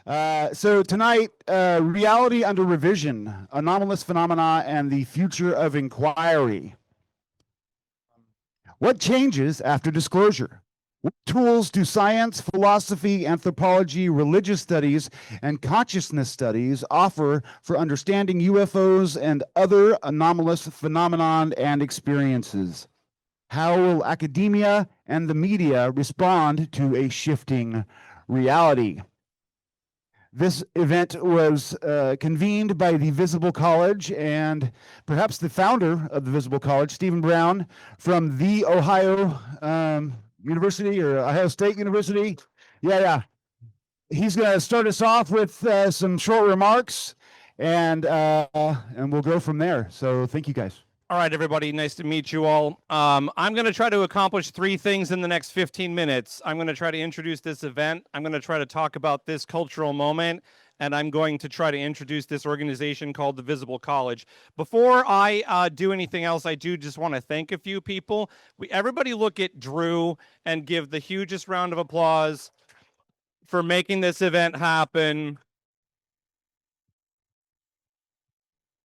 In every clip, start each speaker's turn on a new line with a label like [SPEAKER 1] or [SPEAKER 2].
[SPEAKER 1] So tonight, reality under revision, anomalous phenomena, and the future of inquiry. What changes after disclosure? What tools do science, philosophy, anthropology, religious studies, and consciousness studies offer for understanding UFOs and other anomalous phenomenon and experiences? How will academia and the media respond to a shifting reality? This event was convened by the Visible College and perhaps the founder of the Visible College, Stephen Brown, from the Ohio University or Ohio State University. Yeah. He's going to start us off with some short remarks, and we'll go from there. So thank you, guys.
[SPEAKER 2] All right, everybody. Nice to meet you all. I'm going to try to accomplish 3 things in the next 15 minutes. I'm going to try to introduce this event. I'm going to try to talk about this cultural moment. And I'm going to try to introduce this organization called the Visible College. Before I do anything else, I do just want to thank a few people. Everybody look at Drew and give the hugest round of applause for making this event happen.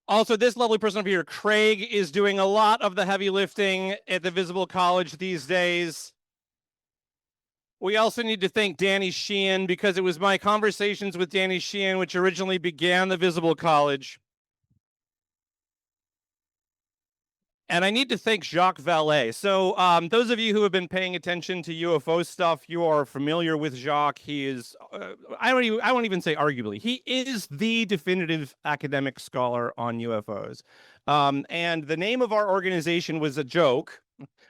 [SPEAKER 2] Also, this lovely person over here, Craig, is doing a lot of the heavy lifting at the Visible College these days. We also need to thank Danny Sheehan, because it was my conversations with Danny Sheehan which originally began the Visible College. And I need to thank Jacques Vallée. So those of you who have been paying attention to UFO stuff, you are familiar with Jacques. He is, I won't even say arguably, he is the definitive academic scholar on UFOs. And the name of our organization was a joke,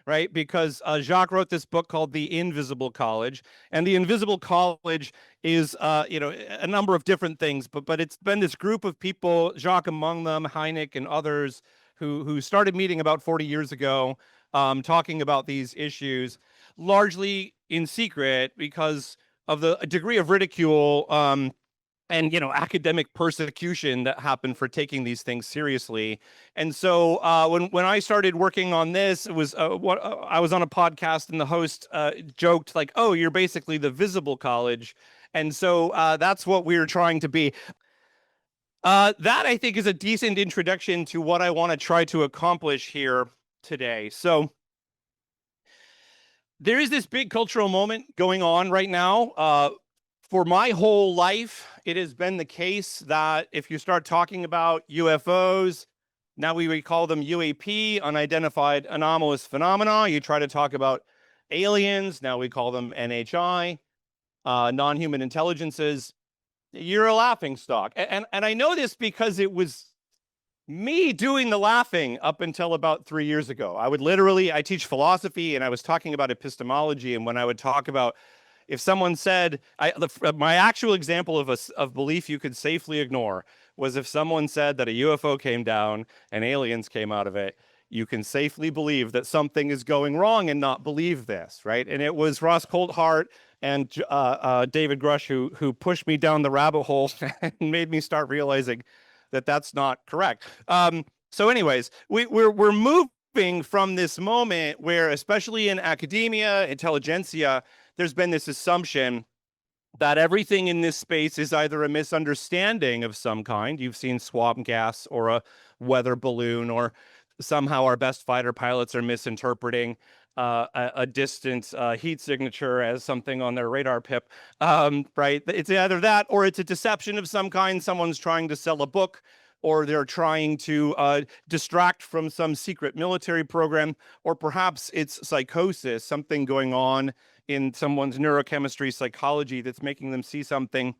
[SPEAKER 2] right? Because Jacques wrote this book called The Invisible College. And The Invisible College is, a number of different things, but it's been this group of people, Jacques among them, Hynek and others, who started meeting about 40 years ago, talking about these issues, largely in secret because of the degree of ridicule and academic persecution that happened for taking these things seriously. And so when I started working on this, it was I was on a podcast and the host joked like, "Oh, you're basically the Visible College," and so that's what we were trying to be. That, I think, is a decent introduction to what I want to try to accomplish here today. So there is this big cultural moment going on right now. For my whole life, it has been the case that if you start talking about UFOs, now we would call them UAP, unidentified anomalous phenomena. You try to talk about aliens, now we call them NHI, non-human intelligences. You're a laughing stock. And I know this because it was me doing the laughing up until about 3 years ago. I teach philosophy, and I was talking about epistemology. And when I would talk about, if someone said, my actual example of belief you could safely ignore was if someone said that a UFO came down and aliens came out of it, you can safely believe that something is going wrong and not believe this, right? And it was Ross Coulthart and David Grush who pushed me down the rabbit hole and made me start realizing that that's not correct. So anyways, we're moving from this moment where, especially in academia, intelligentsia, there's been this assumption that everything in this space is either a misunderstanding of some kind. You've seen swamp gas or a weather balloon, or somehow our best fighter pilots are misinterpreting a distant heat signature as something on their radar pip, right? It's either that or it's a deception of some kind. Someone's trying to sell a book, or they're trying to distract from some secret military program, or perhaps it's psychosis, something going on in someone's neurochemistry, psychology that's making them see something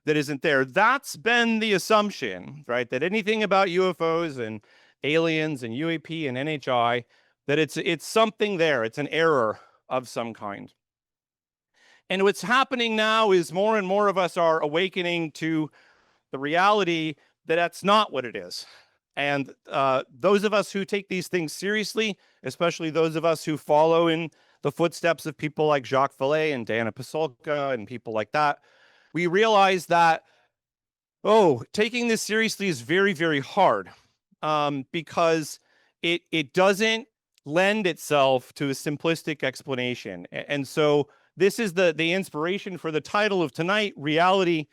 [SPEAKER 2] that isn't there. That's been the assumption, right? That anything about UFOs and aliens and UAP and NHI, that it's something there. It's an error of some kind. And what's happening now is more and more of us are awakening to the reality that that's not what it is. And those of us who take these things seriously, especially those of us who follow in the footsteps of people like Jacques Vallée and Diana Pasulka and people like that, we realize that, taking this seriously is very, very hard, because it doesn't lend itself to a simplistic explanation. And so this is the inspiration for the title of tonight, Reality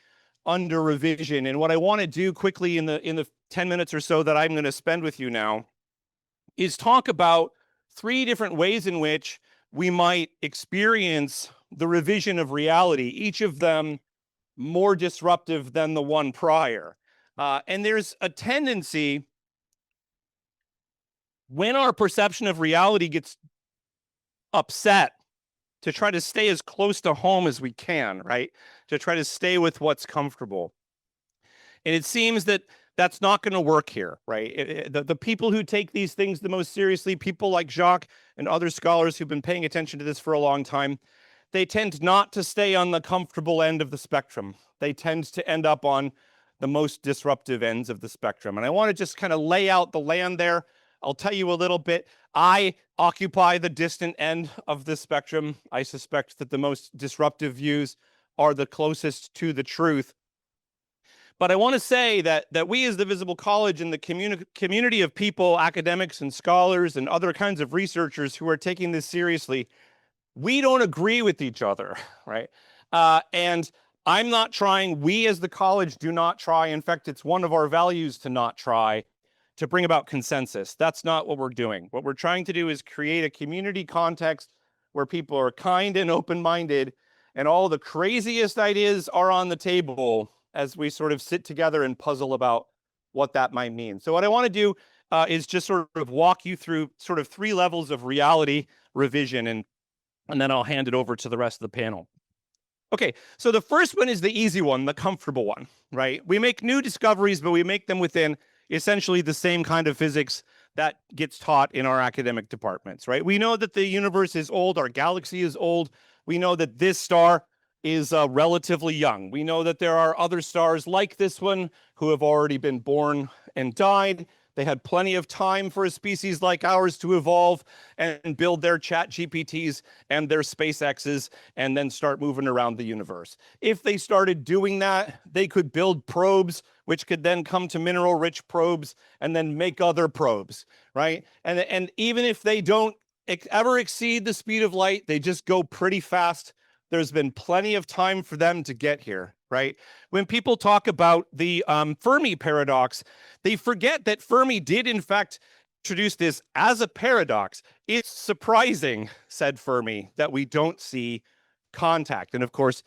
[SPEAKER 2] under revision. And what I want to do quickly in the 10 minutes or so that I'm going to spend with you now is talk about 3 different ways in which we might experience the revision of reality, each of them more disruptive than the one prior. And there's a tendency when our perception of reality gets upset to try to stay as close to home as we can, right? To try to stay with what's comfortable. And it seems that that's not going to work here, right? The people who take these things the most seriously, people like Jacques and other scholars who've been paying attention to this for a long time, they tend not to stay on the comfortable end of the spectrum. They tend to end up on the most disruptive ends of the spectrum. And I want to just kind of lay out the land there. I'll tell you a little bit. I occupy the distant end of the spectrum. I suspect that the most disruptive views are the closest to the truth. But I want to say that we as the Visible College and the community of people, academics and scholars and other kinds of researchers who are taking this seriously, we don't agree with each other, right? And I'm not trying, we as the college do not try. In fact, it's one of our values to not try to bring about consensus. That's not what we're doing. What we're trying to do is create a community context where people are kind and open-minded, and all the craziest ideas are on the table as we sort of sit together and puzzle about what that might mean. So what I want to do is just sort of walk you through sort of 3 levels of reality revision, and then I'll hand it over to the rest of the panel. Okay, so the first one is the easy one, the comfortable one, right? We make new discoveries, but we make them within essentially the same kind of physics that gets taught in our academic departments, right? We know that the universe is old, our galaxy is old. We know that this star is relatively young. We know that there are other stars like this one who have already been born and died. They had plenty of time for a species like ours to evolve and build their chat GPTs and their SpaceXs and then start moving around the universe. If they started doing that, they could build probes, which could then come to mineral-rich probes and then make other probes, right? And even if they don't ever exceed the speed of light, they just go pretty fast. There's been plenty of time for them to get here, right? When people talk about the Fermi paradox, they forget that Fermi did, in fact, introduce this as a paradox. It's surprising, said Fermi, that we don't see contact. And of course,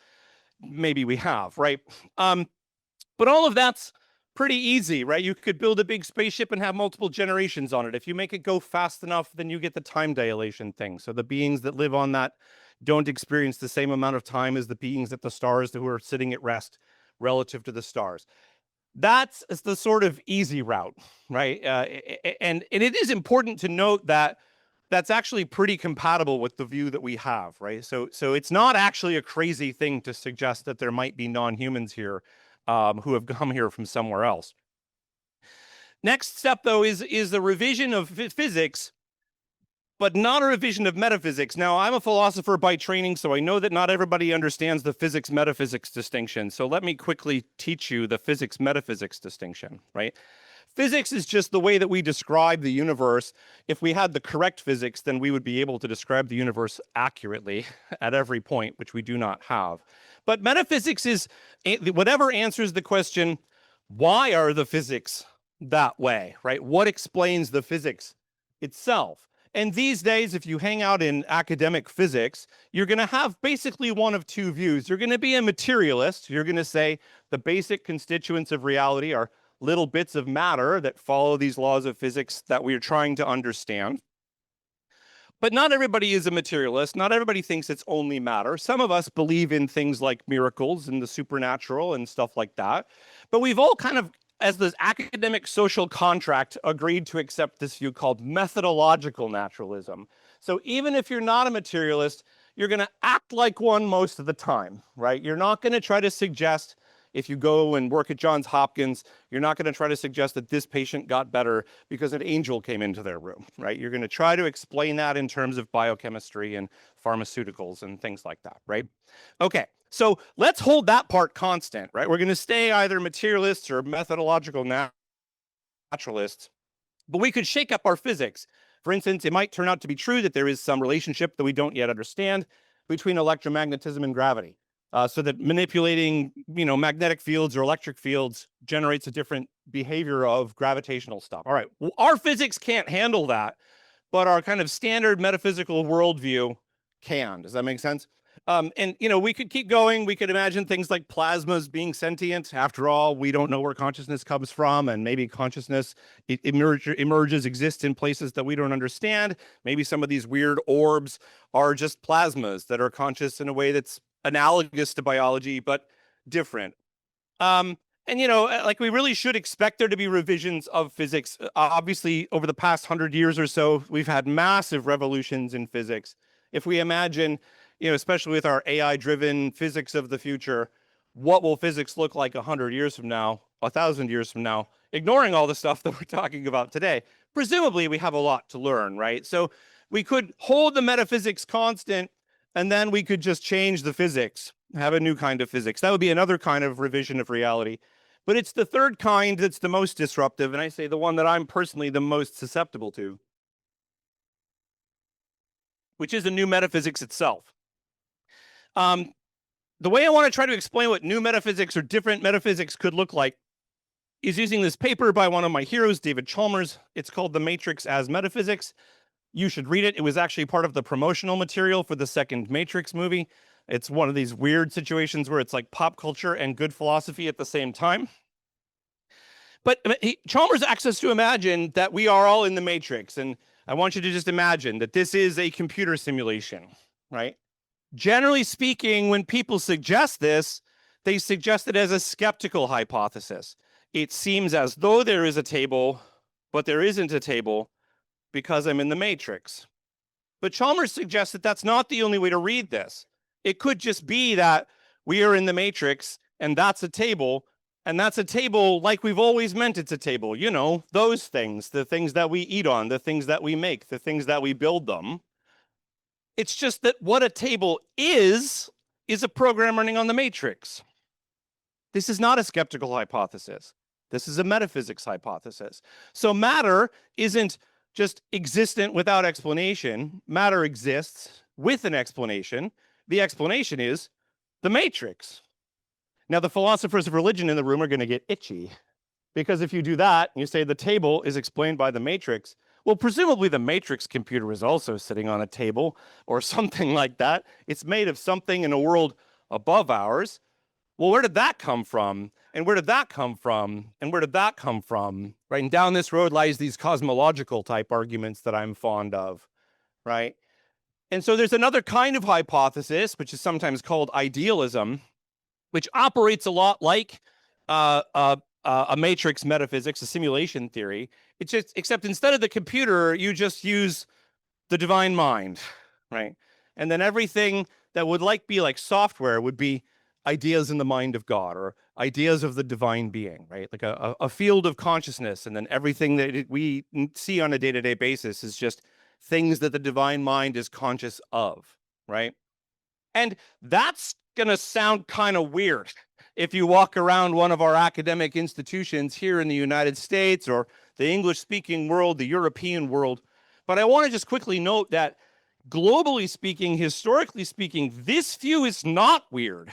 [SPEAKER 2] maybe we have, right? But all of that's pretty easy, right? You could build a big spaceship and have multiple generations on it. If you make it go fast enough, then you get the time dilation thing. So the beings that live on that don't experience the same amount of time as the beings at the stars who are sitting at rest relative to the stars. That's the sort of easy route, right? And it is important to note that that's actually pretty compatible with the view that we have, right? So it's not actually a crazy thing to suggest that there might be non-humans here who have come here from somewhere else. Next step, though, is the revision of physics, but not a revision of metaphysics. Now, I'm a philosopher by training, so I know that not everybody understands the physics-metaphysics distinction. So let me quickly teach you the physics-metaphysics distinction, right? Physics is just the way that we describe the universe. If we had the correct physics, then we would be able to describe the universe accurately at every point, which we do not have. But metaphysics is whatever answers the question, why are the physics that way, right? What explains the physics itself? And these days, if you hang out in academic physics, you're going to have basically one of 2 views. You're going to be a materialist. You're going to say the basic constituents of reality are little bits of matter that follow these laws of physics that we are trying to understand. But not everybody is a materialist. Not everybody thinks it's only matter. Some of us believe in things like miracles and the supernatural and stuff like that. But we've all kind of, as the academic social contract, agreed to accept this view called methodological naturalism. So even if you're not a materialist, you're going to act like one most of the time, right? You're not going to try to suggest, if you go and work at Johns Hopkins, you're not going to try to suggest that this patient got better because an angel came into their room, right? You're going to try to explain that in terms of biochemistry and pharmaceuticals and things like that, right? Okay, so let's hold that part constant, right? We're going to stay either materialists or methodological naturalists, but we could shake up our physics. For instance, it might turn out to be true that there is some relationship that we don't yet understand between electromagnetism and gravity. so that manipulating, magnetic fields or electric fields generates a different behavior of gravitational stuff. All right, well, our physics can't handle that, but our kind of standard metaphysical worldview can. Does that make sense? And we could keep going. We could imagine things like plasmas being sentient. After all, we don't know where consciousness comes from, and maybe consciousness exists in places that we don't understand. Maybe some of these weird orbs are just plasmas that are conscious in a way that's analogous to biology, but different. And like we really should expect there to be revisions of physics. Obviously, over the past 100 years or so, we've had massive revolutions in physics. If we imagine, especially with our AI-driven physics of the future, what will physics look like 100 years from now, 1,000 years from now, ignoring all the stuff that we're talking about today? Presumably, we have a lot to learn, right? So we could hold the metaphysics constant, and then we could just change the physics, have a new kind of physics. That would be another kind of revision of reality. But it's the third kind that's the most disruptive, and I say the one that I'm personally the most susceptible to, which is a new metaphysics itself. The way I want to try to explain what new metaphysics or different metaphysics could look like is using this paper by one of my heroes, David Chalmers. It's called The Matrix as Metaphysics. You should read it. It was actually part of the promotional material for the second Matrix movie. It's one of these weird situations where it's like pop culture and good philosophy at the same time. But Chalmers asks us to imagine that we are all in the Matrix. And I want you to just imagine that this is a computer simulation, right? Generally speaking, when people suggest this, they suggest it as a skeptical hypothesis. It seems as though there is a table, but there isn't a table because I'm in the Matrix. But Chalmers suggests that that's not the only way to read this. It could just be that we are in the Matrix and that's a table, and that's a table like we've always meant it's a table. Those things, the things that we eat on, the things that we make, the things that we build them. It's just that what a table is a program running on the Matrix. This is not a skeptical hypothesis. This is a metaphysics hypothesis. So matter isn't just existent without explanation. Matter exists with an explanation. The explanation is the Matrix. Now, the philosophers of religion in the room are going to get itchy, because if you do that, and you say the table is explained by the Matrix, well, presumably the Matrix computer is also sitting on a table or something like that. It's made of something in a world above ours. Well, where did that come from? And where did that come from? And where did that come from? Right? And down this road lies these cosmological type arguments that I'm fond of, right? And so there's another kind of hypothesis, which is sometimes called idealism, which operates a lot like a matrix metaphysics, a simulation theory. It's just, except instead of the computer, you just use the divine mind, right? And then everything that would be like software would be ideas in the mind of God, or ideas of the divine being, right? Like a field of consciousness. And then everything that we see on a day-to-day basis is just things that the divine mind is conscious of, right? And that's going to sound kind of weird if you walk around one of our academic institutions here in the United States, or the English-speaking world, the European world. But I want to just quickly note that globally speaking, historically speaking, this view is not weird.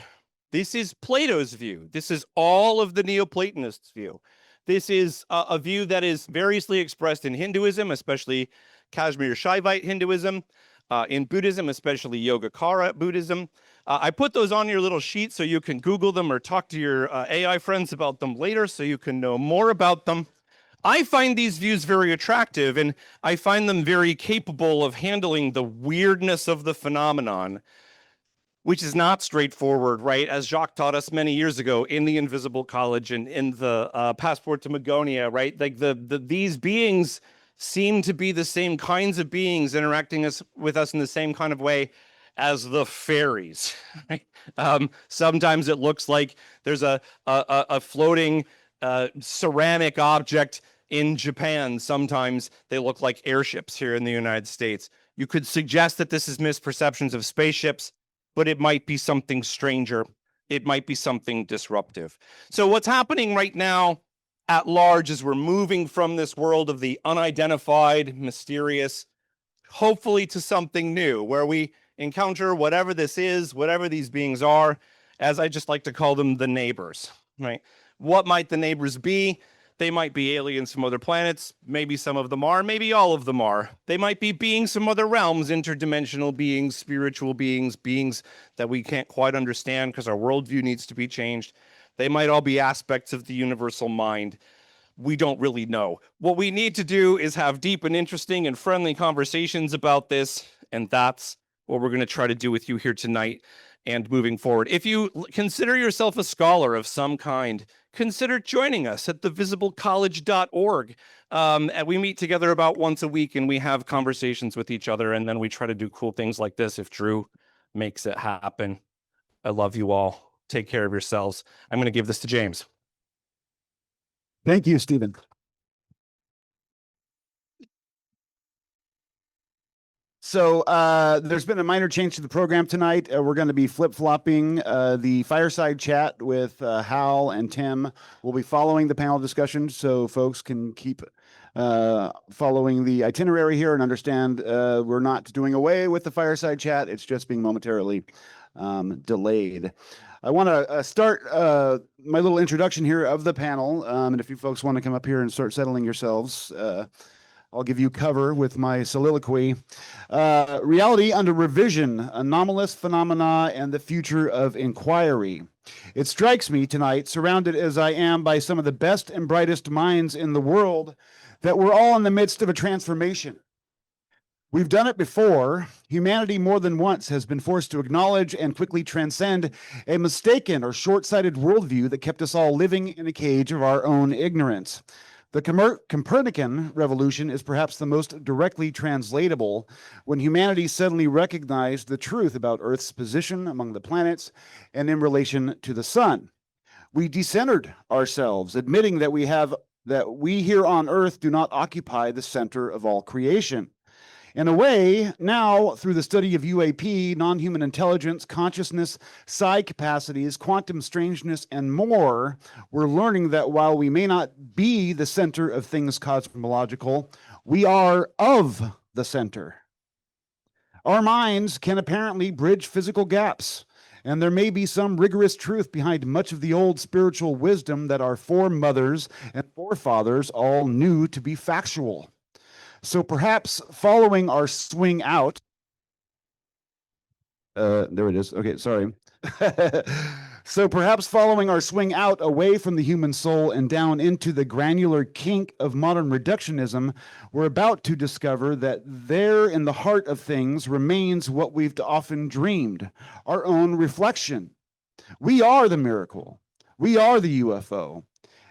[SPEAKER 2] This is Plato's view. This is all of the Neoplatonists' view. This is a view that is variously expressed in Hinduism, especially Kashmir Shaivite Hinduism, in Buddhism, especially Yogacara Buddhism. I put those on your little sheet so you can Google them or talk to your AI friends about them later so you can know more about them. I find these views very attractive, and I find them very capable of handling the weirdness of the phenomenon, which is not straightforward, right? As Jacques taught us many years ago in the Invisible College and in the Passport to Magonia, right? Like these beings seem to be the same kinds of beings interacting with us in the same kind of way as the fairies. Right? Sometimes it looks like there's a floating ceramic object in Japan. Sometimes they look like airships here in the United States. You could suggest that this is misperceptions of spaceships, but it might be something stranger. It might be something disruptive. So what's happening right now at large is we're moving from this world of the unidentified, mysterious, hopefully to something new, where we encounter whatever this is, whatever these beings are, as I just like to call them, the neighbors, right? What might the neighbors be? They might be aliens from other planets. Maybe some of them are, maybe all of them are. They might be beings from other realms, interdimensional beings, spiritual beings, beings that we can't quite understand because our worldview needs to be changed. They might all be aspects of the universal mind. We don't really know. What we need to do is have deep and interesting and friendly conversations about this, and that's what we're going to try to do with you here tonight and moving forward. If you consider yourself a scholar of some kind, consider joining us at thevisiblecollege.org. And we meet together about once a week and we have conversations with each other, and then we try to do cool things like this if Drew makes it happen. I love you all. Take care of yourselves. I'm going to give this to James.
[SPEAKER 1] Thank you, Stephen. So there's been a minor change to the program tonight. We're going to be flip-flopping the fireside chat with Hal and Tim. We'll be following the panel discussion so folks can keep following the itinerary here and understand we're not doing away with the fireside chat. It's just being momentarily delayed. I want to start my little introduction here of the panel. And if you folks want to come up here and start settling yourselves, I'll give you cover with my soliloquy. Reality under revision, anomalous phenomena, and the future of inquiry. It strikes me tonight, surrounded as I am by some of the best and brightest minds in the world, that we're all in the midst of a transformation. We've done it before. Humanity more than once has been forced to acknowledge and quickly transcend a mistaken or short-sighted worldview that kept us all living in a cage of our own ignorance. The Copernican revolution is perhaps the most directly translatable when humanity suddenly recognized the truth about Earth's position among the planets and in relation to the sun. We decentered ourselves, admitting that we here on Earth do not occupy the center of all creation. In a way, now, through the study of UAP, non-human intelligence, consciousness, psi capacities, quantum strangeness, and more, we're learning that while we may not be the center of things cosmological, we are of the center. Our minds can apparently bridge physical gaps, and there may be some rigorous truth behind much of the old spiritual wisdom that our foremothers and forefathers all knew to be factual. So perhaps following our swing out, there it is. Okay, sorry. So perhaps following our swing out away from the human soul and down into the granular kink of modern reductionism, we're about to discover that there in the heart of things remains what we've often dreamed, our own reflection. We are the miracle. We are the UFO.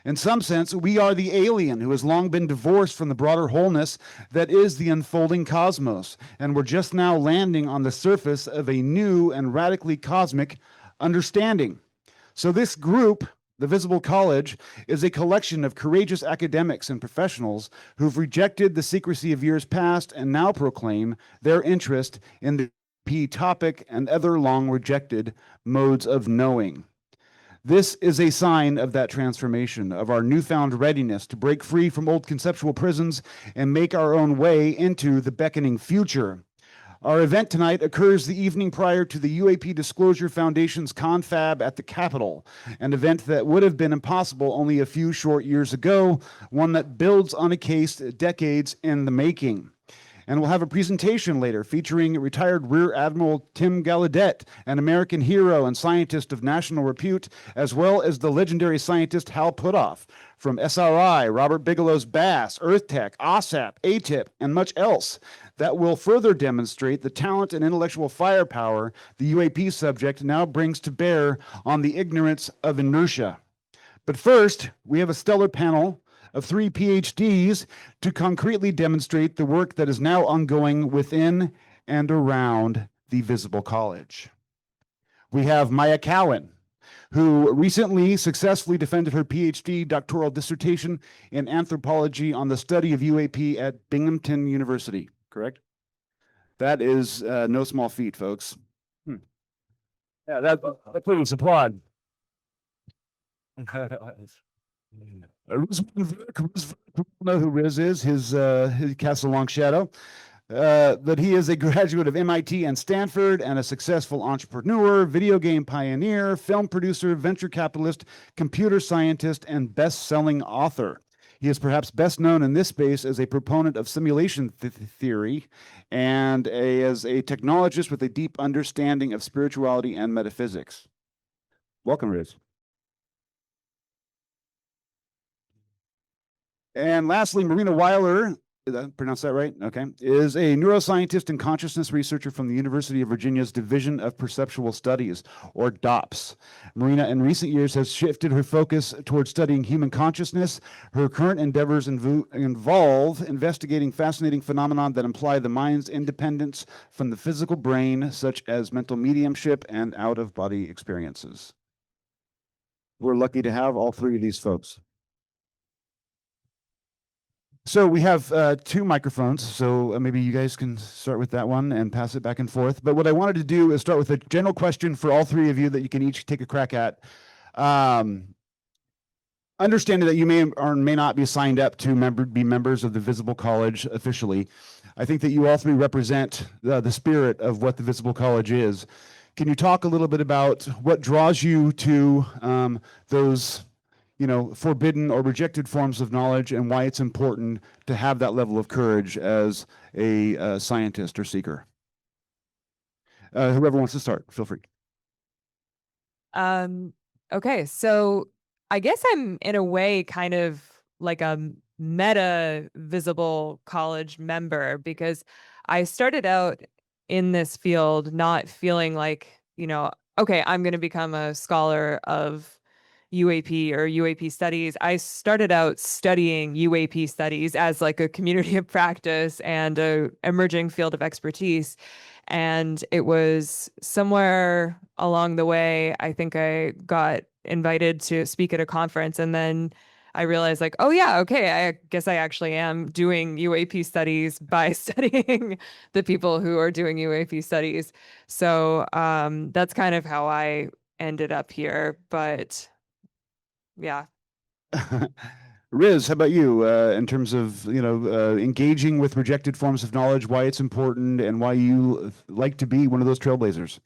[SPEAKER 1] In some sense, we are the alien who has long been divorced from the broader wholeness that is the unfolding cosmos, and we're just now landing on the surface of a new and radically cosmic understanding. So this group, the Visible College, is a collection of courageous academics and professionals who've rejected the secrecy of years past and now proclaim their interest in the P topic and other long rejected modes of knowing. This is a sign of that transformation, of our newfound readiness to break free from old conceptual prisons and make our own way into the beckoning future. Our event tonight occurs the evening prior to the UAP Disclosure Foundation's confab at the Capitol, an event that would have been impossible only a few short years ago, one that builds on a case decades in the making. And we'll have a presentation later featuring retired Rear Admiral Tim Gallaudet, an American hero and scientist of national repute, as well as the legendary scientist Hal Puthoff from SRI, Robert Bigelow's BASS, EarthTech, OSAP, ATIP, and much else that will further demonstrate the talent and intellectual firepower the UAP subject now brings to bear on the ignorance of inertia. But first, we have a stellar panel of 3 PhDs to concretely demonstrate the work that is now ongoing within and around the Visible College. We have Maya Cowan, who recently successfully defended her PhD doctoral dissertation in anthropology on the study of UAP at Binghamton University, correct? That is no small feat, folks. Yeah, that please applaud. Riz know who Riz is. He casts a long shadow. that he is a graduate of MIT and Stanford and a successful entrepreneur, video game pioneer, film producer, venture capitalist, computer scientist, and best-selling author. He is perhaps best known in this space as a proponent of simulation theory and as a technologist with a deep understanding of spirituality and metaphysics. Welcome, Riz. And lastly, Marina Weiler, did I pronounce that right? Okay. Is a neuroscientist and consciousness researcher from the University of Virginia's Division of Perceptual Studies, or DOPS. Marina, in recent years, has shifted her focus towards studying human consciousness. Her current endeavors involve investigating fascinating phenomena that imply the mind's independence from the physical brain, such as mental mediumship and out-of-body experiences. We're lucky to have all three of these folks. So we have two microphones, so maybe you guys can start with that one and pass it back and forth. But what I wanted to do is start with a general question for all three of you that you can each take a crack at. Understanding that you may or may not be signed up to be members of the Visible College officially, I think that you all three represent the spirit of what the Visible College is. Can you talk a little bit about what draws you to those forbidden or rejected forms of knowledge and why it's important to have that level of courage as a scientist or seeker? Whoever wants to start, feel free.
[SPEAKER 3] Okay, so I guess I'm in a way kind of like a meta Visible College member, because I started out in this field not feeling like, okay, I'm going to become a scholar of UAP or UAP studies. I started out studying UAP studies as like a community of practice and a emerging field of expertise. And it was somewhere along the way, I think I got invited to speak at a conference, and then I realized like, oh yeah, okay, I guess I actually am doing UAP studies by studying the people who are doing UAP studies. So that's kind of how I ended up here. But yeah.
[SPEAKER 1] Riz, how about you in terms of engaging with rejected forms of knowledge, why it's important and why you like to be one of those trailblazers?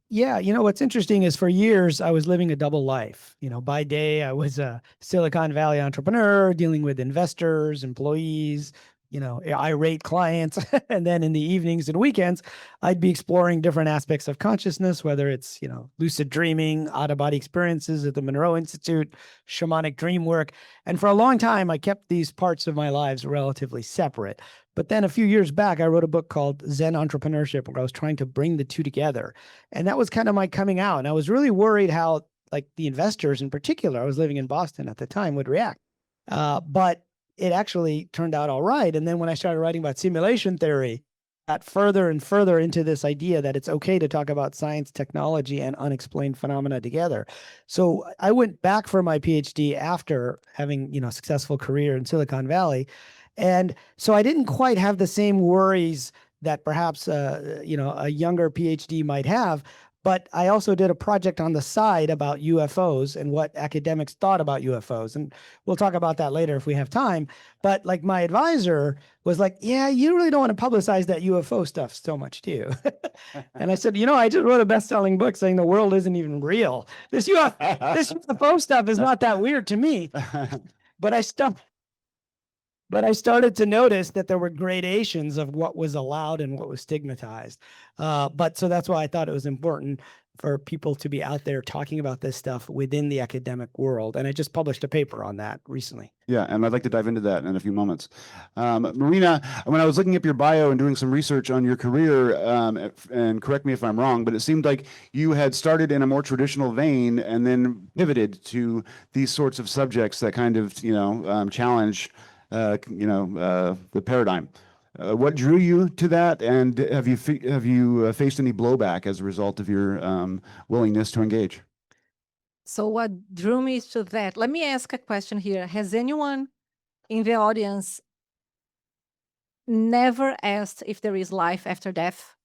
[SPEAKER 4] Yeah, what's interesting is for years I was living a double life. By day I was a Silicon Valley entrepreneur dealing with investors, employees, irate clients. And then in the evenings and weekends, I'd be exploring different aspects of consciousness, whether it's, lucid dreaming, out-of-body experiences at the Monroe Institute, shamanic dream work. And for a long time, I kept these parts of my lives relatively separate. But then a few years back, I wrote a book called Zen Entrepreneurship, where I was trying to bring the two together. And that was kind of my coming out. And I was really worried how, like, the investors in particular, I was living in Boston at the time, would react. But it actually turned out all right. And then when I started writing about simulation theory, got further and further into this idea that it's okay to talk about science, technology, and unexplained phenomena together. So I went back for my PhD after having, a successful career in Silicon Valley. And so I didn't quite have the same worries that perhaps, a younger PhD might have. But I also did a project on the side about UFOs and what academics thought about UFOs. And we'll talk about that later if we have time. But like my advisor was like, yeah, you really don't want to publicize that UFO stuff so much, do you? And I said, I just wrote a best-selling book saying the world isn't even real. This UFO stuff is not that weird to me. But I started to notice that there were gradations of what was allowed and what was stigmatized. So that's why I thought it was important for people to be out there talking about this stuff within the academic world. And I just published a paper on that recently.
[SPEAKER 1] Yeah, and I'd like to dive into that in a few moments. Marina, when I was looking up your bio and doing some research on your career, and correct me if I'm wrong, but it seemed like you had started in a more traditional vein and then pivoted to these sorts of subjects that kind of, challenge the paradigm. What drew you to that, and have you faced any blowback as a result of your willingness to engage?
[SPEAKER 5] So what drew me to that? Let me ask a question here. Has anyone in the audience never asked if there is life after death?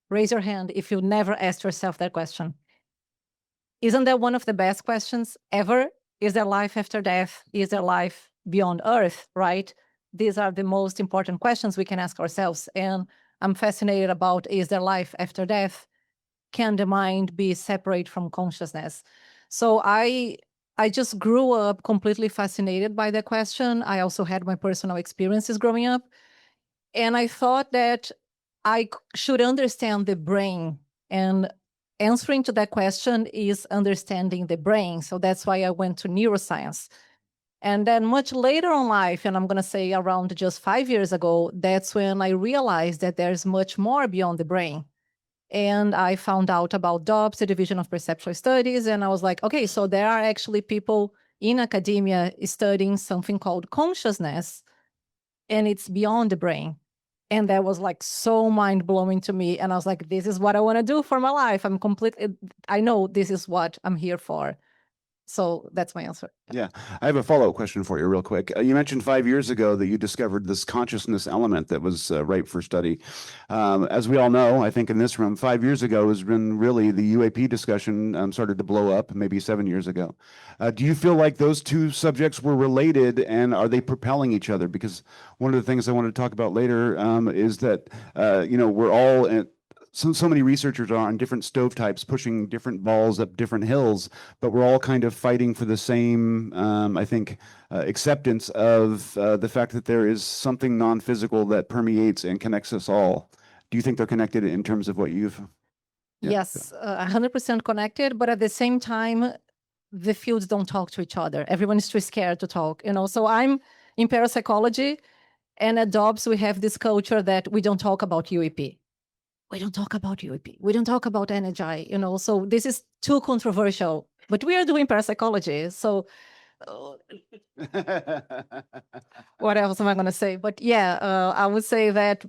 [SPEAKER 5] Raise your hand if you never asked yourself that question. Isn't that one of the best questions ever? Is there life after death? Is there life beyond Earth, right? these are the most important questions we can ask ourselves. And I'm fascinated about, is there life after death? Can the mind be separate from consciousness? So I just grew up completely fascinated by the question. I also had my personal experiences growing up. And I thought that I should understand the brain. And answering to that question is understanding the brain. So that's why I went to neuroscience. And then much later in life, and I'm going to say around just 5 years ago, that's when I realized that there's much more beyond the brain. And I found out about DOPS, the Division of Perceptual Studies, and I was like, okay, so there are actually people in academia studying something called consciousness, and it's beyond the brain. And that was like so mind-blowing to me. And I was like, this is what I want to do for my life. I know this is what I'm here for. So that's my answer.
[SPEAKER 1] Yeah, I have a follow-up question for you real quick. You mentioned 5 years ago that you discovered this consciousness element that was ripe for study. As we all know, I think in this room, 5 years ago has been really the UAP discussion started to blow up, maybe 7 years ago. Do you feel like those two subjects were related, and are they propelling each other? Because one of the things I wanted to talk about later is that, we're all so many researchers are on different stovetypes, pushing different balls up different hills, but we're all kind of fighting for the same, I think, acceptance of the fact that there is something non-physical that permeates and connects us all. Do you think they're connected in terms of what you've? Yeah.
[SPEAKER 5] Yes, 100% connected, but at the same time, the fields don't talk to each other. Everyone is too scared to talk, So I'm in parapsychology, and at DOBS, we have this culture that we don't talk about UAP. We don't talk about UAP. We don't talk about energy, So this is too controversial, but we are doing parapsychology. So what else am I going to say? But yeah, I would say that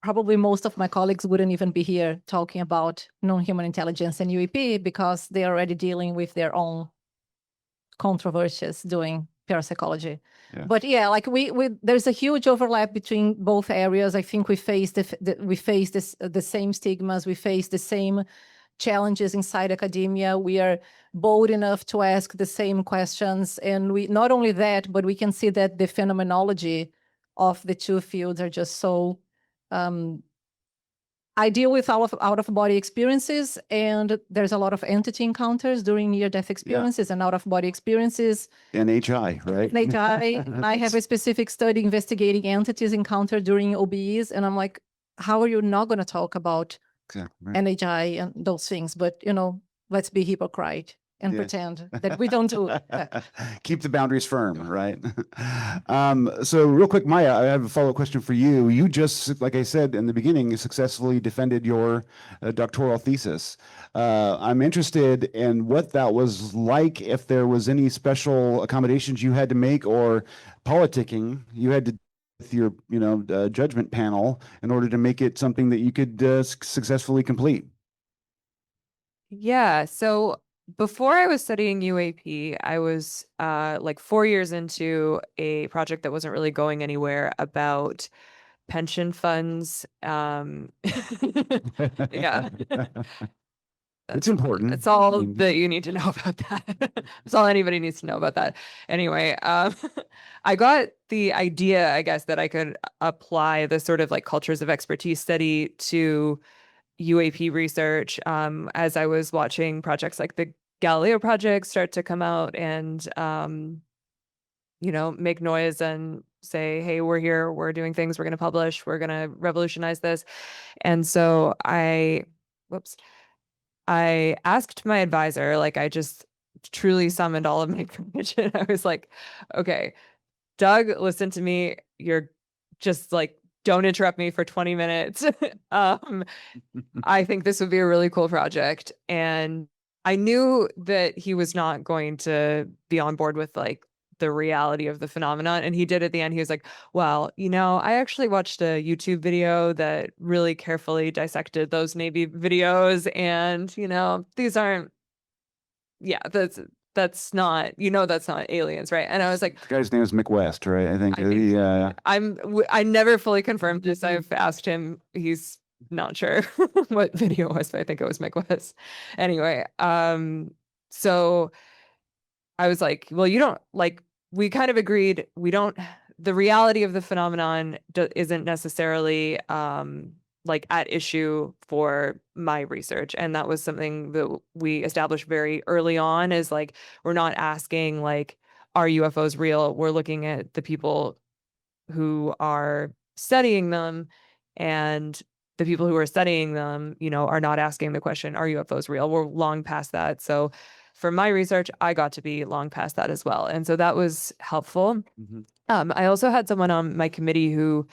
[SPEAKER 5] probably most of my colleagues wouldn't even be here talking about non-human intelligence and UAP because they're already dealing with their own controversies doing parapsychology.
[SPEAKER 1] Yeah.
[SPEAKER 5] But yeah, like we there's a huge overlap between both areas. I think we face the same stigmas, we face the same challenges inside academia. We are bold enough to ask the same questions, and we not only that, but we can see that the phenomenology of the two fields are just so I deal with out-of-body experiences, and there's a lot of entity encounters during near-death experiences and out-of-body experiences.
[SPEAKER 1] NHI, right?
[SPEAKER 5] NHI. I have a specific study investigating entities encountered during OBEs, and I'm like, how are you not going to talk about
[SPEAKER 1] Exactly.
[SPEAKER 5] NHI and those things? But, let's be hypocrite and
[SPEAKER 1] Yes.
[SPEAKER 5] pretend that we don't do that.
[SPEAKER 1] Keep the boundaries firm, right? So real quick, Maya, I have a follow-up question for you. You just, like I said in the beginning, successfully defended your doctoral thesis. I'm interested in what that was like, if there was any special accommodations you had to make or politicking you had to with your, judgment panel in order to make it something that you could successfully complete.
[SPEAKER 3] Yeah. So before I was studying UAP, I was like 4 years into a project that wasn't really going anywhere about pension funds. Yeah.
[SPEAKER 1] It's important.
[SPEAKER 3] That's all that you need to know about that. That's all anybody needs to know about that. Anyway, I got the idea, I guess, that I could apply the sort of like cultures of expertise study to UAP research as I was watching projects like the Galileo project start to come out and, make noise and say, hey, we're here, we're doing things, we're going to publish, we're going to revolutionize this. And so I asked my advisor, like I just truly summoned all of my courage. I was like, okay, Doug, listen to me. You're just like, don't interrupt me for 20 minutes. I think this would be a really cool project. And I knew that he was not going to be on board with like the reality of the phenomenon. And he did at the end. He was like, well, I actually watched a YouTube video that really carefully dissected those Navy videos. And, these aren't, that's not, that's not aliens, right? And I was like,
[SPEAKER 1] The guy's name is Mick West, right? I think.
[SPEAKER 3] I never fully confirmed this. I've asked him. He's not sure what video it was, but I think it was Mick West. Anyway, so I was like, well, you don't like. We kind of agreed we don't the reality of the phenomenon isn't necessarily like at issue for my research. And that was something that we established very early on, is like, we're not asking like, are UFOs real? We're looking at the people who are studying them, and the people who are studying them, you know, are not asking the question, are UFOs real? We're long past that. So for my research, I got to be long past that as well. And so that was helpful. I also had someone on my committee who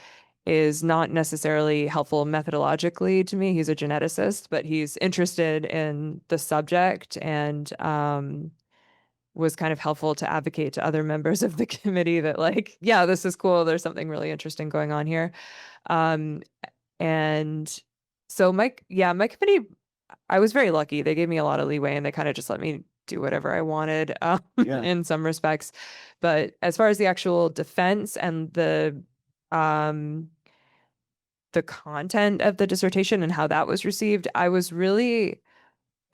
[SPEAKER 3] is not necessarily helpful methodologically to me. He's a geneticist, but he's interested in the subject, and was kind of helpful to advocate to other members of the committee that like, yeah, this is cool. There's something really interesting going on here. And so my committee, I was very lucky. They gave me a lot of leeway, and they kind of just let me do whatever I wanted
[SPEAKER 1] Yeah.
[SPEAKER 3] in some respects. But as far as the actual defense and the content of the dissertation and how that was received, I was really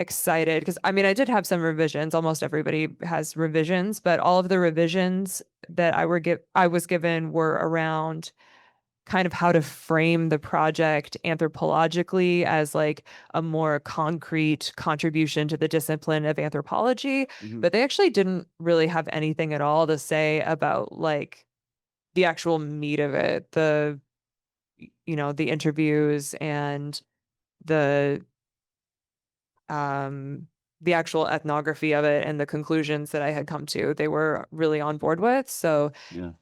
[SPEAKER 3] excited because I mean, I did have some revisions. Almost everybody has revisions, but all of the revisions that I was given were around kind of how to frame the project anthropologically as like a more concrete contribution to the discipline of anthropology. But they actually didn't really have anything at all to say about like the actual meat of it, the interviews and the actual ethnography of it and the conclusions that I had come to. They were really on board with. So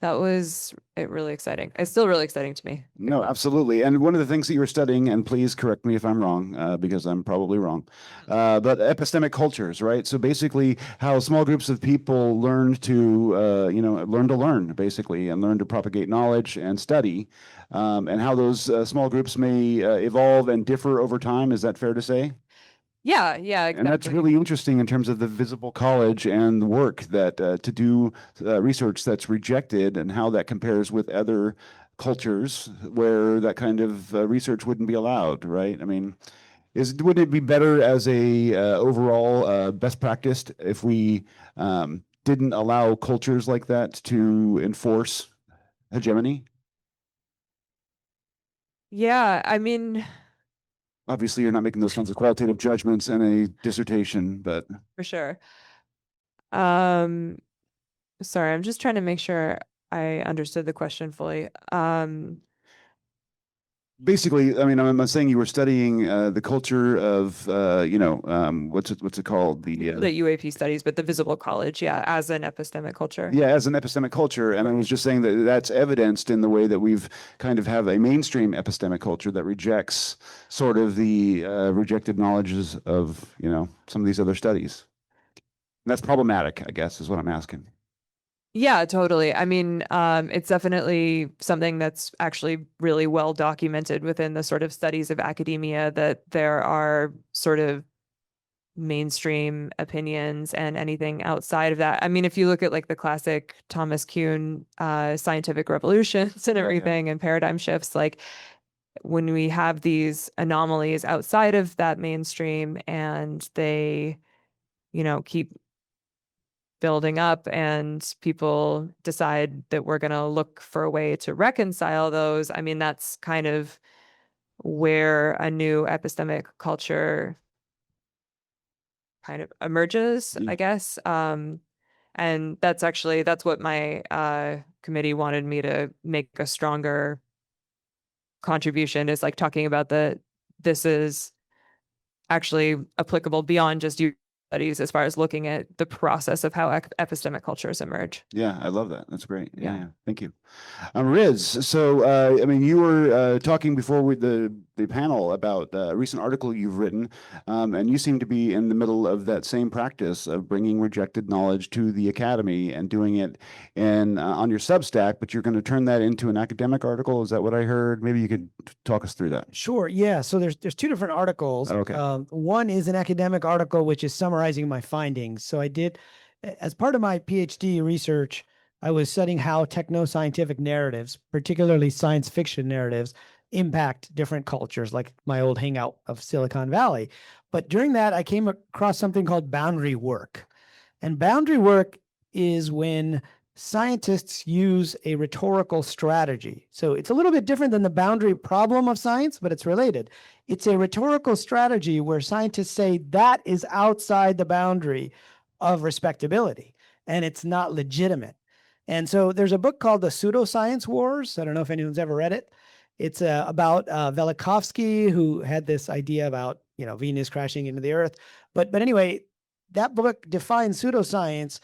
[SPEAKER 3] that was really exciting. It's still really exciting to me.
[SPEAKER 1] No, absolutely. And one of the things that you were studying, and please correct me if I'm wrong, because I'm probably wrong, but epistemic cultures, right? So basically how small groups of people learn to, learn, basically, and learn to propagate knowledge and study, and how those small groups may evolve and differ over time. Is that fair to say?
[SPEAKER 3] Yeah, exactly.
[SPEAKER 1] And that's really interesting in terms of the visible college and the work that to do research that's rejected, and how that compares with other cultures where that kind of research wouldn't be allowed, right? I mean, wouldn't it be better as a overall best practice if we didn't allow cultures like that to enforce hegemony?
[SPEAKER 3] Yeah, I mean,
[SPEAKER 1] Obviously, you're not making those kinds of qualitative judgments in a dissertation, but
[SPEAKER 3] for sure. Sorry, I'm just trying to make sure I understood the question fully.
[SPEAKER 1] basically, I mean, I'm saying you were studying the culture of, what's it called?
[SPEAKER 3] The UAP studies, but the visible college, yeah, as an epistemic culture.
[SPEAKER 1] Yeah, as an epistemic culture. And I was just saying that that's evidenced in the way that we've kind of have a mainstream epistemic culture that rejects sort of the rejected knowledges of, some of these other studies. And that's problematic, I guess, is what I'm asking.
[SPEAKER 3] Yeah, totally. I mean, it's definitely something that's actually really well documented within the sort of studies of academia, that there are sort of mainstream opinions, and anything outside of that. I mean, if you look at like the classic Thomas Kuhn scientific revolutions and everything and paradigm shifts, like when we have these anomalies outside of that mainstream and they, keep building up, and people decide that we're going to look for a way to reconcile those. I mean, that's kind of where a new epistemic culture kind of emerges, I guess. And that's what my committee wanted me to make a stronger contribution, is like talking about this is actually applicable beyond just studies, as far as looking at the process of how epistemic cultures emerge.
[SPEAKER 1] Yeah, I love that. That's great.
[SPEAKER 3] Yeah.
[SPEAKER 1] Yeah. Thank you. Riz, so, I mean, you were talking before with the panel about a recent article you've written, and you seem to be in the middle of that same practice of bringing rejected knowledge to the academy and doing it on your Substack, but you're going to turn that into an academic article. Is that what I heard? Maybe you could talk us through that.
[SPEAKER 4] Sure. Yeah. So there's two different articles.
[SPEAKER 1] Okay.
[SPEAKER 4] One is an academic article, which is summarizing my findings. So I did, as part of my PhD research, I was studying how techno-scientific narratives, particularly science fiction narratives, impact different cultures, like my old hangout of Silicon Valley. But during that, I came across something called boundary work. And boundary work is when scientists use a rhetorical strategy. So it's a little bit different than the boundary problem of science, but it's related. It's a rhetorical strategy where scientists say that is outside the boundary of respectability and it's not legitimate. And so there's a book called The Pseudoscience Wars. I don't know if anyone's ever read it. It's about Velikovsky, who had this idea about, Venus crashing into the Earth. But anyway, that book defines pseudoscience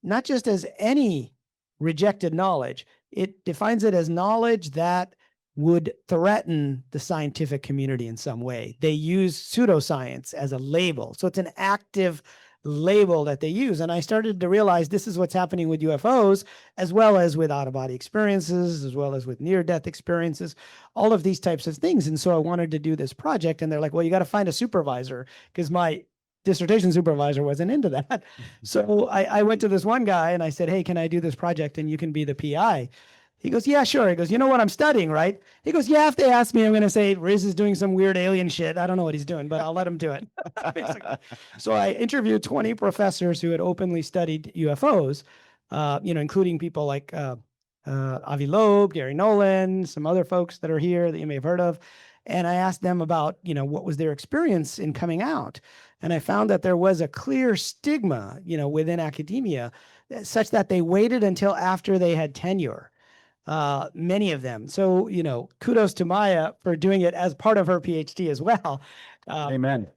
[SPEAKER 4] not just as any rejected knowledge. It defines it as knowledge that would threaten the scientific community in some way. They use pseudoscience as a label. So it's an active label that they use. And I started to realize this is what's happening with UFOs, as well as with out-of-body experiences, as well as with near-death experiences, all of these types of things. And so I wanted to do this project. And they're like, well, you got to find a supervisor, because my dissertation supervisor wasn't into that. So I went to this one guy and I said, hey, can I do this project and you can be the PI? He goes, yeah, sure. He goes, you know what I'm studying, right? He goes, yeah, if they ask me, I'm going to say Riz is doing some weird alien shit. I don't know what he's doing, but I'll let him do it. Basically. So I interviewed 20 professors who had openly studied UFOs, including people like Avi Loeb, Gary Nolan, some other folks that are here that you may have heard of. And I asked them about, what was their experience in coming out. And I found that there was a clear stigma, within academia, such that they waited until after they had tenure. Many of them. So, kudos to Maya for doing it as part of her PhD as well.
[SPEAKER 1] Amen.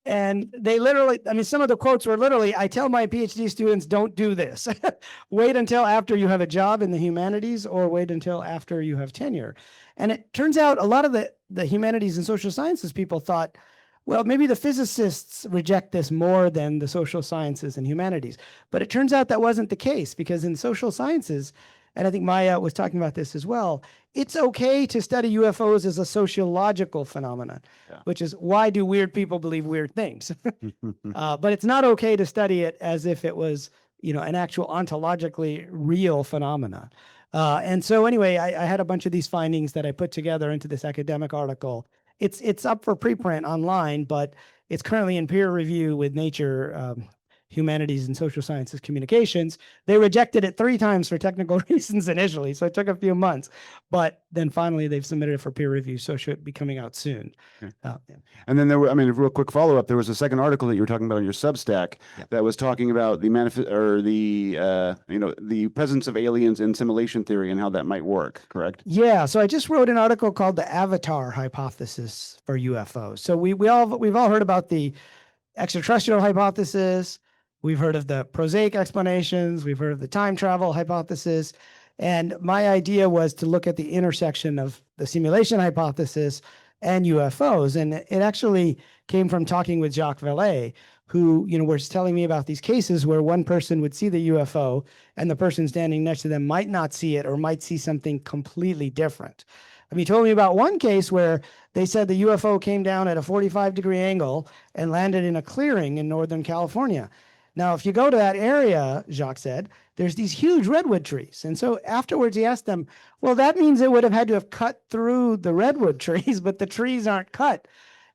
[SPEAKER 4] And they literally, some of the quotes were literally, I tell my PhD students, don't do this. Wait until after you have a job in the humanities or wait until after you have tenure. And it turns out a lot of the humanities and social sciences people thought, well, maybe the physicists reject this more than the social sciences and humanities. But it turns out that wasn't the case, because in social sciences, and I think Maya was talking about this as well, it's okay to study UFOs as a sociological phenomenon, which is, why do weird people believe weird things? But it's not okay to study it as if it was, an actual ontologically real phenomena. And so anyway, I had a bunch of these findings that I put together into this academic article. It's up for preprint online, but it's currently in peer review with Nature Humanities and Social Sciences Communications. They rejected it 3 times for technical reasons initially, so it took a few months. But then finally, they've submitted it for peer review, so it should be coming out soon.
[SPEAKER 1] Okay. And then there were, a real quick follow-up. There was a second article that you were talking about on your Substack that was talking about the the presence of aliens in simulation theory and how that might work. Correct? Yeah.
[SPEAKER 4] So I just wrote an article called "The Avatar Hypothesis for UFOs." So we've all heard about the extraterrestrial hypothesis. We've heard of the prosaic explanations. We've heard of the time travel hypothesis. And my idea was to look at the intersection of the simulation hypothesis and UFOs. And it actually came from talking with Jacques Vallée, who, was telling me about these cases where one person would see the UFO and the person standing next to them might not see it or might see something completely different. He told me about one case where they said the UFO came down at a 45-degree angle and landed in a clearing in Northern California. Now, if you go to that area, Jacques said, there's these huge redwood trees. And so afterwards he asked them, well, that means it would have had to have cut through the redwood trees, but the trees aren't cut.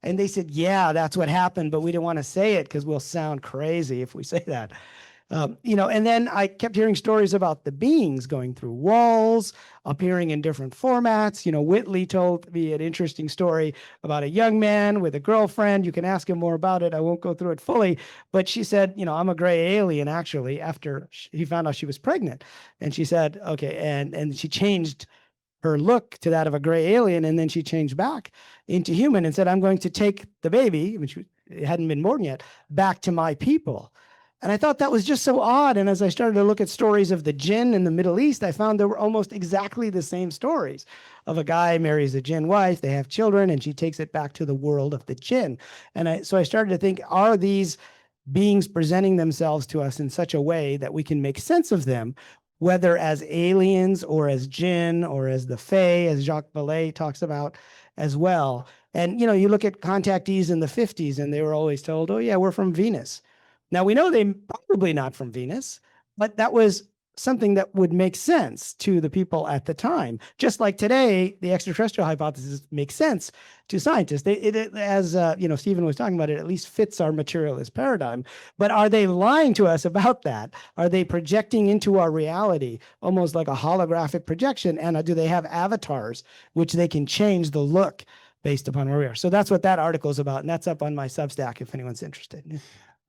[SPEAKER 4] And they said, yeah, that's what happened, but we didn't want to say it because we'll sound crazy if we say that. And then I kept hearing stories about the beings going through walls, appearing in different formats. Whitley told me an interesting story about a young man with a girlfriend. You can ask him more about it. I won't go through it fully, but she said, I'm a gray alien, actually, after he found out she was pregnant. And she said, okay, and she changed her look to that of a gray alien, and then she changed back into human and said, I'm going to take the baby, which hadn't been born yet, back to my people. And I thought that was just so odd. And as I started to look at stories of the jinn in the Middle East, I found there were almost exactly the same stories of a guy marries a jinn wife, they have children, and she takes it back to the world of the jinn. And so I started to think, are these beings presenting themselves to us in such a way that we can make sense of them, whether as aliens or as jinn or as the fae, as Jacques Vallée talks about as well. And, you look at contactees in the 50s, and they were always told, oh, yeah, we're from Venus. Now, we know they're probably not from Venus, but that was something that would make sense to the people at the time. Just like today, the extraterrestrial hypothesis makes sense to scientists. As Stephen was talking about, it at least fits our materialist paradigm. But are they lying to us about that? Are they projecting into our reality almost like a holographic projection? And do they have avatars which they can change the look based upon where we are? So that's what that article is about. And that's up on my Substack if anyone's interested.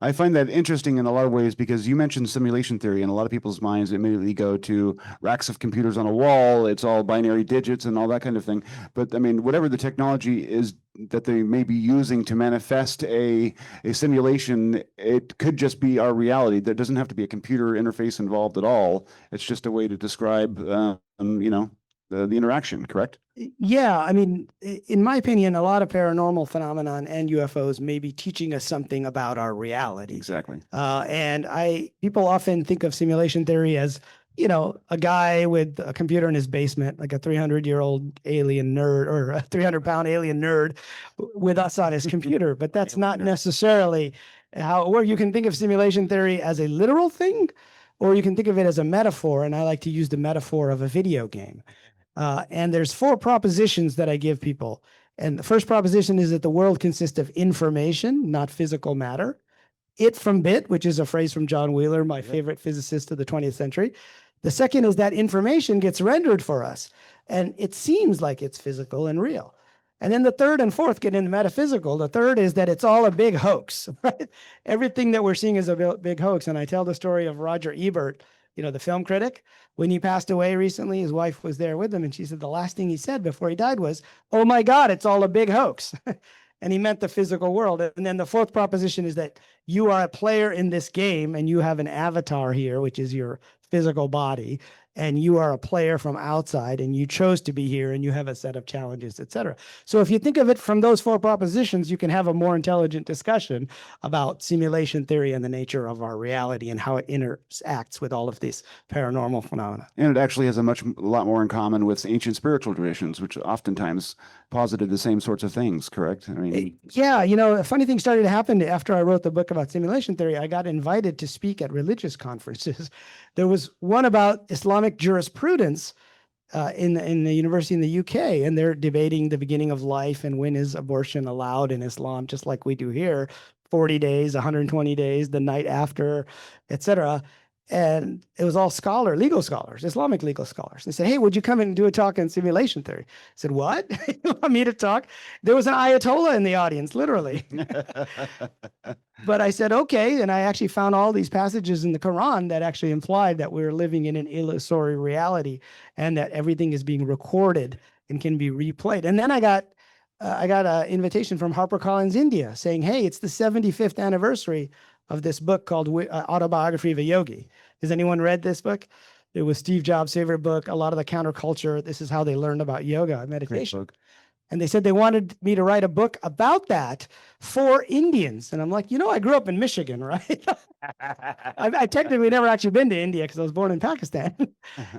[SPEAKER 1] I find that interesting in a lot of ways because you mentioned simulation theory, and a lot of people's minds immediately go to racks of computers on a wall. It's all binary digits and all that kind of thing. But I mean, whatever the technology is that they may be using to manifest a simulation, it could just be our reality. There doesn't have to be a computer interface involved at all. It's just a way to describe, the interaction, correct?
[SPEAKER 4] Yeah, I mean, in my opinion, a lot of paranormal phenomenon and UFOs may be teaching us something about our reality.
[SPEAKER 1] Exactly.
[SPEAKER 4] And people often think of simulation theory as, a guy with a computer in his basement, like a 300-year-old alien nerd or a 300-pound alien nerd with us on his computer. But that's not necessarily how it works. You can think of simulation theory as a literal thing, or you can think of it as a metaphor. And I like to use the metaphor of a video game. And there's 4 propositions that I give people. And the first proposition is that the world consists of information, not physical matter. It from bit, which is a phrase from John Wheeler, my favorite physicist of the 20th century. The second is that information gets rendered for us, and it seems like it's physical and real. And then the third and fourth get into metaphysical. The third is that it's all a big hoax, right? Everything that we're seeing is a big hoax. And I tell the story of Roger Ebert, the film critic. When he passed away recently, his wife was there with him, and she said the last thing he said before he died was, "Oh my God, it's all a big hoax." And he meant the physical world. And then the fourth proposition is that you are a player in this game, and you have an avatar here, which is your physical body, and you are a player from outside, and you chose to be here, and you have a set of challenges, etc. So if you think of it from those 4 propositions, you can have a more intelligent discussion about simulation theory and the nature of our reality and how it interacts with all of these paranormal phenomena.
[SPEAKER 1] And it actually has a lot more in common with ancient spiritual traditions, which oftentimes posited the same sorts of things, correct? I mean,
[SPEAKER 4] yeah, a funny thing started to happen after I wrote the book about simulation theory. I got invited to speak at religious conferences. There was one about Islamic jurisprudence in the university in the UK, and they're debating the beginning of life and when is abortion allowed in Islam, just like we do here, 40 days, 120 days, the night after, etc. And it was all legal scholars, Islamic legal scholars. They said, "Hey, would you come and do a talk on simulation theory?" I said, "What? You want me to talk?" There was an Ayatollah in the audience, literally. But I said, okay. And I actually found all these passages in the Quran that actually implied that we're living in an illusory reality and that everything is being recorded and can be replayed. And then I got an invitation from HarperCollins India saying, "Hey, it's the 75th anniversary of this book called Autobiography of a Yogi. Has anyone read this book? It was Steve Jobs' favorite book. A lot of the counterculture. This is how they learned about yoga and meditation. And they said they wanted me to write a book about that for Indians. And I'm like, I grew up in Michigan, right? I technically never actually been to India because I was born in Pakistan.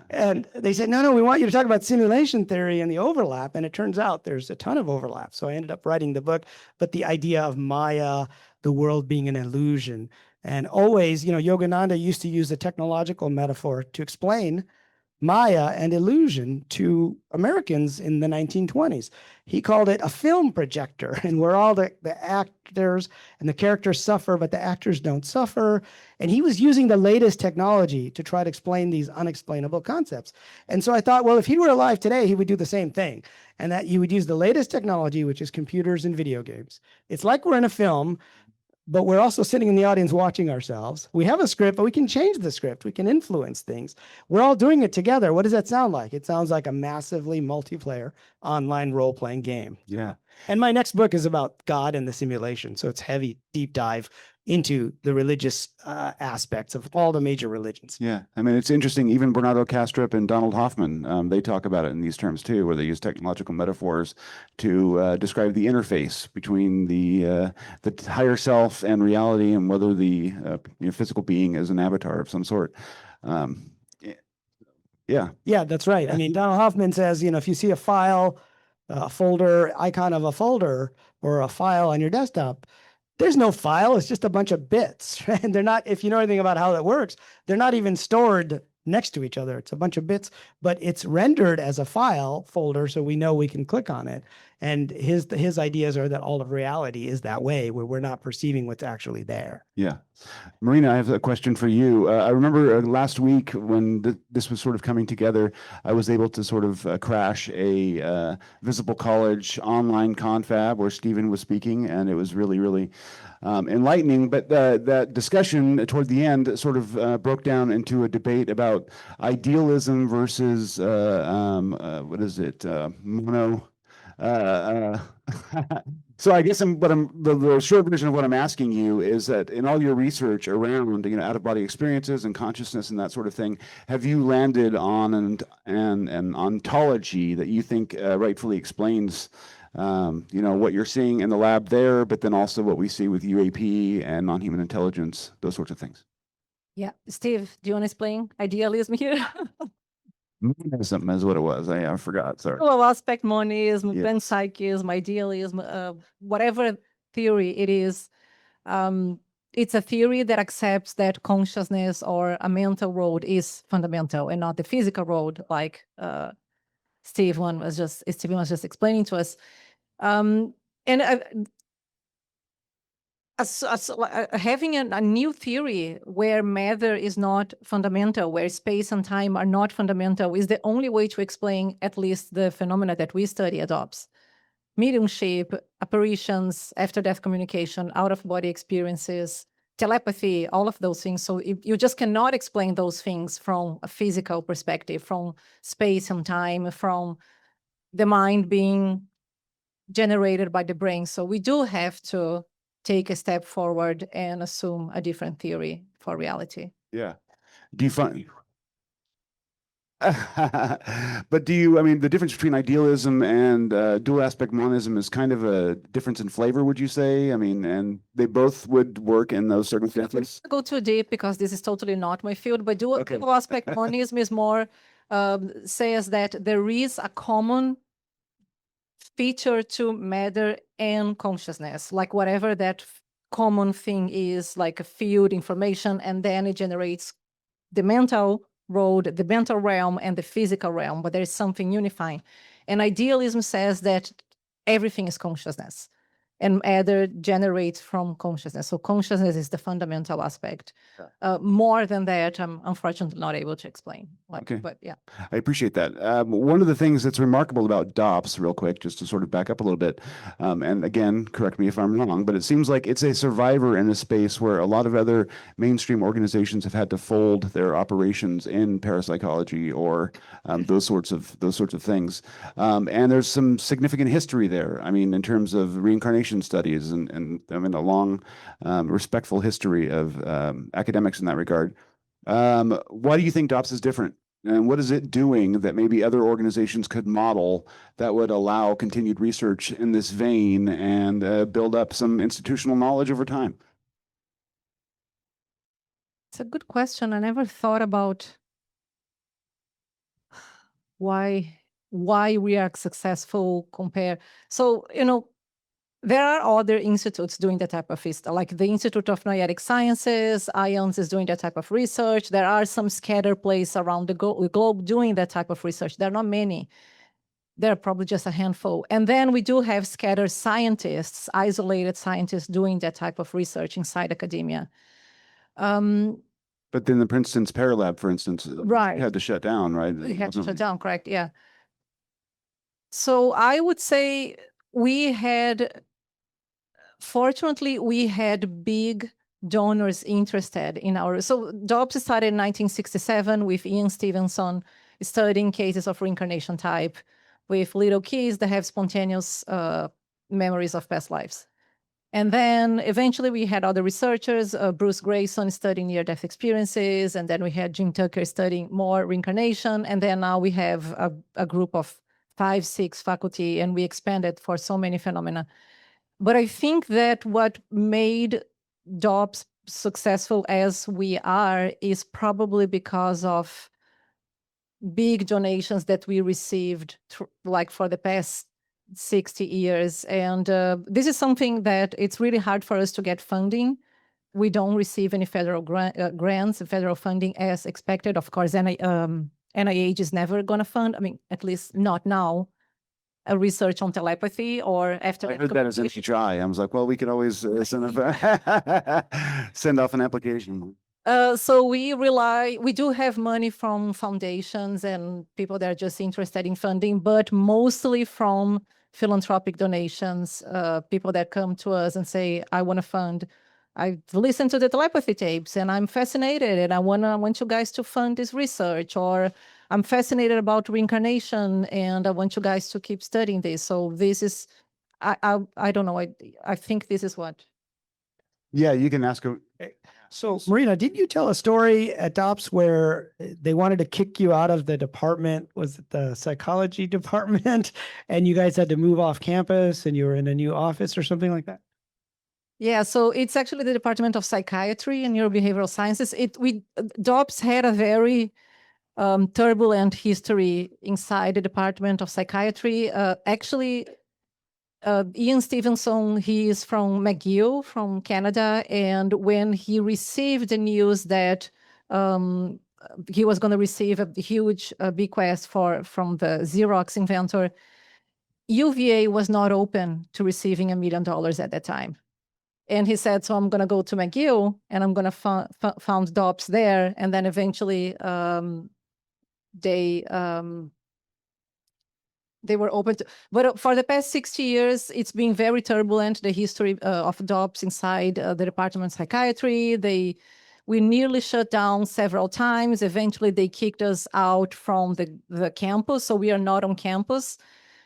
[SPEAKER 4] And they said, no, we want you to talk about simulation theory and the overlap. And it turns out there's a ton of overlap. So I ended up writing the book. But the idea of Maya, the world being an illusion. And always, Yogananda used to use a technological metaphor to explain Maya and illusion to Americans in the 1920s. He called it a film projector, and where all the actors and the characters suffer, but the actors don't suffer. And he was using the latest technology to try to explain these unexplainable concepts. And so I thought, well, if he were alive today, he would do the same thing, and that he would use the latest technology, which is computers and video games. It's like we're in a film, but we're also sitting in the audience watching ourselves. We have a script, but we can change the script. We can influence things. We're all doing it together. What does that sound like? It sounds like a massively multiplayer online role-playing game.
[SPEAKER 1] Yeah.
[SPEAKER 4] And my next book is about God and the simulation. So it's heavy, deep dive into the religious aspects of all the major religions.
[SPEAKER 1] Yeah. I mean, it's interesting. Even Bernardo Kastrup and Donald Hoffman, they talk about it in these terms too, where they use technological metaphors to describe the interface between the higher self and reality, and whether the physical being is an avatar of some sort. Yeah.
[SPEAKER 4] Yeah, that's right. I mean, Donald Hoffman says, if you see a file, a folder, icon of a folder or a file on your desktop, there's no file. It's just a bunch of bits. And they're not, if you know anything about how that works, they're not even stored next to each other. It's a bunch of bits, but it's rendered as a file folder, so we know we can click on it. And his ideas are that all of reality is that way, where we're not perceiving what's actually there.
[SPEAKER 1] Yeah. Marina, I have a question for you. I remember last week when this was sort of coming together, I was able to sort of crash a Visible College online confab where Stephen was speaking, and it was really, really enlightening. But that discussion toward the end sort of broke down into a debate about idealism versus, what is it, mono... So I guess the short version of what I'm asking you is that in all your research around, out of body experiences and consciousness and that sort of thing, have you landed on an ontology that you think rightfully explains, what you're seeing in the lab there, but then also what we see with UAP and non-human intelligence, those sorts of things?
[SPEAKER 5] Yeah, Steve, do you want to explain idealism here?
[SPEAKER 1] Monism is what it was. I forgot. Sorry.
[SPEAKER 5] Well, aspect monism,
[SPEAKER 1] Yes.
[SPEAKER 5] panpsychism, idealism, whatever theory it is, it's a theory that accepts that consciousness or a mental world is fundamental and not the physical world, like Stephen was just explaining to us. Having a new theory where matter is not fundamental, where space and time are not fundamental, is the only way to explain at least the phenomena that we study adopts. Mediumship, apparitions, after-death communication, out-of-body experiences, telepathy, all of those things. So you just cannot explain those things from a physical perspective, from space and time, from the mind being generated by the brain. So we do have to take a step forward and assume a different theory for reality.
[SPEAKER 1] Yeah. Do you find... But the difference between idealism and dual aspect monism is kind of a difference in flavor, would you say? And they both would work in those circumstances?
[SPEAKER 5] Go too deep because this is totally not my field, but dual aspect monism is more, says that there is a common feature to matter and consciousness, like whatever that common thing is, like a field information, and then it generates the mental world, the mental realm, and the physical realm, but there is something unifying. And idealism says that everything is consciousness, and matter generates from consciousness. So consciousness is the fundamental aspect. More than that, I'm unfortunately not able to explain.
[SPEAKER 1] Okay.
[SPEAKER 5] But yeah.
[SPEAKER 1] I appreciate that. One of the things that's remarkable about DOPS, real quick, just to sort of back up a little bit, and again, correct me if I'm wrong, but it seems like it's a survivor in a space where a lot of other mainstream organizations have had to fold their operations in parapsychology or those sorts of things. And there's some significant history there. In terms of reincarnation studies and a long, respectful history of academics in that regard. Why do you think DOPS is different? And what is it doing that maybe other organizations could model that would allow continued research in this vein and build up some institutional knowledge over time?
[SPEAKER 5] It's a good question. I never thought about why we are successful compared. So, there are other institutes doing that type of research, like the Institute of Noetic Sciences, IONS is doing that type of research. There are some scattered places around the globe doing that type of research. There are not many. There are probably just a handful. And then we do have scattered scientists, isolated scientists doing that type of research inside academia.
[SPEAKER 1] But then the Princeton's Paralab, for instance,
[SPEAKER 5] Right.
[SPEAKER 1] had to shut down, right?
[SPEAKER 5] It had to shut down, correct, yeah. So I would say fortunately, we had big donors interested in so DOPS started in 1967 with Ian Stevenson studying cases of reincarnation type with little kids that have spontaneous memories of past lives. And then eventually we had other researchers, Bruce Grayson studying near-death experiences, and then we had Jim Tucker studying more reincarnation, and then now we have a group of 5, 6 faculty, and we expanded for so many phenomena. But I think that what made DOPS successful as we are is probably because of big donations that we received like for the past 60 years. And this is something that it's really hard for us to get funding we don't receive any federal grants, federal funding as expected. Of course, NIH is never going to fund, I mean, at least not now, a research on telepathy or after
[SPEAKER 1] I
[SPEAKER 5] that
[SPEAKER 1] heard that as
[SPEAKER 5] communication.
[SPEAKER 1] NHI. I was like, well, we could always send off an application.
[SPEAKER 5] So we do have money from foundations and people that are just interested in funding, but mostly from philanthropic donations, people that come to us and say, I want to fund. I've listened to the telepathy tapes and I'm fascinated and I want you guys to fund this research, or I'm fascinated about reincarnation and I want you guys to keep studying this. So this is, I don't know, I think this is what.
[SPEAKER 1] Yeah, you can ask.
[SPEAKER 4] So, Marina, didn't you tell a story at DOPS where they wanted to kick you out of the department? Was it the psychology department? And you guys had to move off campus and you were in a new office or something like that?
[SPEAKER 5] Yeah, so it's actually the Department of Psychiatry and Neurobehavioral Sciences. DOPS had a very turbulent history inside the Department of Psychiatry. Actually, Ian Stevenson, he is from McGill, from Canada, and when he received the news that he was going to receive a huge bequest from the Xerox inventor, UVA was not open to receiving $1 million at that time. And he said, so I'm going to go to McGill and I'm going to found DOPS there. And then eventually they were open to, but for the past 60 years, it's been very turbulent, the history of DOPS inside the Department of Psychiatry. We nearly shut down several times. Eventually, they kicked us out from the campus, so we are not on campus.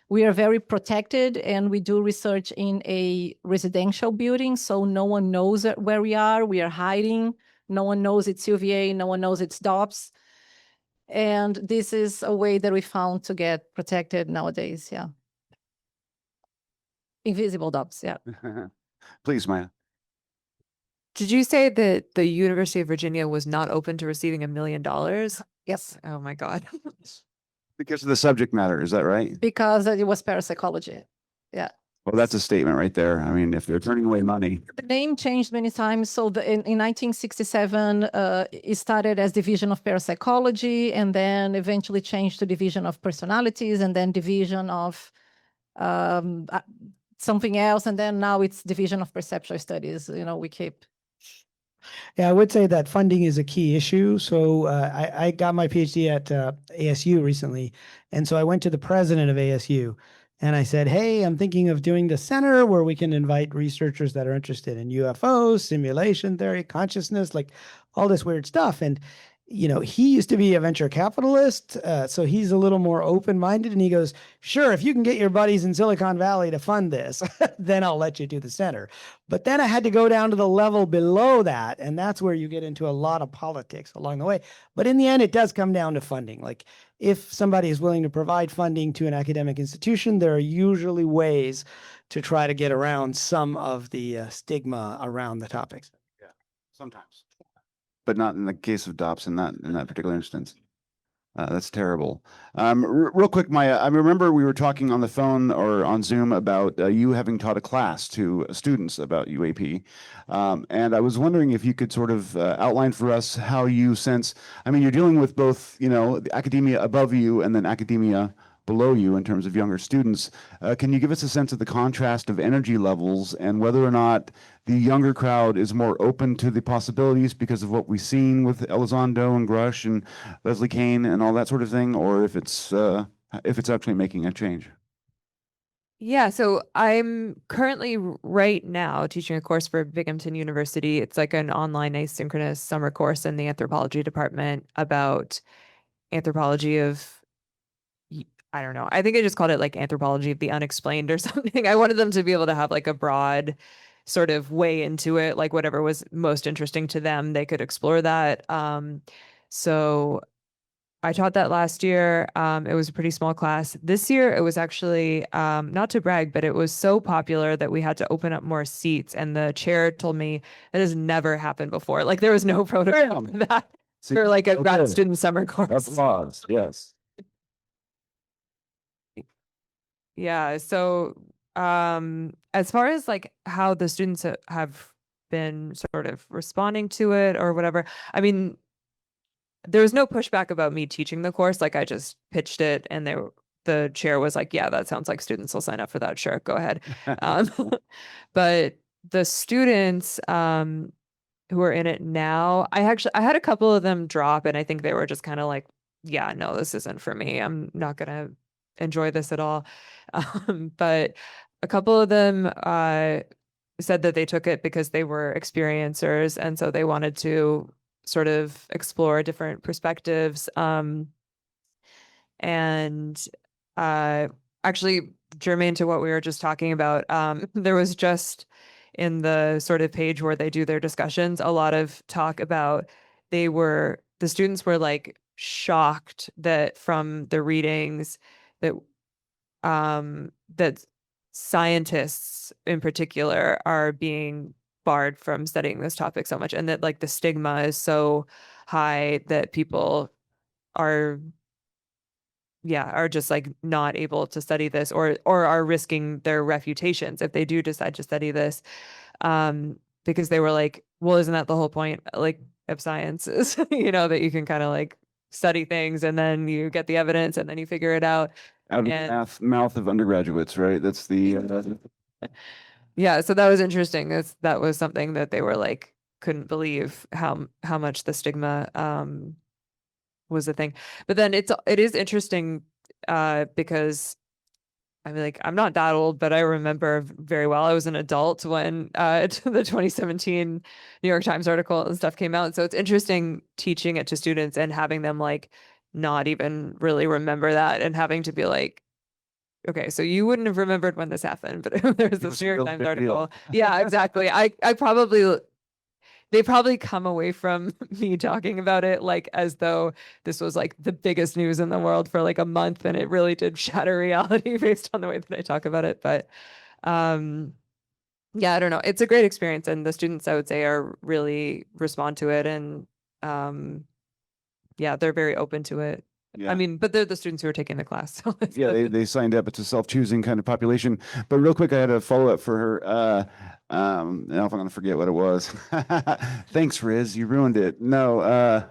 [SPEAKER 5] We are very protected, and we do research in a residential building, so no one knows where we are. We are hiding. No one knows it's UVA. No one knows it's DOPS. And this is a way that we found to get protected nowadays, yeah. Invisible DOPS, yeah.
[SPEAKER 1] Please, Maya.
[SPEAKER 3] Did you say that the University of Virginia was not open to receiving $1 million?
[SPEAKER 5] Yes,
[SPEAKER 3] Oh my God.
[SPEAKER 1] Because of the subject matter, is that right?
[SPEAKER 5] because it was parapsychology. Yeah.
[SPEAKER 1] Well, that's a statement right there. I mean, if they're turning away money.
[SPEAKER 5] The name changed many times. So in 1967, it started as Division of Parapsychology, and then eventually changed to Division of Personalities, and then Division of something else, and then now it's Division of Perceptual Studies. You know, we keep.
[SPEAKER 4] Yeah, I would say that funding is a key issue. So I got my PhD at ASU recently. And so I went to the president of ASU and I said, hey, I'm thinking of doing the center where we can invite researchers that are interested in UFOs, simulation theory, consciousness, like all this weird stuff. And, you know, he used to be a venture capitalist. So he's a little more open-minded. And he goes, sure, if you can get your buddies in Silicon Valley to fund this, then I'll let you do the center. But then I had to go down to the level below that. And that's where you get into a lot of politics along the way. But in the end, it does come down to funding. Like if somebody is willing to provide funding to an academic institution, there are usually ways to try to get around some of the stigma around the topics.
[SPEAKER 1] Yeah, sometimes. But not in the case of DOPS in that particular instance. That's terrible. Real quick, Maya, I remember we were talking on the phone or on Zoom about you having taught a class to students about UAP. And I was wondering if you could sort of outline for us how you sense, I mean, you're dealing with both, you know, the academia above you and then academia below you in terms of younger students. Can you give us a sense of the contrast of energy levels and whether or not the younger crowd is more open to the possibilities because of what we've seen with Elizondo and Grush and Leslie Kane and all that sort of thing, or if it's actually making a change?
[SPEAKER 3] Yeah, so I'm currently right now teaching a course for Binghamton University. It's like an online asynchronous summer course in the anthropology department about anthropology of, I don't know. I think I just called it like anthropology of the unexplained or something. I wanted them to be able to have like a broad sort of way into it, like whatever was most interesting to them, they could explore that. So I taught that last year. It was a pretty small class. This year, it was actually, not to brag, but it was so popular that we had to open up more seats. And the chair told me that has never happened before. Like there was no protocol for that for like a grad student summer course.
[SPEAKER 1] Applause, yes.
[SPEAKER 3] Yeah. So as far as like how the students have been sort of responding to it or whatever. I mean, there was no pushback about me teaching the course. Like I just pitched it and the chair was like, yeah, that sounds like students will sign up for that. Sure, go ahead. Um, but the students who are in it now, I had a couple of them drop and I think they were just kind of like, yeah, no, this isn't for me. I'm not going to enjoy this at all. But a couple of them said that they took it because they were experiencers and so they wanted to sort of explore different perspectives. And actually, germane to what we were just talking about, there was just in the sort of page where they do their discussions, a lot of talk about the students were like shocked that from the readings that that scientists in particular are being barred from studying this topic so much, and that like the stigma is so high that people are are just like not able to study this or are risking their reputations if they do decide to study this, because they were like, well, isn't that the whole point like of science is that you can kind of like study things and then you get the evidence and then you figure it out.
[SPEAKER 1] Out of the mouth of undergraduates, right? That's the
[SPEAKER 3] Yeah, so that was interesting. That was something that they were like couldn't believe how much the stigma was a thing. But then it is interesting because I mean, like, I'm not that old, but I remember very well. I was an adult when the 2017 New York Times article and stuff came out. So it's interesting teaching it to students and having them like not even really remember that and having to be like, okay, so you wouldn't have remembered when this happened, but there's this New York Times article. Yeah, exactly. They probably come away from me talking about it like as though this was like the biggest news in the world for like a month, and it really did shatter reality based on the way that I talk about it. But yeah, I don't know. It's a great experience, and the students, I would say, are really respond to it, and yeah, they're very open to it.
[SPEAKER 1] Yeah.
[SPEAKER 3] I mean, but they're the students who are taking the class. So
[SPEAKER 1] Yeah, they signed up. It's a self-choosing kind of population. But real quick, I had a follow-up for her. Now if I'm gonna forget what it was. Thanks, Riz. You ruined it. No,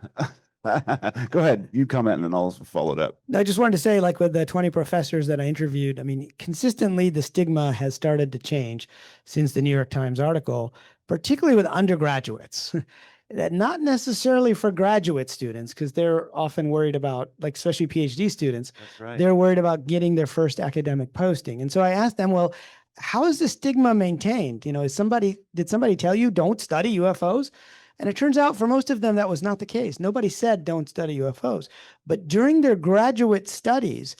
[SPEAKER 1] go ahead. You comment and then I'll follow it up.
[SPEAKER 4] I just wanted to say, like with the 20 professors that I interviewed, I mean, consistently the stigma has started to change since the New York Times article, particularly with undergraduates. That not necessarily for graduate students, because they're often worried about, like, especially PhD students,
[SPEAKER 1] That's right.
[SPEAKER 4] they're worried about getting their first academic posting. And so I asked them, well, how is the stigma maintained? Did somebody tell you don't study UFOs? And it turns out for most of them, that was not the case. Nobody said don't study UFOs. But during their graduate studies,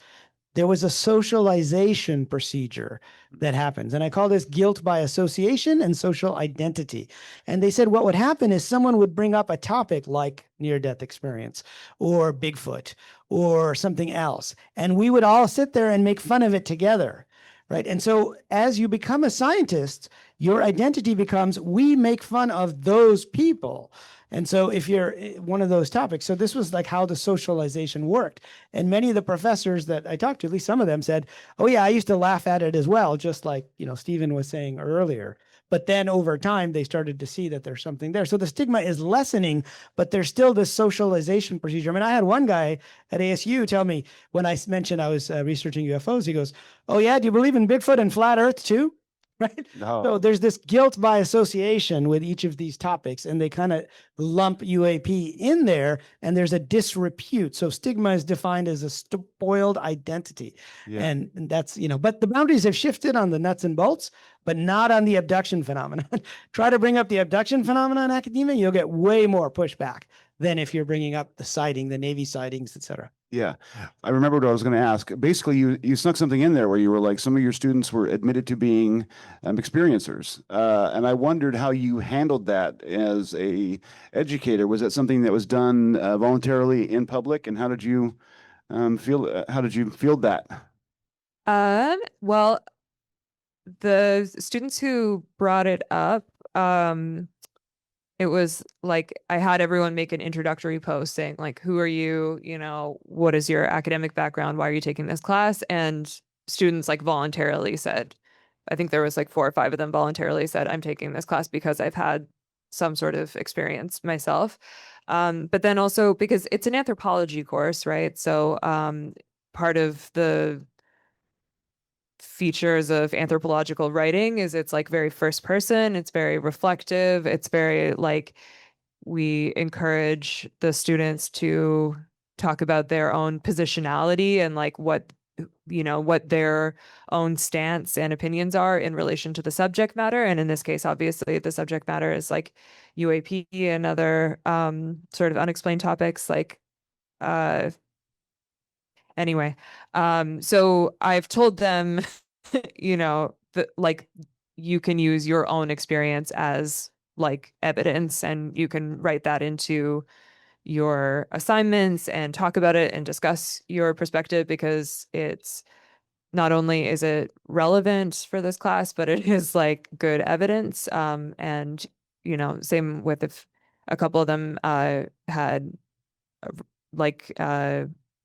[SPEAKER 4] there was a socialization procedure that happens. And I call this guilt by association and social identity. And they said what would happen is someone would bring up a topic like near-death experience or Bigfoot or something else. And we would all sit there and make fun of it together, right? And so as you become a scientist, your identity becomes, we make fun of those people. And so if you're one of those topics, so this was like how the socialization worked. And many of the professors that I talked to, at least some of them said, oh yeah, I used to laugh at it as well, just like, Stephen was saying earlier. But then over time, they started to see that there's something there. So the stigma is lessening, but there's still this socialization procedure. I mean, I had one guy at ASU tell me when I mentioned I was researching UFOs, he goes, oh yeah, do you believe in Bigfoot and flat Earth too? Right.
[SPEAKER 1] No.
[SPEAKER 4] So there's this guilt by association with each of these topics, and they kind of lump UAP in there, and there's a disrepute. So stigma is defined as a spoiled identity.
[SPEAKER 1] Yeah.
[SPEAKER 4] And that's, but the boundaries have shifted on the nuts and bolts, but not on the abduction phenomenon. Try to bring up the abduction phenomenon in academia, you'll get way more pushback than if you're bringing up the sighting, the Navy sightings, et cetera.
[SPEAKER 1] Yeah, I remember what I was going to ask. Basically, you snuck something in there where you were like, some of your students were admitted to being experiencers, and I wondered how you handled that as a educator. Was that something that was done voluntarily in public, and how did you feel? How did you feel that?
[SPEAKER 3] Well, the students who brought it up, it was like I had everyone make an introductory post saying like, who are you? What is your academic background? Why are you taking this class? And students like voluntarily said, I think there was like 4 or 5 of them voluntarily said, I'm taking this class because I've had some sort of experience myself. But then also because it's an anthropology course, right? So part of the features of anthropological writing is it's like very first person, it's very reflective, it's very like we encourage the students to talk about their own positionality and like what what their own stance and opinions are in relation to the subject matter. And in this case, obviously the subject matter is like UAP and other sort of unexplained topics like anyway. So I've told them that like you can use your own experience as like evidence and you can write that into your assignments and talk about it and discuss your perspective because it's not only is it relevant for this class, but it is like good evidence. And same with if a couple of them had like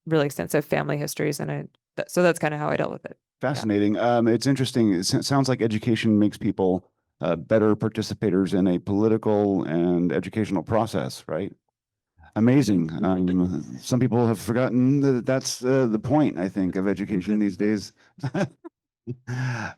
[SPEAKER 3] really extensive family histories, and so that's kind of how I dealt with it.
[SPEAKER 1] Fascinating. It's interesting. It sounds like education makes people better participators in a political and educational process, right? Amazing. Some people have forgotten that that's the point, I think, of education these days.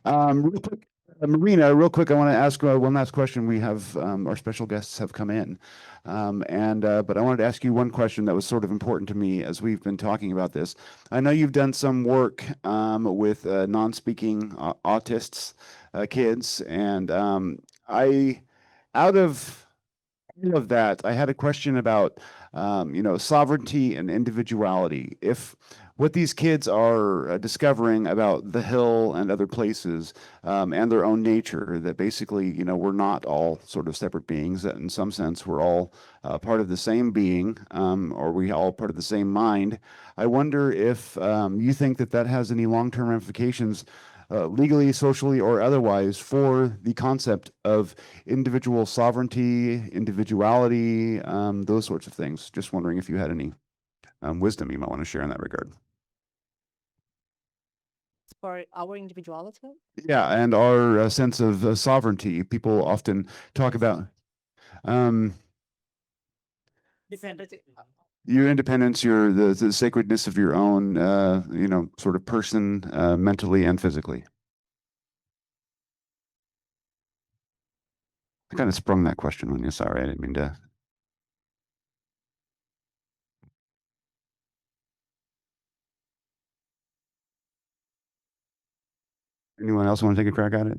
[SPEAKER 1] Real quick, Marina, real quick, I want to ask one last question. We have our special guests have come in, but I wanted to ask you one question that was sort of important to me as we've been talking about this. I know you've done some work with non-speaking autists kids, and out of all of that, I had a question about sovereignty and individuality. If what these kids are discovering about the Hill and other places and their own nature, that basically, we're not all sort of separate beings, that in some sense we're all part of the same being, or we all part of the same mind. I wonder if you think that that has any long-term ramifications legally, socially, or otherwise for the concept of individual sovereignty, individuality, those sorts of things. Just wondering if you had any wisdom you might want to share in that regard.
[SPEAKER 5] For our individuality?
[SPEAKER 1] Yeah, and our sense of sovereignty. People often talk about your independence, the sacredness of your own, sort of person, mentally and physically. I kind of sprung that question on you. Sorry, I didn't mean to. Anyone else want to take a crack at it?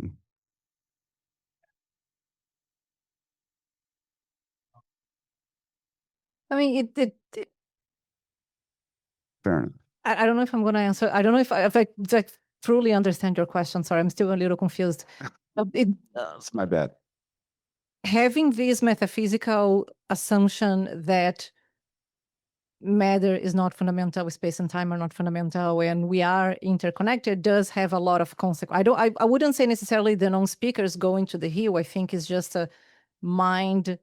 [SPEAKER 5] I mean,
[SPEAKER 1] Fair enough.
[SPEAKER 5] I don't know if I'm going to answer. I don't know if I like, truly understand your question. Sorry, I'm still a little confused.
[SPEAKER 1] That's my bad.
[SPEAKER 5] Having this metaphysical assumption that matter is not fundamental, space and time are not fundamental, and we are interconnected does have a lot of consequences. I wouldn't say necessarily the non-speakers going to the Hill. I think it's just a mind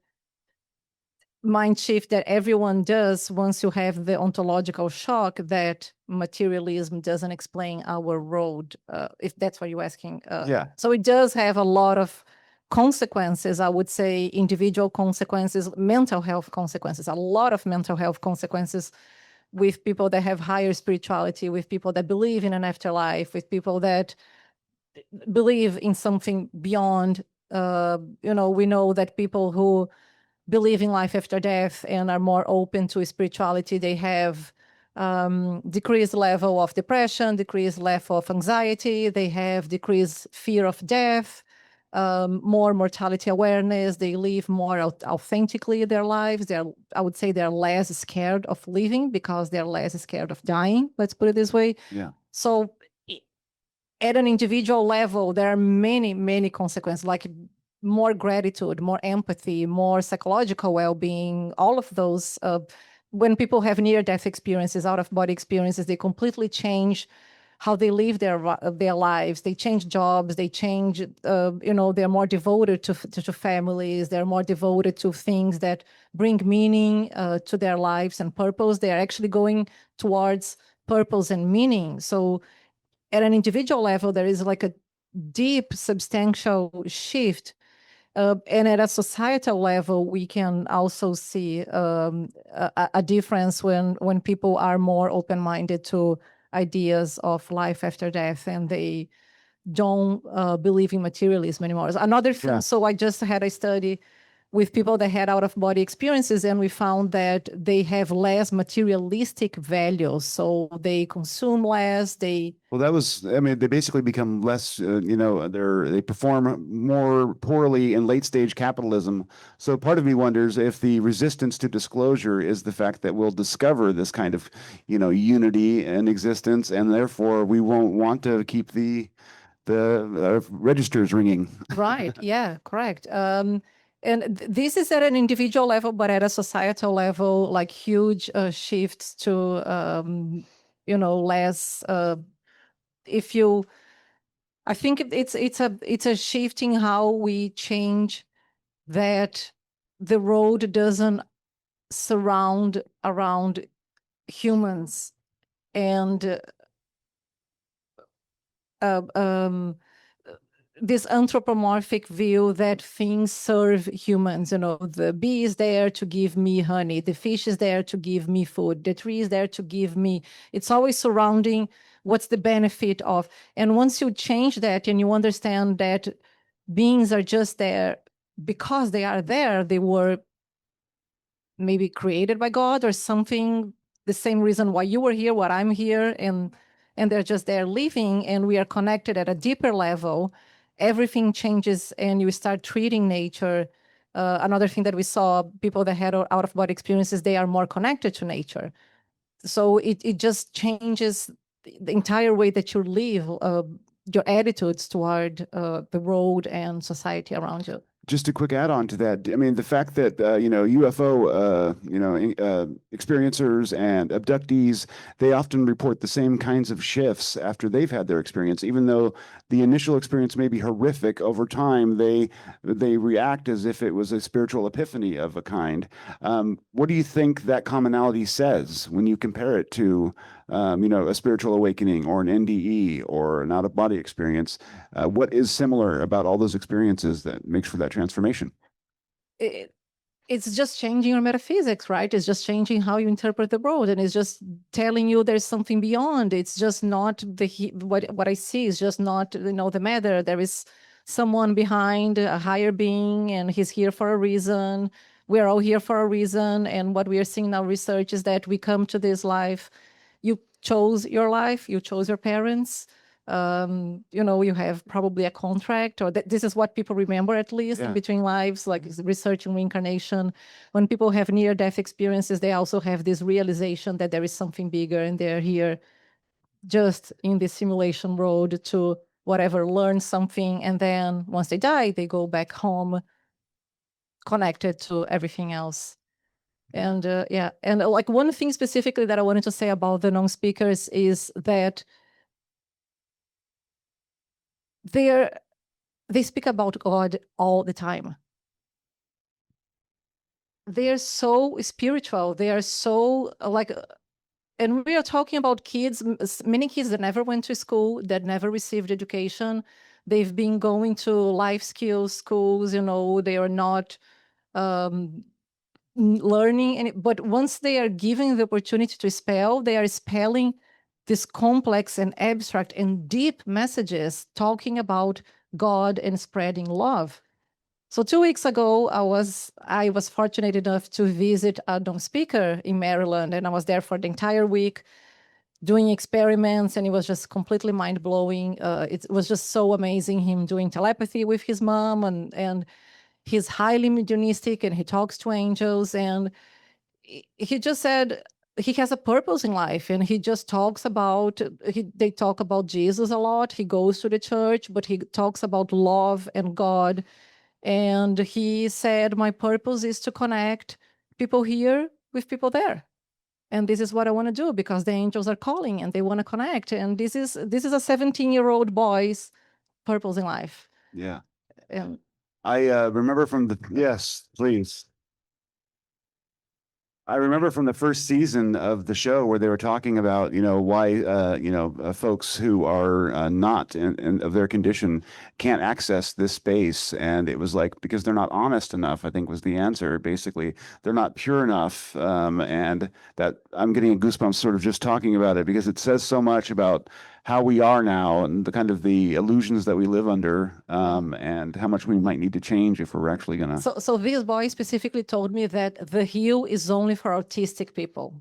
[SPEAKER 5] shift that everyone does once you have the ontological shock that materialism doesn't explain our road, if that's what you're asking.
[SPEAKER 1] Yeah.
[SPEAKER 5] So it does have a lot of consequences, I would say, individual consequences, mental health consequences, a lot of mental health consequences with people that have higher spirituality, with people that believe in an afterlife, with people that believe in something beyond. We know that people who believe in life after death and are more open to spirituality, they have decreased level of depression, decreased level of anxiety, they have decreased fear of death, more mortality awareness, they live more authentically their lives. I would say they're less scared of living because they're less scared of dying, let's put it this way.
[SPEAKER 1] Yeah.
[SPEAKER 5] So at an individual level, there are many, many consequences, like more gratitude, more empathy, more psychological well-being, all of those. When people have near-death experiences, out-of-body experiences, they completely change how they live their lives. They change jobs. They change. They're more devoted to families. They're more devoted to things that bring meaning to their lives and purpose. They are actually going towards purpose and meaning. So, at an individual level, there is like a deep, substantial shift. And at a societal level, we can also see a difference when people are more open-minded to ideas of life after death, and they don't believe in materialism anymore. Another thing,
[SPEAKER 1] Yeah.
[SPEAKER 5] so I just had a study with people that had out-of-body experiences, and we found that they have less materialistic values. So they consume less,
[SPEAKER 1] Well, that was, I mean, they basically become less, they perform more poorly in late stage capitalism. So part of me wonders if the resistance to disclosure is the fact that we'll discover this kind of, unity in existence, and therefore we won't want to keep the registers ringing.
[SPEAKER 5] Right. Yeah, correct. And this is at an individual level, but at a societal level, like huge shifts to, less. I think it's a shift in how we change that the road doesn't surround around humans and uh, um, this anthropomorphic view that things serve humans. The bee is there to give me honey, the fish is there to give me food, the tree is there to give me. It's always surrounding what's the benefit of. And once you change that and you understand that beings are just there because they are there, they were maybe created by God or something, the same reason why you were here, why I'm here, and they're just there living, and we are connected at a deeper level. Everything changes, and you start treating nature. Another thing that we saw, people that had out-of-body experiences, they are more connected to nature. So it just changes the entire way that you live, your attitudes toward the world and society around you.
[SPEAKER 1] Just a quick add-on to that. I mean, the fact that UFO experiencers and abductees, they often report the same kinds of shifts after they've had their experience. Even though the initial experience may be horrific, over time they react as if it was a spiritual epiphany of a kind. What do you think that commonality says when you compare it to a spiritual awakening or an NDE or an out-of-body experience? What is similar about all those experiences that makes for that transformation?
[SPEAKER 5] It's just changing your metaphysics, right? It's just changing how you interpret the world, and it's just telling you there's something beyond. It's just not what I see is just not the matter. There is someone behind, a higher being, and he's here for a reason. We're all here for a reason, and what we are seeing now research is that we come to this life. You chose your life, you chose your parents. You have probably a contract, or this is what people remember, at least,
[SPEAKER 1] Yeah.
[SPEAKER 5] in between lives, like researching reincarnation. When people have near-death experiences, they also have this realization that there is something bigger, and they're here just in the simulation road to whatever, learn something, and then once they die, they go back home connected to everything else. And and like one thing specifically that I wanted to say about the non-speakers is that they speak about God all the time. They are so spiritual. They are so and we are talking about kids, many kids that never went to school, that never received education. They've been going to life skills schools, they are not learning but once they are given the opportunity to spell, they are spelling this complex and abstract and deep messages talking about God and spreading love. So 2 weeks ago, I was fortunate enough to visit a non-speaker in Maryland, and I was there for the entire week doing experiments, and it was just completely mind-blowing. It was just so amazing, him doing telepathy with his mom, and he's highly mediumistic, and he talks to angels, and he just said he has a purpose in life, and he just talks about, they talk about Jesus a lot. He goes to the church, but he talks about love and God. And he said, my purpose is to connect people here with people there. And this is what I want to do because the angels are calling and they want to connect. And this is a 17-year-old boy's purpose in life.
[SPEAKER 1] Yeah.
[SPEAKER 5] And
[SPEAKER 1] I remember from yes, please. I remember from the first season of the show where they were talking about, why, folks who are not of their condition can't access this space. And it was like, because they're not honest enough, I think was the answer. Basically, they're not pure enough. And that I'm getting goosebumps sort of just talking about it because it says so much about how we are now and the kind of the illusions that we live under, and how much we might need to change if we're actually gonna.
[SPEAKER 5] So this boy specifically told me that the hill is only for autistic people.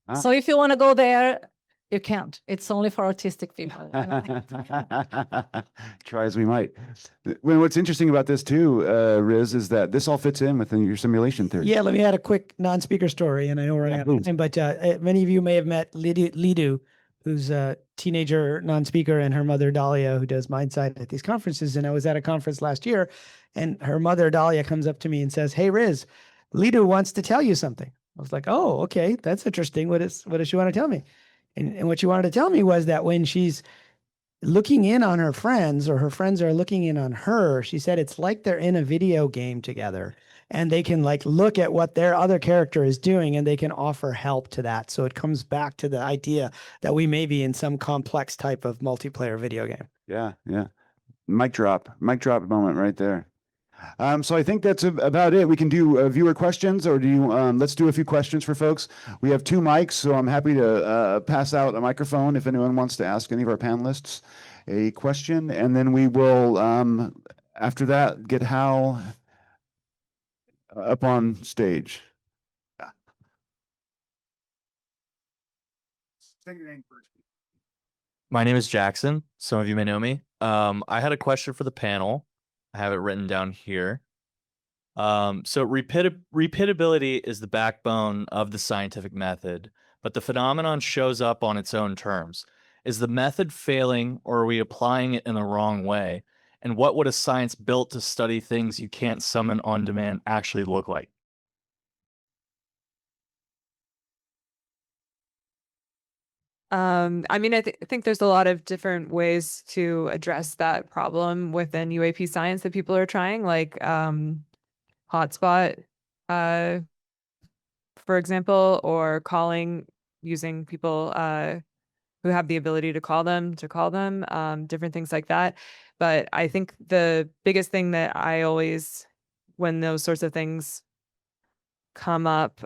[SPEAKER 1] Ah.
[SPEAKER 5] So if you want to go there, you can't. It's only for autistic people.
[SPEAKER 1] Try as we might. Well, what's interesting about this too, Riz, is that this all fits in within your simulation theory.
[SPEAKER 4] Yeah, let me add a quick non-speaker story, and I know we're running out of time, but many of you may have met Lidu, who's a teenager non-speaker, and her mother, Dahlia, who does Mindsight at these conferences. And I was at a conference last year, and her mother, Dahlia, comes up to me and says, "Hey, Riz, Lidu wants to tell you something." I was like, "Oh, okay, that's interesting. What does she want to tell me?" And what she wanted to tell me was that when she's looking in on her friends, or her friends are looking in on her, she said it's like they're in a video game together, and they can like look at what their other character is doing, and they can offer help to that. So it comes back to the idea that we may be in some complex type of multiplayer video game.
[SPEAKER 1] Yeah, yeah. Mic drop moment right there. So I think that's about it. We can do viewer questions, or do you, let's do a few questions for folks. We have 2 mics, so I'm happy to pass out a microphone if anyone wants to ask any of our panelists a question. And then we will, after that, get Hal up on stage. Say your name first.
[SPEAKER 6] My name is Jackson. Some of you may know me. I had a question for the panel. I have it written down here. So repeatability is the backbone of the scientific method, but the phenomenon shows up on its own terms. Is the method failing, or are we applying it in the wrong way? And what would a science built to study things you can't summon on demand actually look like?
[SPEAKER 3] I mean, I think there's a lot of different ways to address that problem within UAP science that people are trying, like hotspot, for example, or using people who have the ability to call them, different things like that. But I think the biggest thing that I always, when those sorts of things come up,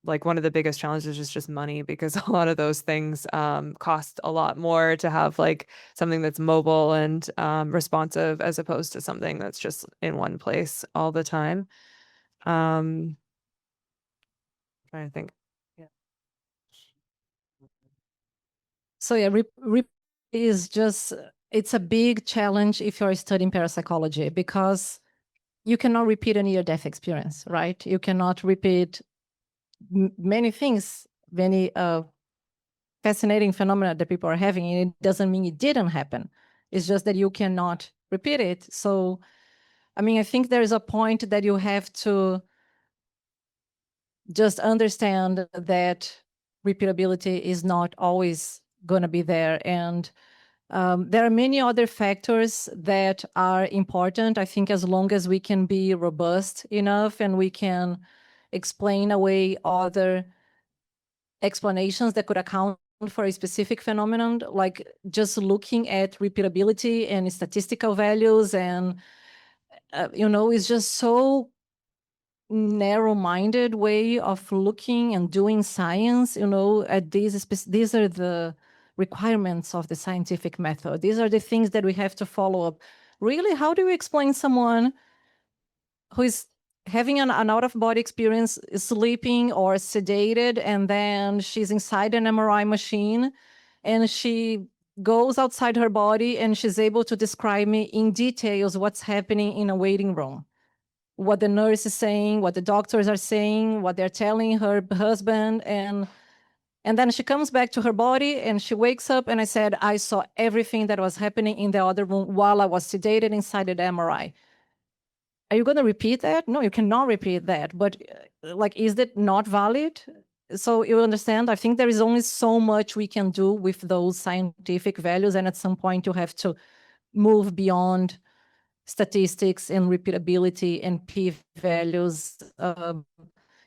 [SPEAKER 3] like one of the biggest challenges is just money, because a lot of those things cost a lot more to have like something that's mobile and responsive, as opposed to something that's just in one place all the time. Trying to think.
[SPEAKER 5] So yeah, is just, it's a big challenge if you're studying parapsychology, because you cannot repeat a near-death experience, right? You cannot repeat many things, many fascinating phenomena that people are having, and it doesn't mean it didn't happen. It's just that you cannot repeat it. So, I mean, I think there is a point that you have to just understand that repeatability is not always going to be there. And there are many other factors that are important. I think as long as we can be robust enough and we can explain away other explanations that could account for a specific phenomenon, like just looking at repeatability and statistical values, and it's just so narrow-minded way of looking and doing science. At these are the requirements of the scientific method. These are the things that we have to follow up. Really, how do you explain someone who is having an out-of-body experience, sleeping or sedated, and then she's inside an MRI machine, and she goes outside her body, and she's able to describe me in details what's happening in a waiting room, what the nurse is saying, what the doctors are saying, what they're telling her husband, and then she comes back to her body and she wakes up, and I said, I saw everything that was happening in the other room while I was sedated inside the MRI. Are you going to repeat that? No, you cannot repeat that. But is that not valid? So you understand, I think there is only so much we can do with those scientific values. And at some point you have to move beyond statistics and repeatability and p-values.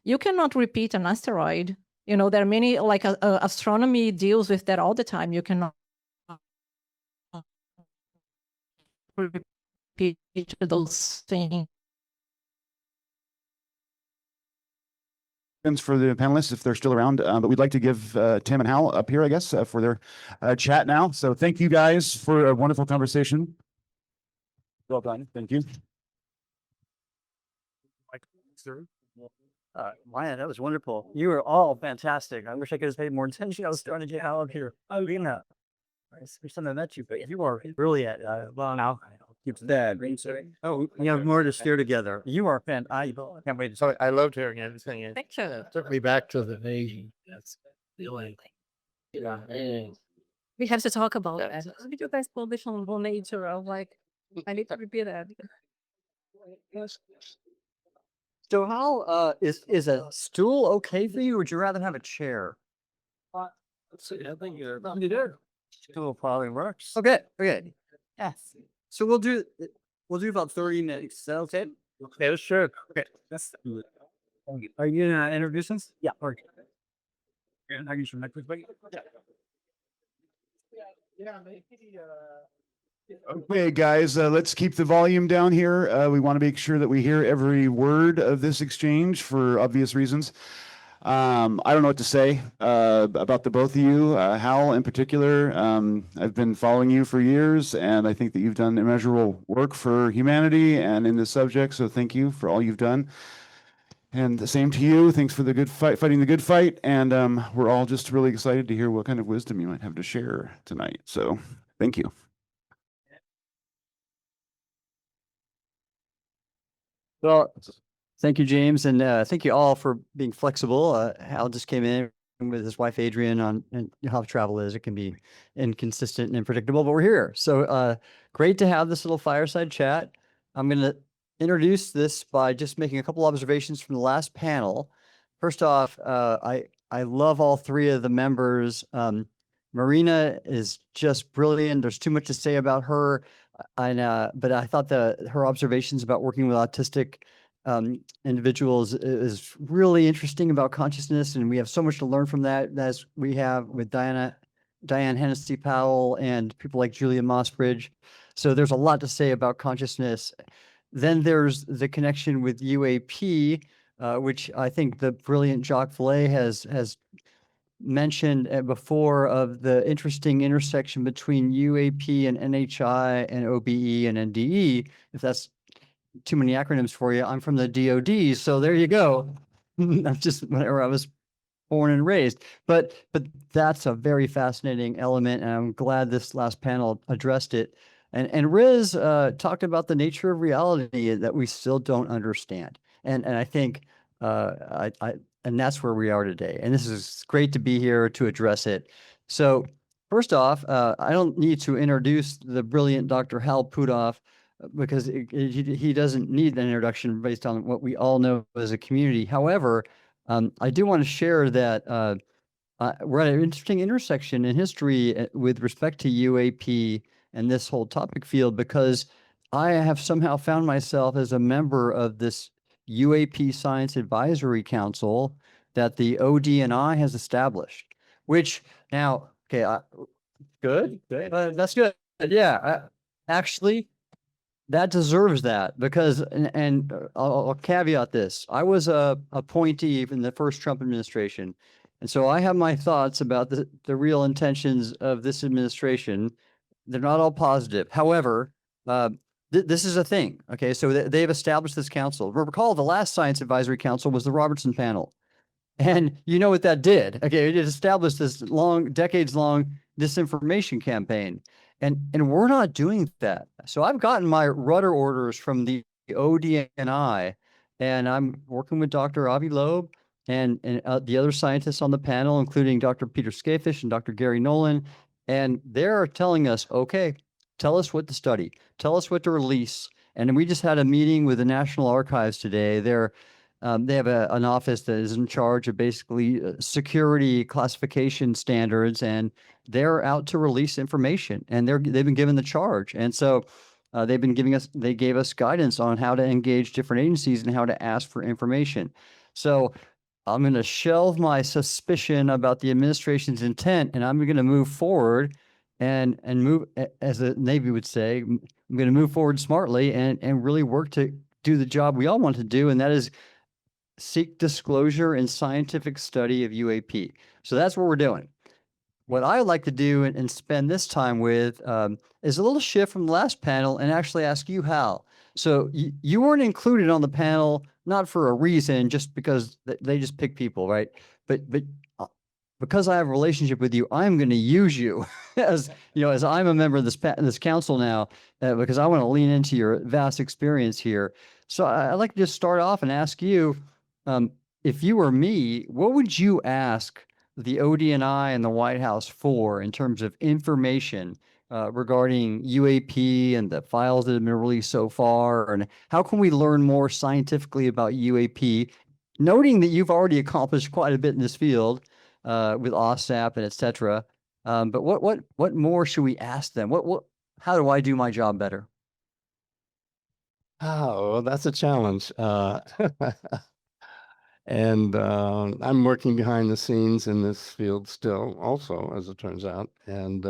[SPEAKER 5] You cannot repeat an asteroid. You know, there are many, like astronomy deals with that all the time. You cannot repeat those things.
[SPEAKER 1] For the panelists, if they're still around, but we'd like to give Tim and Hal up here, I guess, for their chat now. So thank you guys for a wonderful conversation. Well done. Thank you.
[SPEAKER 7] Maya, that was wonderful. You were all fantastic. I wish I could have paid more attention. I was starting to get out of here. Oh, you know, first time I met you, but you are brilliant. Well, now keep that. Oh, we have more to steer together. You are fan. I can't wait to.
[SPEAKER 8] So I loved hearing everything.
[SPEAKER 5] Thank you.
[SPEAKER 8] Took me back to the Navy. That's feeling. Yeah.
[SPEAKER 5] We have to talk about that. Did you guys publish on Nature? I was like, I need to repeat that.
[SPEAKER 7] So how is a stool okay for you? Or would you rather have a chair?
[SPEAKER 8] Let's see. I think you did.
[SPEAKER 7] Stool probably works. Okay. Okay.
[SPEAKER 5] Yes.
[SPEAKER 7] So we'll do about 30 minutes. Is that okay?
[SPEAKER 8] Okay, sure. Okay. That's
[SPEAKER 7] Are you gonna introduce us? Yeah. Okay.
[SPEAKER 1] Okay, guys, let's keep the volume down here. We want to make sure that we hear every word of this exchange for obvious reasons. I don't know what to say about the both of you. Hal, in particular, I've been following you for years, and I think that you've done immeasurable work for humanity and in this subject. So thank you for all you've done. And the same to you. Thanks for the good fight, fighting the good fight. And we're all just really excited to hear what kind of wisdom you might have to share tonight. So thank you.
[SPEAKER 7] Well, thank you, James, and thank you all for being flexible. Hal just came in with his wife, Adrian, on and how travel is. It can be inconsistent and unpredictable, but we're here. So great to have this little fireside chat. I'm going to introduce this by just making a couple observations from the last panel. First off, I love all three of the members. Marina is just brilliant. There's too much to say about her. But I thought her observations about working with autistic individuals is really interesting about consciousness, and we have so much to learn from that, as we have with Diane Hennessy Powell and people like Julia Mossbridge. So there's a lot to say about consciousness. Then there's the connection with UAP, which I think the brilliant Jacques Vallée has mentioned before, of the interesting intersection between UAP and NHI and OBE and NDE. If that's too many acronyms for you, I'm from the DoD, so there you go. I'm just whenever I was born and raised. But that's a very fascinating element, and I'm glad this last panel addressed it. And Riz talked about the nature of reality that we still don't understand. And I think and that's where we are today. And this is great to be here to address it. So first off, I don't need to introduce the brilliant Dr. Hal Puthoff, because he doesn't need an introduction based on what we all know as a community. However, I do want to share that we're at an interesting intersection in history with respect to UAP and this whole topic field, because I have somehow found myself as a member of this UAP Science Advisory Council that the ODNI has established, which now, okay, good, that's good. Yeah, actually, that deserves that, because, and I'll caveat this. I was a appointee in the first Trump administration. And so I have my thoughts about the real intentions of this administration. They're not all positive. However, this is a thing. Okay, so they've established this council. Recall the last Science Advisory Council was the Robertson panel. And you know what that did? Okay, it established this decades-long disinformation campaign. And we're not doing that. So I've gotten my rudder orders from the ODNI, and I'm working with Dr. Avi Loeb and the other scientists on the panel, including Dr. Peter Skafish and Dr. Gary Nolan. And they're telling us, okay, tell us what to study, tell us what to release. And we just had a meeting with the National Archives today. They have an office that is in charge of basically security classification standards, and they're out to release information, and they've been given the charge. And so they gave us guidance on how to engage different agencies and how to ask for information. So I'm going to shelve my suspicion about the administration's intent, and I'm going to move forward and move, as the Navy would say, I'm going to move forward smartly and really work to do the job we all want to do, and that is seek disclosure and scientific study of UAP. So that's what we're doing. What I like to do and spend this time with is a little shift from the last panel and actually ask you, Hal. So you weren't included on the panel, not for a reason, just because they just pick people, right? But because I have a relationship with you, I'm going to use you as, as I'm a member of this council now, because I want to lean into your vast experience here. So I'd like to just start off and ask you, if you were me, what would you ask the ODNI and the White House for in terms of information regarding UAP and the files that have been released so far? And how can we learn more scientifically about UAP, noting that you've already accomplished quite a bit in this field with OSAP and et cetera. But what more should we ask them? How do I do my job better?
[SPEAKER 9] Oh, well, that's a challenge. And I'm working behind the scenes in this field still also, as it turns out. And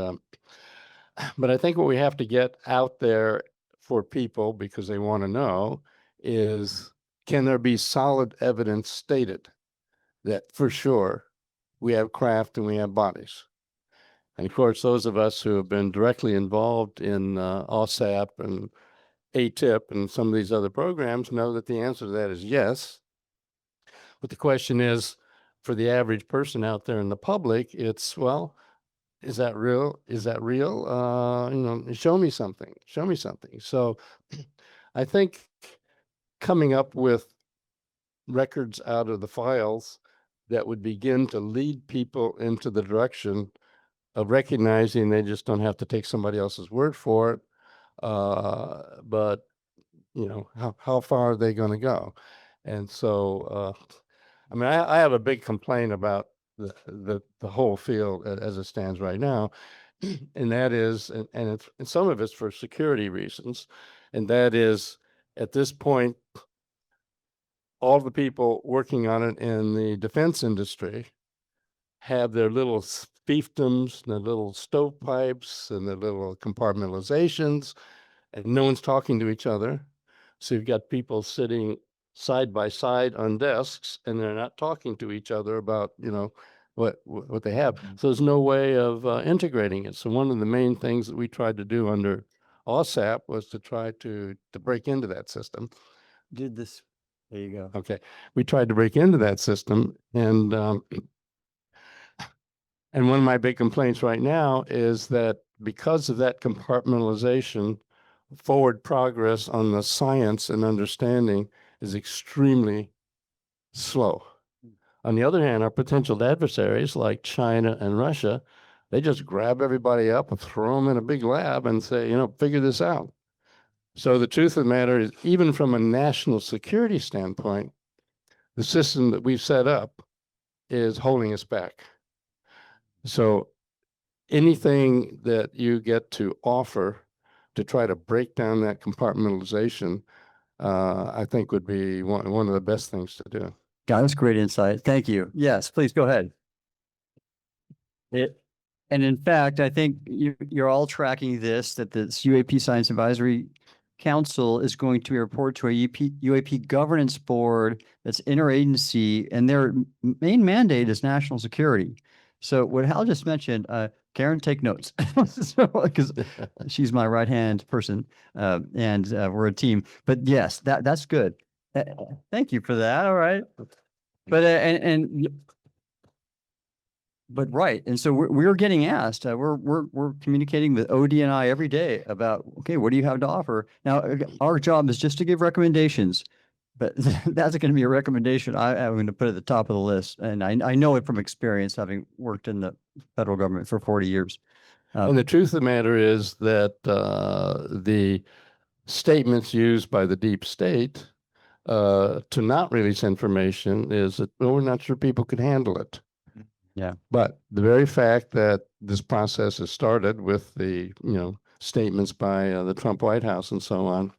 [SPEAKER 9] but I think what we have to get out there for people, because they want to know, is can there be solid evidence stated that for sure we have craft and we have bodies? And of course, those of us who have been directly involved in OSAP and ATIP and some of these other programs know that the answer to that is yes. But the question is, for the average person out there in the public, it's, well, is that real? Is that real? Show me something. Show me something. So I think coming up with records out of the files that would begin to lead people into the direction of recognizing they just don't have to take somebody else's word for it. But how far are they going to go? And so, I have a big complaint about the whole field as it stands right now, and that is, and some of it's for security reasons, and that is, at this point, all the people working on it in the defense industry have their little fiefdoms, and their little stovepipes, and their little compartmentalizations, and no one's talking to each other. So you've got people sitting side by side on desks, and they're not talking to each other about, what they have. So there's no way of integrating it. So one of the main things that we tried to do under OSAP was to try to break into that system.
[SPEAKER 7] There you go.
[SPEAKER 9] Okay. We tried to break into that system, and one of my big complaints right now is that because of that compartmentalization, forward progress on the science and understanding is extremely slow. On the other hand, our potential adversaries like China and Russia, they just grab everybody up and throw them in a big lab and say, figure this out. So the truth of the matter is, even from a national security standpoint, the system that we've set up is holding us back. So anything that you get to offer to try to break down that compartmentalization, I think would be one of the best things to do.
[SPEAKER 7] God, that's great insight. Thank you. Yes, please go ahead. And in fact, I think you're all tracking this, that the UAP Science Advisory Council is going to report to a UAP governance board that's interagency, and their main mandate is national security. So what Hal just mentioned, Karen, take notes, because she's my right-hand person, and we're a team. But yes, that's good. Thank you for that. All right. But right, and so we're getting asked. We're communicating with ODNI every day about, okay, what do you have to offer? Now, our job is just to give recommendations. But that's going to be a recommendation I'm going to put at the top of the list. And I know it from experience, having worked in the federal government for 40 years.
[SPEAKER 9] And the truth of the matter is that the statements used by the deep state to not release information is that, well, we're not sure people could handle it.
[SPEAKER 7] Yeah.
[SPEAKER 9] But the very fact that this process has started with the, statements by the Trump White House and so on,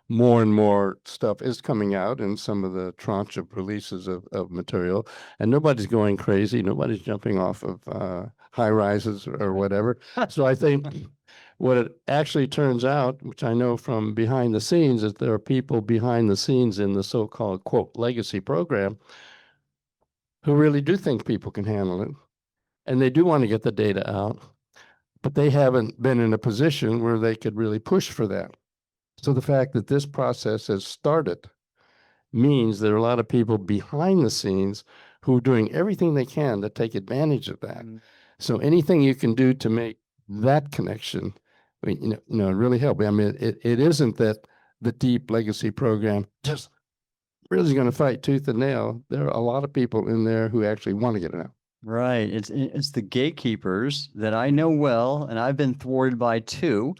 [SPEAKER 9] more and more stuff is coming out in some of the tranche of releases of material, and nobody's going crazy. Nobody's jumping off of high rises or whatever. So I think what it actually turns out, which I know from behind the scenes, is there are people behind the scenes in the so-called, quote, legacy program who really do think people can handle it. And they do want to get the data out, but they haven't been in a position where they could really push for that. So the fact that this process has started means there are a lot of people behind the scenes who are doing everything they can to take advantage of that. So anything you can do to make that connection, really help. I mean, it isn't that the deep legacy program just really going to fight tooth and nail. There are a lot of people in there who actually want to get it out.
[SPEAKER 7] Right. It's the gatekeepers that I know well, and I've been thwarted by too,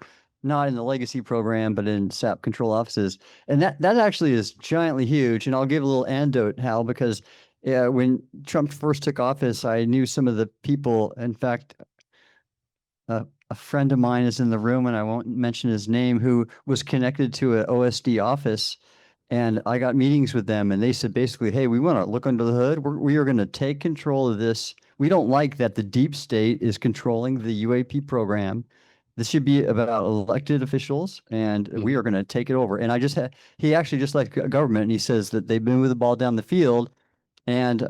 [SPEAKER 7] not in the legacy program, but in SAP control offices. And that actually is giantly huge. And I'll give a little anecdote, Hal, because when Trump first took office, I knew some of the people. In fact, a friend of mine is in the room, and I won't mention his name, who was connected to an OSD office. And I got meetings with them, and they said basically, hey, we want to look under the hood. We are going to take control of this. We don't like that the deep state is controlling the UAP program. This should be about elected officials, and we are going to take it over. And he actually just like government, and he says that they've been with the ball down the field. And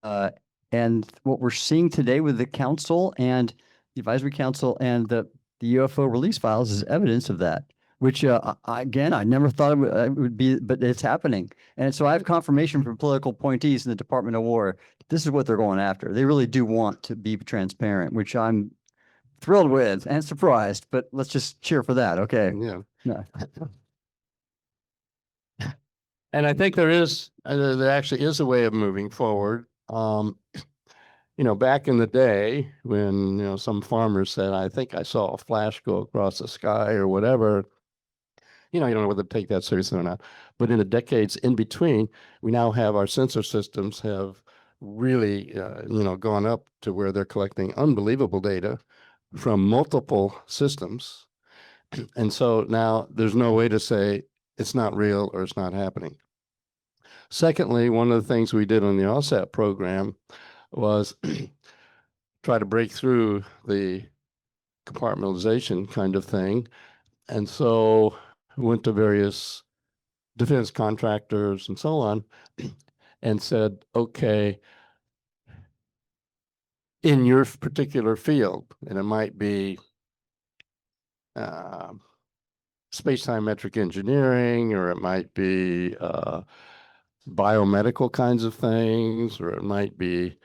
[SPEAKER 7] what we're seeing today with the council and the advisory council and the UFO release files is evidence of that. Which, again, I never thought it would be, but it's happening. And so I have confirmation from political appointees in the Department of War. This is what they're going after. They really do want to be transparent, which I'm thrilled with and surprised, but let's just cheer for that. Okay.
[SPEAKER 9] Yeah.
[SPEAKER 7] No.
[SPEAKER 9] And I think there actually is a way of moving forward. Back in the day when, some farmers said, I think I saw a flash go across the sky or whatever, you don't know whether to take that seriously or not. But in the decades in between, we now have our sensor systems have really, gone up to where they're collecting unbelievable data from multiple systems. And so now there's no way to say it's not real or it's not happening. Secondly, one of the things we did on the OSAP program was try to break through the compartmentalization kind of thing. And so went to various defense contractors and so on and said, okay, in your particular field, and it might be space-time metric engineering, or it might be biomedical kinds of things, or it might be,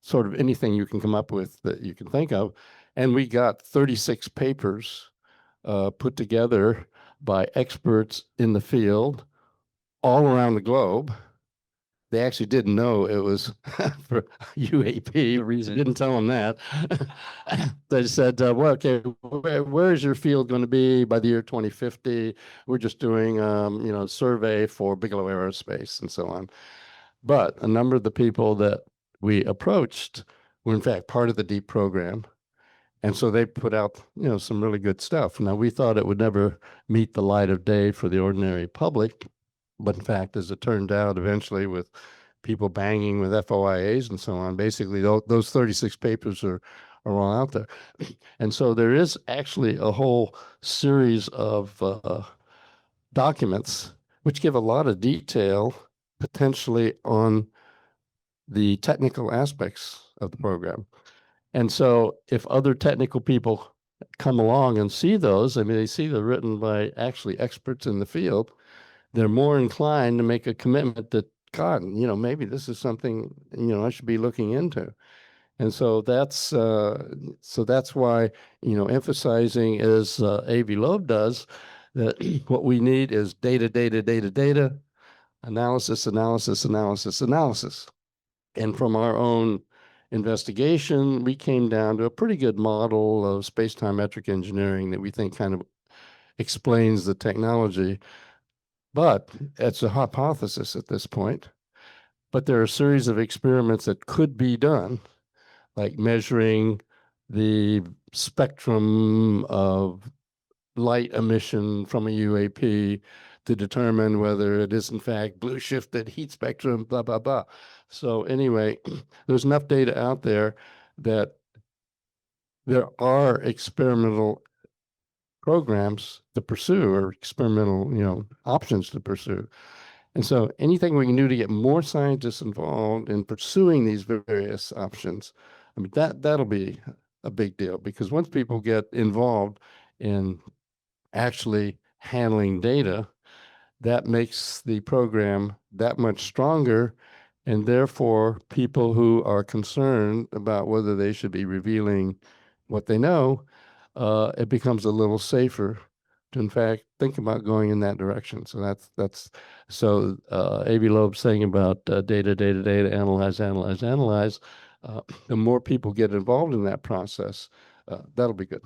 [SPEAKER 9] sort of anything you can come up with that you can think of. And we got 36 papers put together by experts in the field all around the globe. They actually didn't know it was for UAP.
[SPEAKER 7] The reason.
[SPEAKER 9] Didn't tell them that. They said, well, okay, where is your field going to be by the year 2050? We're just doing, survey for Bigelow Aerospace and so on. But a number of the people that we approached were in fact part of the DEEP program. And so they put out, some really good stuff. Now, we thought it would never meet the light of day for the ordinary public. But in fact, as it turned out, eventually with people banging with FOIAs and so on, basically those 36 papers are all out there. And so there is actually a whole series of documents which give a lot of detail potentially on the technical aspects of the program. And so if other technical people come along and see those, they see they're written by actually experts in the field, they're more inclined to make a commitment that, God, maybe this is something, I should be looking into. And so that's why, emphasizing as Avi Loeb does, that what we need is data, analysis. And from our own investigation, we came down to a pretty good model of space-time metric engineering that we think kind of explains the technology. But it's a hypothesis at this point. But there are a series of experiments that could be done, like measuring the spectrum of light emission from a UAP to determine whether it is in fact blue shifted heat spectrum, blah, blah, blah. So anyway, there's enough data out there that there are experimental programs to pursue or experimental, options to pursue. And so anything we can do to get more scientists involved in pursuing these various options, I mean, that'll be a big deal, because once people get involved in actually handling data, that makes the program that much stronger. And therefore, people who are concerned about whether they should be revealing what they know, it becomes a little safer to, in fact, think about going in that direction. So so A.B. Loeb saying about data, analyze, analyze, analyze. The more people get involved in that process, that'll be good.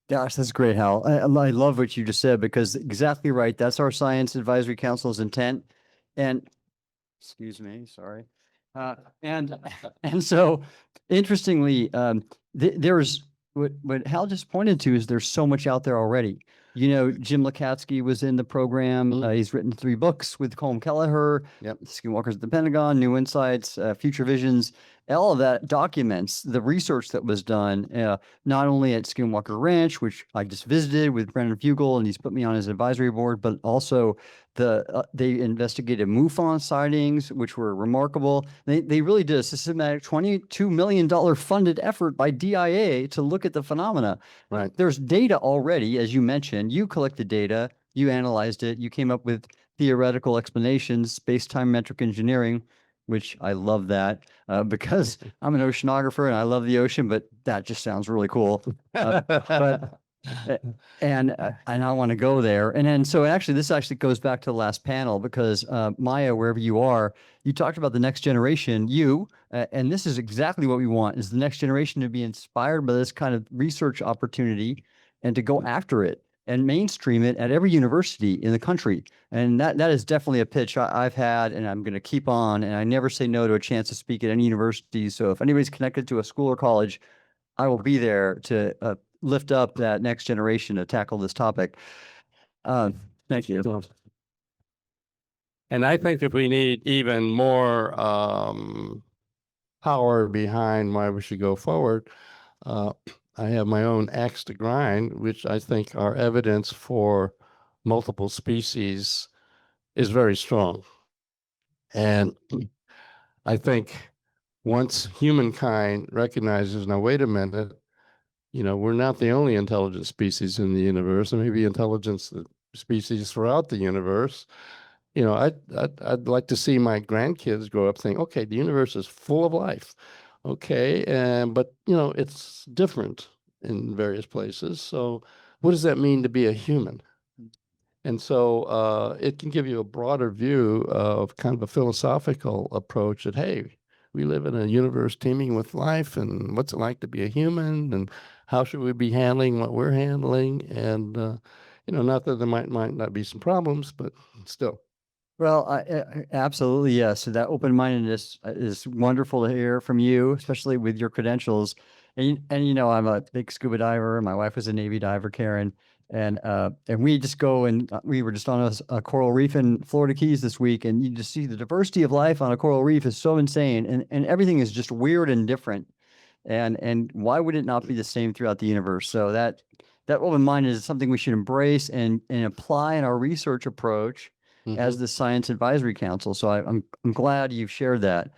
[SPEAKER 7] Gosh, that's great, Hal. I love what you just said, because exactly right. That's our Science Advisory Council's intent. And excuse me, sorry. And so interestingly, there's what Hal just pointed to is there's so much out there already. Jim Lukatsky was in the program. He's written 3 books with Colm Kelleher.
[SPEAKER 9] Yep.
[SPEAKER 7] Skinwalkers at the Pentagon, New Insights, Future Visions. All of that documents the research that was done, not only at Skinwalker Ranch, which I just visited with Brendan Fugel, and he's put me on his advisory board, but also they investigated MUFON sightings, which were remarkable. They really did a systematic $22 million funded effort by DIA to look at the phenomena.
[SPEAKER 9] Right.
[SPEAKER 7] There's data already, as you mentioned. You collected data, you analyzed it, you came up with theoretical explanations, space-time metric engineering, which I love that because I'm an oceanographer and I love the ocean, but that just sounds really cool. And I want to go there. And then, so actually, this actually goes back to the last panel, because Maya, wherever you are, you talked about the next generation, and this is exactly what we want, is the next generation to be inspired by this kind of research opportunity and to go after it and mainstream it at every university in the country. And that is definitely a pitch I've had, and I'm going to keep on. And I never say no to a chance to speak at any university. So if anybody's connected to a school or college, I will be there to lift up that next generation to tackle this topic. Thank you.
[SPEAKER 9] And I think if we need even more power behind why we should go forward, I have my own axe to grind, which I think our evidence for multiple species is very strong. And I think once humankind recognizes, now, wait a minute, we're not the only intelligent species in the universe. There may be intelligent species throughout the universe. I'd like to see my grandkids grow up saying, okay, the universe is full of life. Okay, but it's different in various places. So what does that mean to be a human? And so it can give you a broader view of kind of a philosophical approach that, hey, we live in a universe teeming with life, and what's it like to be a human, and how should we be handling what we're handling? And, not that there might not be some problems, but still.
[SPEAKER 7] Well, absolutely, yes. So that open-mindedness is wonderful to hear from you, especially with your credentials. And I'm a big scuba diver. My wife was a Navy diver, Karen, and we just go, and we were just on a coral reef in Florida Keys this week, and you just see the diversity of life on a coral reef is so insane, and everything is just weird and different. And why would it not be the same throughout the universe? So that open mind is something we should embrace and apply in our research approach as the Science Advisory Council. So I'm glad you've shared that.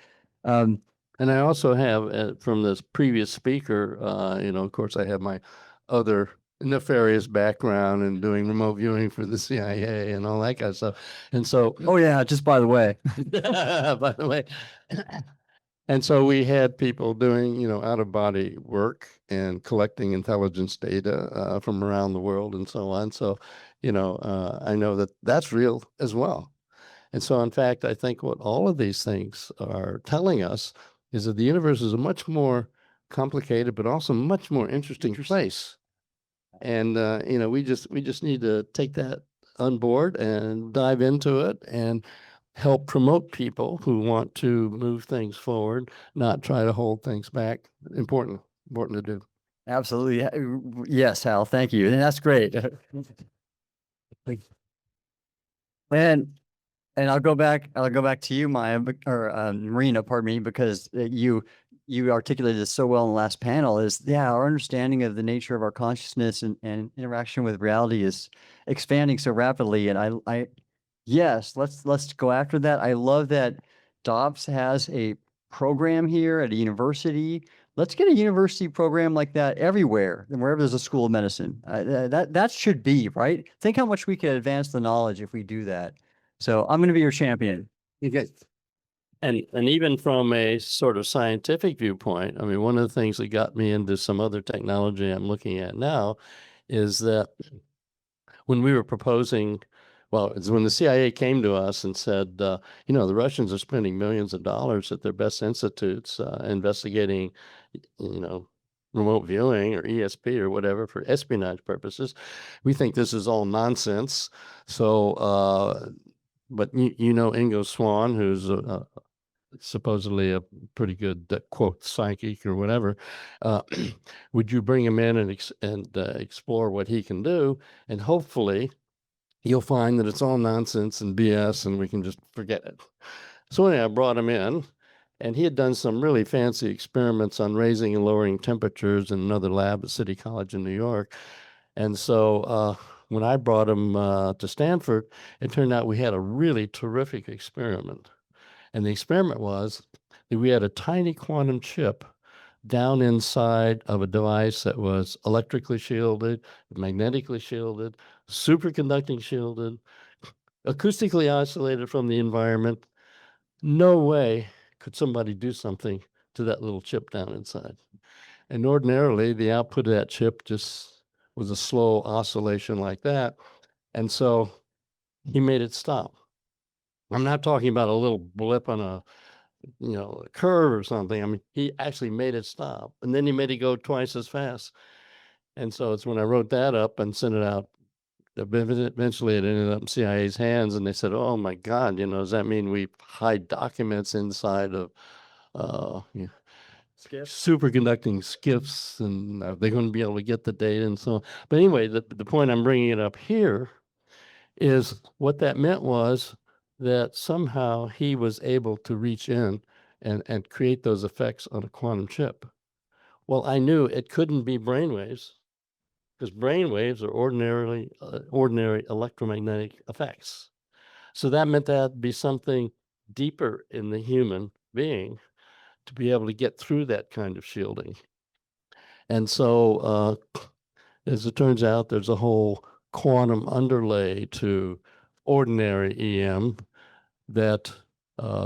[SPEAKER 9] And I also have, from this previous speaker, of course, I have my other nefarious background in doing remote viewing for the CIA and all that kind of stuff. And so,
[SPEAKER 7] oh yeah, just by the way,
[SPEAKER 9] by the way. And so we had people doing, out of body work and collecting intelligence data from around the world and so on. So, I know that that's real as well. And so, in fact, I think what all of these things are telling us is that the universe is a much more complicated, but also much more interesting place. And, we just need to take that on board and dive into it and help promote people who want to move things forward, not try to hold things back. Important to do.
[SPEAKER 7] Absolutely. Yes, Hal. Thank you. And that's great. And I'll go back to you, Maya, Marina, pardon me, because you articulated this so well in the last panel. Is our understanding of the nature of our consciousness and interaction with reality is expanding so rapidly. And yes, let's go after that. I love that Dobbs has a program here at a university. Let's get a university program like that everywhere and wherever there's a school of medicine. That should be, right? Think how much we could advance the knowledge if we do that. So I'm going to be your champion.
[SPEAKER 9] Okay. And even from a sort of scientific viewpoint, I mean, one of the things that got me into some other technology I'm looking at now is that when we were proposing, well, it's when the CIA came to us and said, the Russians are spending millions of dollars at their best institutes investigating, remote viewing or ESP or whatever for espionage purposes. We think this is all nonsense. So, but Ingo Swann, who's supposedly a pretty good quote psychic or whatever, would you bring him in and explore what he can do, and hopefully you'll find that it's all nonsense and BS and we can just forget it. So anyway, I brought him in, and he had done some really fancy experiments on raising and lowering temperatures in another lab at City College in New York. And so when I brought him to Stanford, it turned out we had a really terrific experiment. And the experiment was that we had a tiny quantum chip down inside of a device that was electrically shielded, magnetically shielded, superconducting shielded, acoustically isolated from the environment. No way could somebody do something to that little chip down inside. And ordinarily, the output of that chip just was a slow oscillation like that. And so he made it stop. I'm not talking about a little blip on a curve or something. I mean, he actually made it stop, and then he made it go twice as fast. And so it's when I wrote that up and sent it out. Eventually, it ended up in CIA's hands, and they said, "Oh my God, does that mean we hide documents inside of superconducting skiffs, and are they going to be able to get the data and so on?" But anyway, the point I'm bringing it up here is what that meant was that somehow he was able to reach in and create those effects on a quantum chip. Well, I knew it couldn't be brainwaves, because brainwaves are ordinary electromagnetic effects. So that meant that'd be something deeper in the human being to be able to get through that kind of shielding. And so as it turns out, there's a whole quantum underlay to ordinary EM that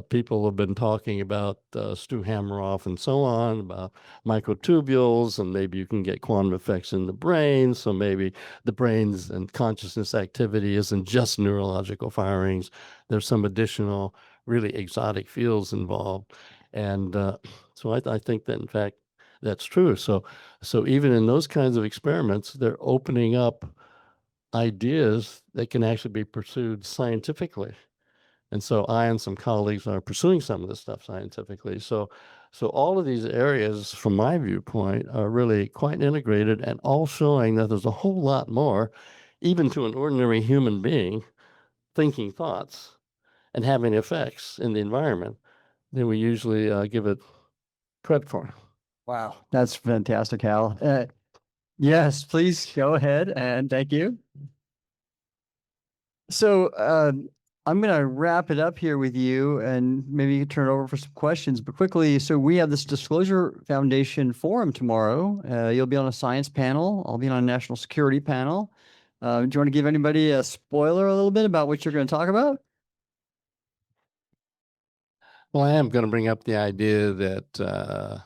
[SPEAKER 9] people have been talking about, Stu Hameroff and so on, about microtubules, and maybe you can get quantum effects in the brain. So maybe the brain's and consciousness activity isn't just neurological firings. There's some additional really exotic fields involved. And so I think that, in fact, that's true. So even in those kinds of experiments, they're opening up ideas that can actually be pursued scientifically. And so I and some colleagues are pursuing some of this stuff scientifically. So all of these areas, from my viewpoint, are really quite integrated, and all showing that there's a whole lot more, even to an ordinary human being, thinking thoughts and having effects in the environment than we usually give it credit for.
[SPEAKER 7] Wow, that's fantastic, Hal. Yes, please go ahead, and thank you. So I'm going to wrap it up here with you, and maybe turn it over for some questions. But quickly, so we have this Disclosure Foundation forum tomorrow. You'll be on a science panel. I'll be on a national security panel. Do you want to give anybody a spoiler a little bit about what you're going to talk about?
[SPEAKER 9] Well, I am going to bring up the idea that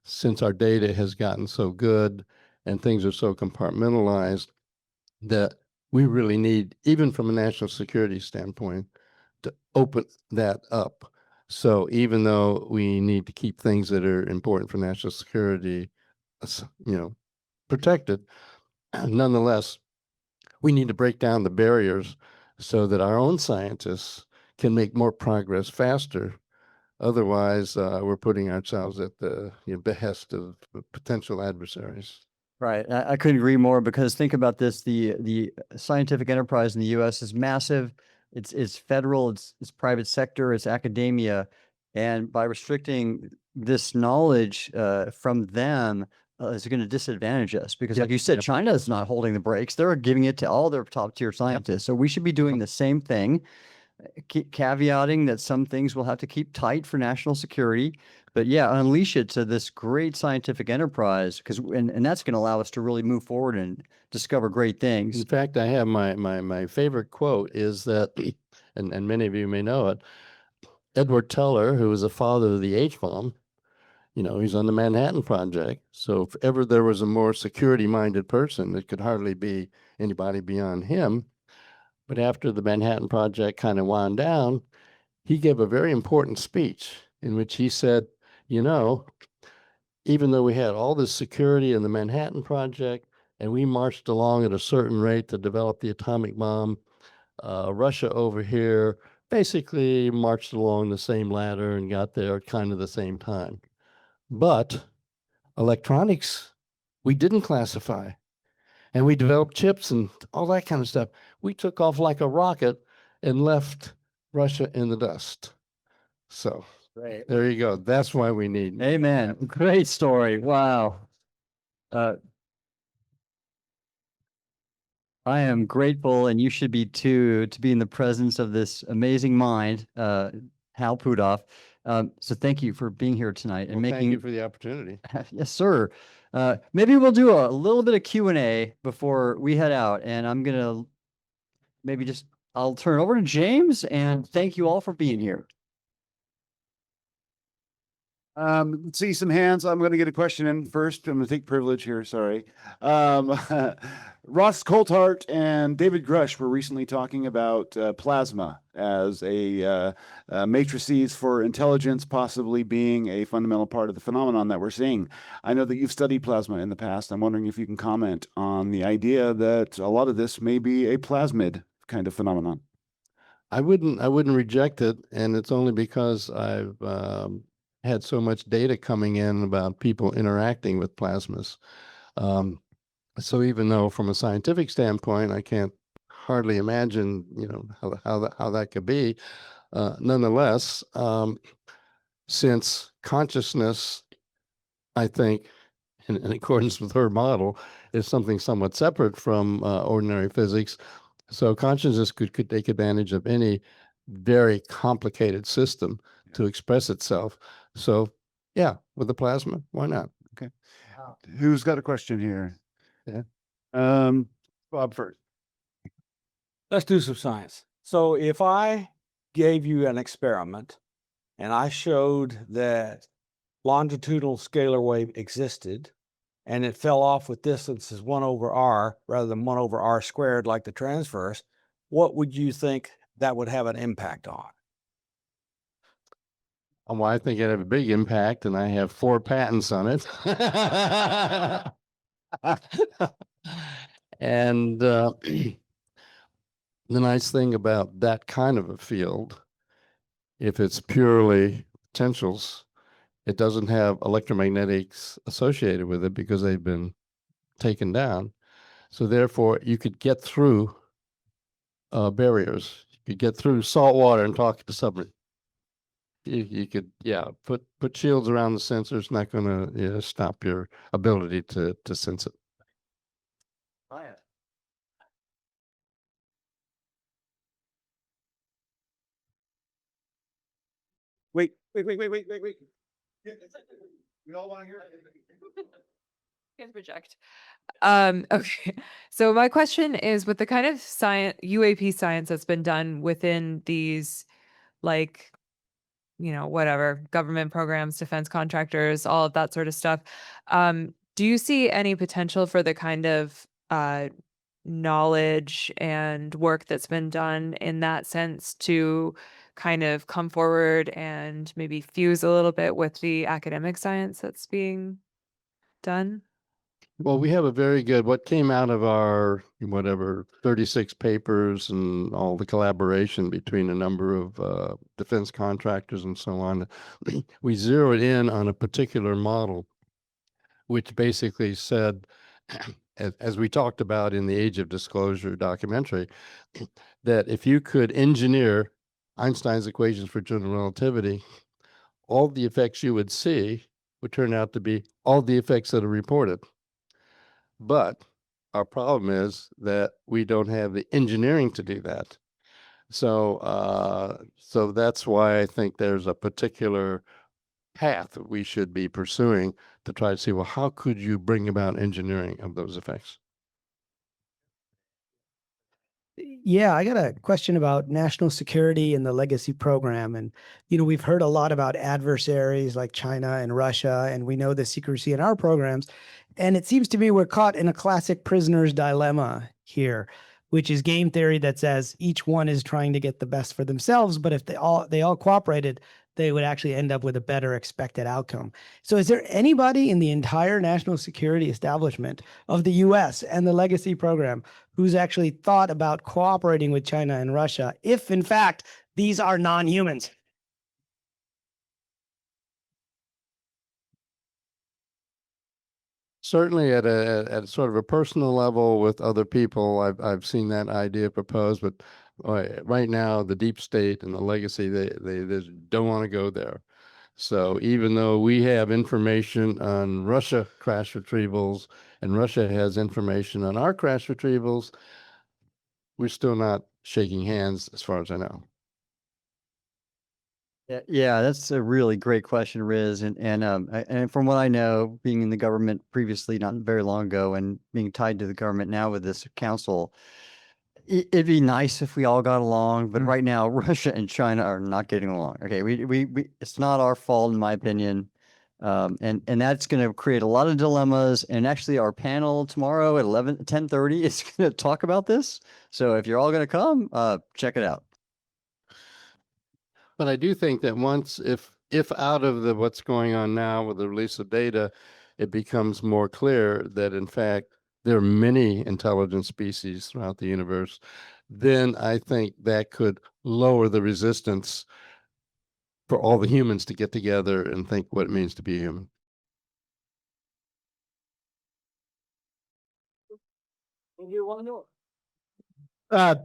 [SPEAKER 9] since our data has gotten so good and things are so compartmentalized, that we really need, even from a national security standpoint, to open that up. So even though we need to keep things that are important for national security, protected, nonetheless, we need to break down the barriers so that our own scientists can make more progress faster Otherwise, we're putting ourselves at the behest of potential adversaries.
[SPEAKER 7] Right. I couldn't agree more, because think about this, the scientific enterprise in the US is massive. It's federal, it's private sector, it's academia. And by restricting this knowledge from them, is going to disadvantage us, because like you said, China is not holding the brakes. They're giving it to all their top tier scientists. So we should be doing the same thing, caveating that some things we'll have to keep tight for national security. But yeah, unleash it to this great scientific enterprise, because and that's going to allow us to really move forward and discover great things.
[SPEAKER 9] In fact, I have my favorite quote is that, and many of you may know it, Edward Teller, who was the father of the H-bomb, he's on the Manhattan Project. So if ever there was a more security-minded person, it could hardly be anybody beyond him. But after the Manhattan Project kind of wound down, he gave a very important speech in which he said, even though we had all this security in the Manhattan Project and we marched along at a certain rate to develop the atomic bomb, Russia over here basically marched along the same ladder and got there at kind of the same time. But electronics, we didn't classify. And we developed chips and all that kind of stuff. We took off like a rocket and left Russia in the dust. So there you go. That's why we need.
[SPEAKER 7] Amen. Great story. Wow. I am grateful, and you should be too, to be in the presence of this amazing mind, Hal Pudoff. So thank you for being here tonight and
[SPEAKER 9] Well,
[SPEAKER 7] making.
[SPEAKER 9] thank you for the opportunity.
[SPEAKER 7] Yes, sir. Maybe we'll do a little bit of Q&A before we head out, and I'm gonna I'll turn it over to James, and thank you all for being here.
[SPEAKER 1] Let's see some hands. I'm going to get a question in first. I'm going to take privilege here. Sorry. Ross Coulthart and David Grush were recently talking about plasma as a matrices for intelligence, possibly being a fundamental part of the phenomenon that we're seeing. I know that you've studied plasma in the past. I'm wondering if you can comment on the idea that a lot of this may be a plasmid kind of phenomenon.
[SPEAKER 9] I wouldn't reject it, and it's only because I've had so much data coming in about people interacting with plasmas. So even though from a scientific standpoint, I can't hardly imagine, how that could be, nonetheless, since consciousness, I think, in accordance with her model, is something somewhat separate from ordinary physics. So consciousness could take advantage of any very complicated system to express itself. So yeah, with the plasma, why not?
[SPEAKER 1] Okay. Who's got a question here?
[SPEAKER 9] Yeah.
[SPEAKER 1] Bob first.
[SPEAKER 10] Let's do some science. So if I gave you an experiment and I showed that longitudinal scalar wave existed and it fell off with distances 1 over r rather than 1 over r squared like the transverse, what would you think that would have an impact on?
[SPEAKER 9] Well, I think it had a big impact, and I have 4 patents on it. And the nice thing about that kind of a field, if it's purely potentials, it doesn't have electromagnetics associated with it because they've been taken down. So therefore, you could get through barriers. You could get through salt water and talk to somebody. You could, put shields around the sensor. It's not going to stop your ability to sense it.
[SPEAKER 10] Wait.
[SPEAKER 1] We all want to hear
[SPEAKER 3] Can project. Okay. So my question is, with the kind of science, UAP science that's been done within these, like, whatever, government programs, defense contractors, all of that sort of stuff. Do you see any potential for the kind of knowledge and work that's been done in that sense to kind of come forward and maybe fuse a little bit with the academic science that's being done?
[SPEAKER 9] Well, we have a very good, what came out of our, whatever, 36 papers and all the collaboration between a number of defense contractors and so on. We zeroed in on a particular model, which basically said, as we talked about in the Age of Disclosure documentary, that if you could engineer Einstein's equations for general relativity, all the effects you would see would turn out to be all the effects that are reported. But our problem is that we don't have the engineering to do that. So that's why I think there's a particular path that we should be pursuing to try to see, well, how could you bring about engineering of those effects?
[SPEAKER 4] Yeah, I got a question about national security and the legacy program. And, we've heard a lot about adversaries like China and Russia, and we know the secrecy in our programs. And it seems to me we're caught in a classic prisoner's dilemma here, which is game theory that says each one is trying to get the best for themselves. But if they all cooperated, they would actually end up with a better expected outcome. So is there anybody in the entire national security establishment of the US and the legacy program who's actually thought about cooperating with China and Russia if, in fact, these are non-humans?
[SPEAKER 9] Certainly at a sort of a personal level with other people, I've seen that idea proposed, but right now the deep state and the legacy, they just don't want to go there. So even though we have information on Russia crash retrievals and Russia has information on our crash retrievals, we're still not shaking hands as far as I know.
[SPEAKER 7] Yeah, that's a really great question, Riz. And from what I know, being in the government previously, not very long ago, and being tied to the government now with this council, it'd be nice if we all got along. But right now, Russia and China are not getting along. Okay, we it's not our fault, in my opinion. And that's going to create a lot of dilemmas. And actually, our panel tomorrow at 10:30 is going to talk about this. So if you're all going to come, check it out.
[SPEAKER 9] But I do think that once, if out of what's going on now with the release of data, it becomes more clear that in fact there are many intelligent species throughout the universe, then I think that could lower the resistance for all the humans to get together and think what it means to be human.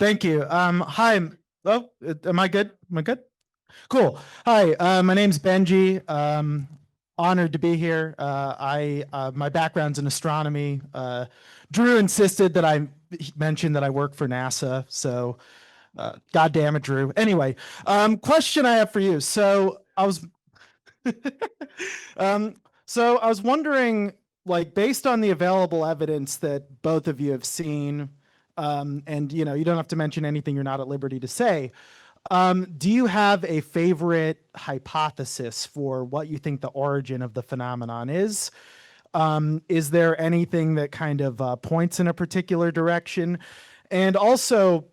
[SPEAKER 11] Thank you. Hi. Oh, am I good? Am I good? Cool. Hi, my name's Benji. Honored to be here. My background's in astronomy. Drew insisted that I mention that I work for NASA. So, God damn it, Drew. Anyway, question I have for you. So I was, I was wondering, like, based on the available evidence that both of you have seen, and you don't have to mention anything you're not at liberty to say. Do you have a favorite hypothesis for what you think the origin of the phenomenon is? Is there anything that kind of points in a particular direction? And also,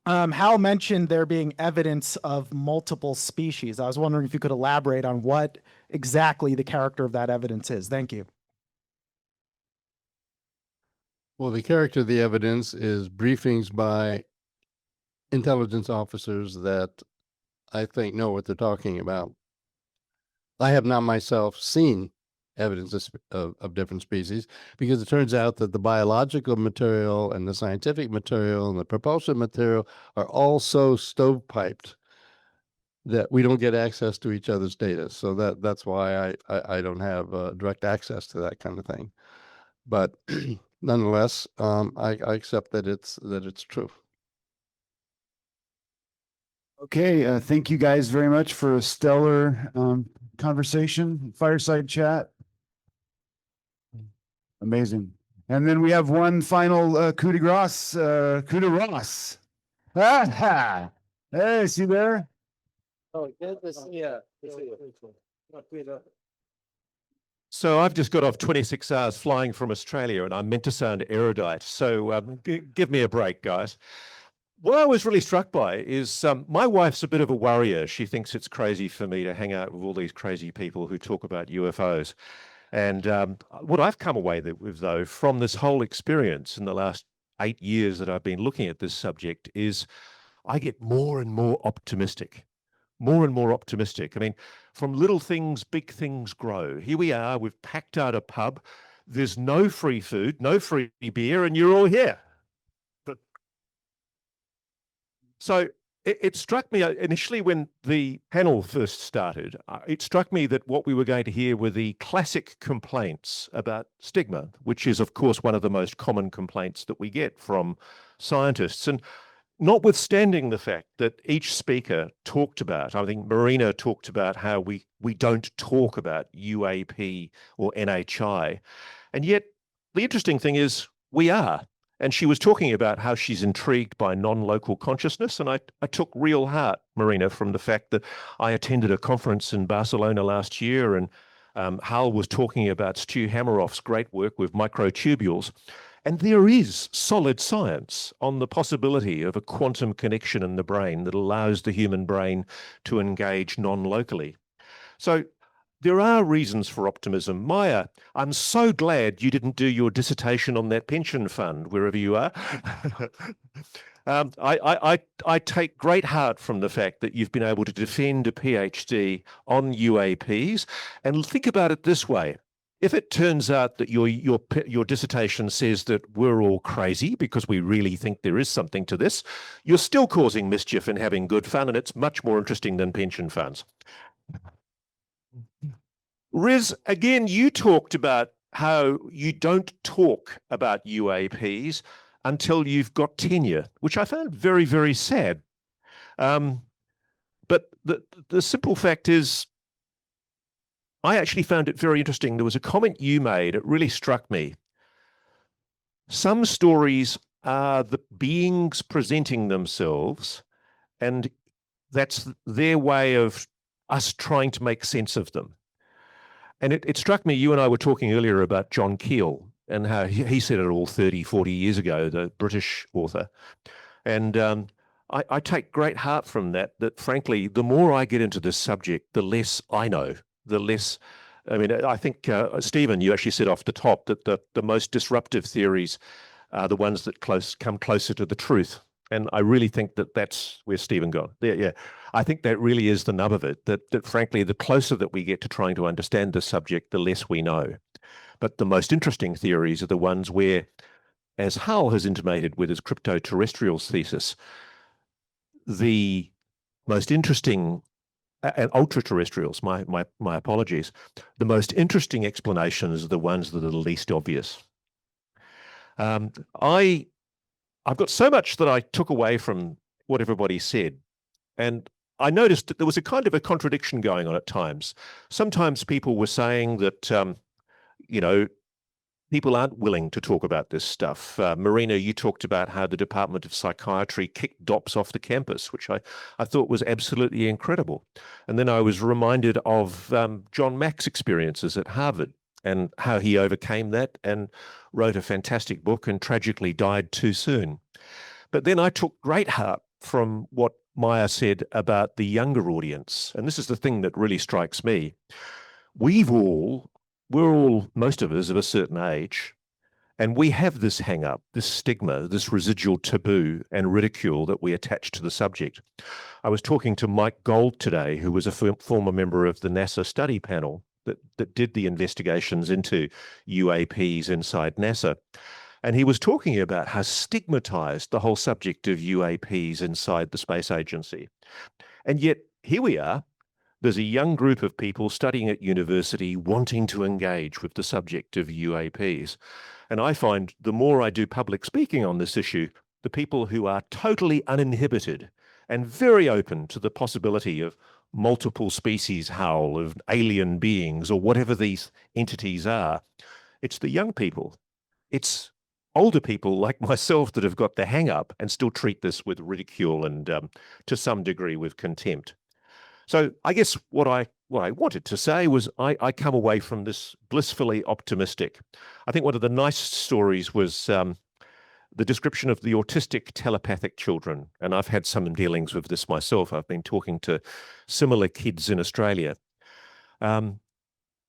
[SPEAKER 11] Hal mentioned there being evidence of multiple species. I was wondering if you could elaborate on what exactly the character of that evidence is. Thank you.
[SPEAKER 9] Well, the character of the evidence is briefings by intelligence officers that I think know what they're talking about. I have not myself seen evidence of different species, because it turns out that the biological material and the scientific material and the propulsion material are all so stovepiped that we don't get access to each other's data. So that's why I don't have direct access to that kind of thing. But nonetheless, I accept that it's true.
[SPEAKER 1] Okay, thank you guys very much for a stellar conversation, fireside chat. Amazing. And then we have one final coup de grace, coup de Ross. Ah, hey, is he there?
[SPEAKER 12] Oh, good to see you. So I've just got off 26 hours flying from Australia, and I'm meant to sound erudite. So give me a break, guys. What I was really struck by is my wife's a bit of a worrier. She thinks it's crazy for me to hang out with all these crazy people who talk about UFOs. And what I've come away with, though, from this whole experience in the last 8 years that I've been looking at this subject is I get more and more optimistic. More and more optimistic. I mean, from little things, big things grow. Here we are, we've packed out a pub. There's no free food, no free beer, and you're all here. But so it struck me initially when the panel first started, it struck me that what we were going to hear were the classic complaints about stigma, which is, of course, one of the most common complaints that we get from scientists. And notwithstanding the fact that each speaker talked about, I think Marina talked about how we don't talk about UAP or NHI. And yet the interesting thing is we are. And she was talking about how she's intrigued by non-local consciousness. And I took real heart, Marina, from the fact that I attended a conference in Barcelona last year, and Hal was talking about Stu Hameroff's great work with microtubules. And there is solid science on the possibility of a quantum connection in the brain that allows the human brain to engage non-locally. So there are reasons for optimism. Maya, I'm so glad you didn't do your dissertation on that pension fund, wherever you are. I take great heart from the fact that you've been able to defend a PhD on UAPs. And think about it this way. If it turns out that your dissertation says that we're all crazy because we really think there is something to this, you're still causing mischief and having good fun, and it's much more interesting than pension funds. Riz, again, you talked about how you don't talk about UAPs until you've got tenure, which I found very, very sad. But the simple fact is, I actually found it very interesting. There was a comment you made, it really struck me. Some stories are the beings presenting themselves, and that's their way of us trying to make sense of them. And it struck me, you and I were talking earlier about John Keel and how he said it all 30, 40 years ago, the British author. And I take great heart from that frankly, the more I get into this subject, the less I know. The less, I mean, I think, Stephen, you actually said off the top that the most disruptive theories are the ones that come closer to the truth. And I really think that that's where Stephen got. Yeah. I think that really is the nub of it, that frankly, the closer that we get to trying to understand the subject, the less we know. But the most interesting theories are the ones where, as Hal has intimated with his crypto-terrestrials thesis, the most interesting and ultra-terrestrials, my apologies, the most interesting explanations are the ones that are the least obvious. I've got so much that I took away from what everybody said, and I noticed that there was a kind of a contradiction going on at times. Sometimes people were saying that, people aren't willing to talk about this stuff. Marina, you talked about how the Department of Psychiatry kicked DOPS off the campus, which I thought was absolutely incredible. And then I was reminded of John Mack's experiences at Harvard and how he overcame that and wrote a fantastic book and tragically died too soon. But then I took great heart from what Maya said about the younger audience. And this is the thing that really strikes me. We're all, most of us, of a certain age, and we have this hang-up, this stigma, this residual taboo and ridicule that we attach to the subject. I was talking to Mike Gold today, who was a former member of the NASA study panel that did the investigations into UAPs inside NASA. And he was talking about how stigmatized the whole subject of UAPs inside the space agency. And yet, here we are. There's a young group of people studying at university wanting to engage with the subject of UAPs. And I find the more I do public speaking on this issue, the people who are totally uninhibited and very open to the possibility of multiple species howl, of alien beings, or whatever these entities are, it's the young people. It's older people like myself that have got the hang up and still treat this with ridicule and to some degree with contempt. So I guess what I wanted to say was I come away from this blissfully optimistic. I think one of the nice stories was the description of the autistic telepathic children. And I've had some dealings with this myself. I've been talking to similar kids in Australia.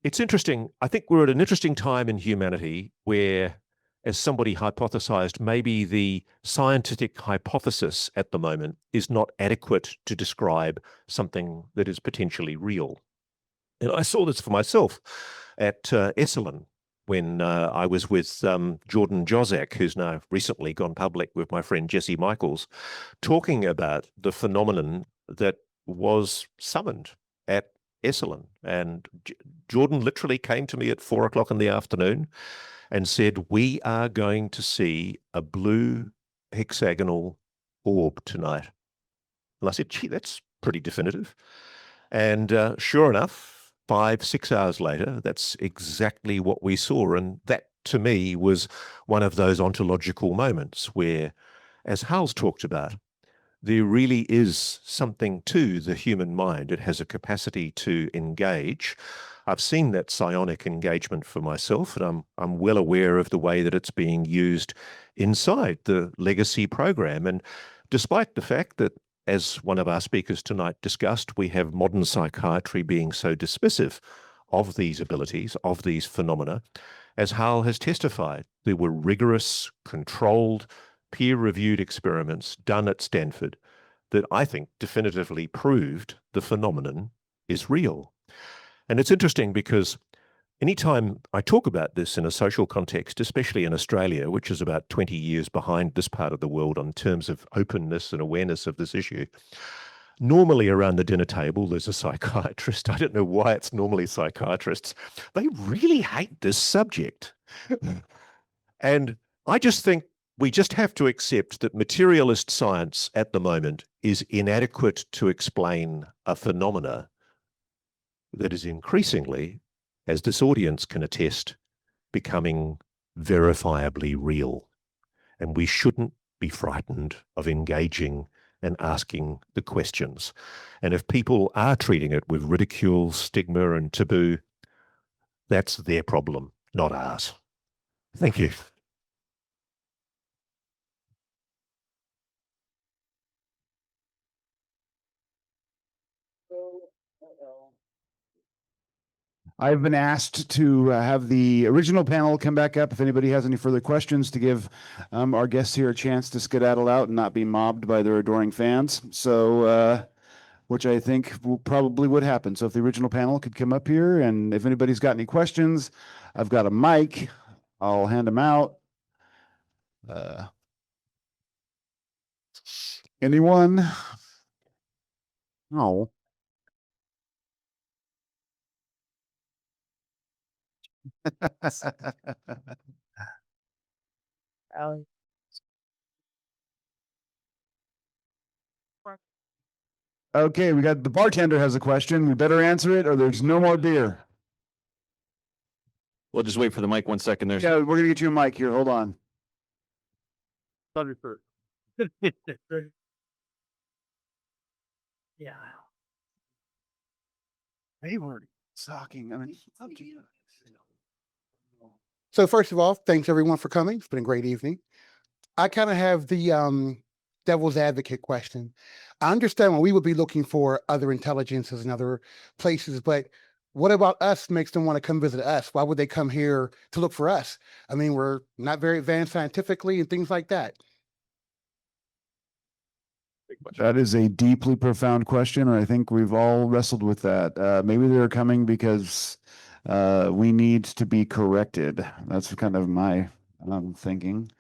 [SPEAKER 12] it's interesting. I think we're at an interesting time in humanity where, as somebody hypothesized, maybe the scientific hypothesis at the moment is not adequate to describe something that is potentially real. And I saw this for myself at Esalen when I was with Jordan Jozek, who's now recently gone public with my friend Jesse Michaels, talking about the phenomenon that was summoned at Esalen. And Jordan literally came to me at 4 o'clock in the afternoon and said, "We are going to see a blue hexagonal orb tonight." And I said, "Gee, that's pretty definitive." And sure enough, 5, 6 hours later, that's exactly what we saw. And that, to me, was one of those ontological moments where, as Hal's talked about, there really is something to the human mind. It has a capacity to engage. I've seen that psionic engagement for myself, and I'm well aware of the way that it's being used inside the legacy program. And despite the fact that, as one of our speakers tonight discussed, we have modern psychiatry being so dismissive of these abilities, of these phenomena, as Hal has testified, there were rigorous, controlled, peer-reviewed experiments done at Stanford that I think definitively proved the phenomenon is real. And it's interesting because anytime I talk about this in a social context, especially in Australia, which is about 20 years behind this part of the world in terms of openness and awareness of this issue, normally around the dinner table, there's a psychiatrist. I don't know why it's normally psychiatrists. They really hate this subject. And I just think we just have to accept that materialist science at the moment is inadequate to explain a phenomena that is increasingly, as this audience can attest, becoming verifiably real. And we shouldn't be frightened of engaging and asking the questions. And if people are treating it with ridicule, stigma, and taboo, that's their problem, not ours. Thank you.
[SPEAKER 1] I've been asked to have the original panel come back up if anybody has any further questions, to give our guests here a chance to skedaddle out and not be mobbed by their adoring fans. So, which I think probably would happen. So if the original panel could come up here, and if anybody's got any questions, I've got a mic. I'll hand them out. Anyone? No. Okay, we got the bartender has a question. We better answer it or there's no more beer.
[SPEAKER 6] We'll just wait for the mic 1 second. There's
[SPEAKER 1] Yeah, we're gonna get you a mic here. Hold on.
[SPEAKER 8] Yeah.
[SPEAKER 1] They were sucking. I mean, up to you.
[SPEAKER 13] So first of all, thanks everyone for coming. It's been a great evening. I kind of have the devil's advocate question. I understand when we would be looking for other intelligences in other places, but what about us makes them want to come visit us? Why would they come here to look for us? I mean, we're not very advanced scientifically and things like that.
[SPEAKER 1] That is a deeply profound question, and I think we've all wrestled with that. Maybe they're coming because we need to be corrected. That's kind of my thinking.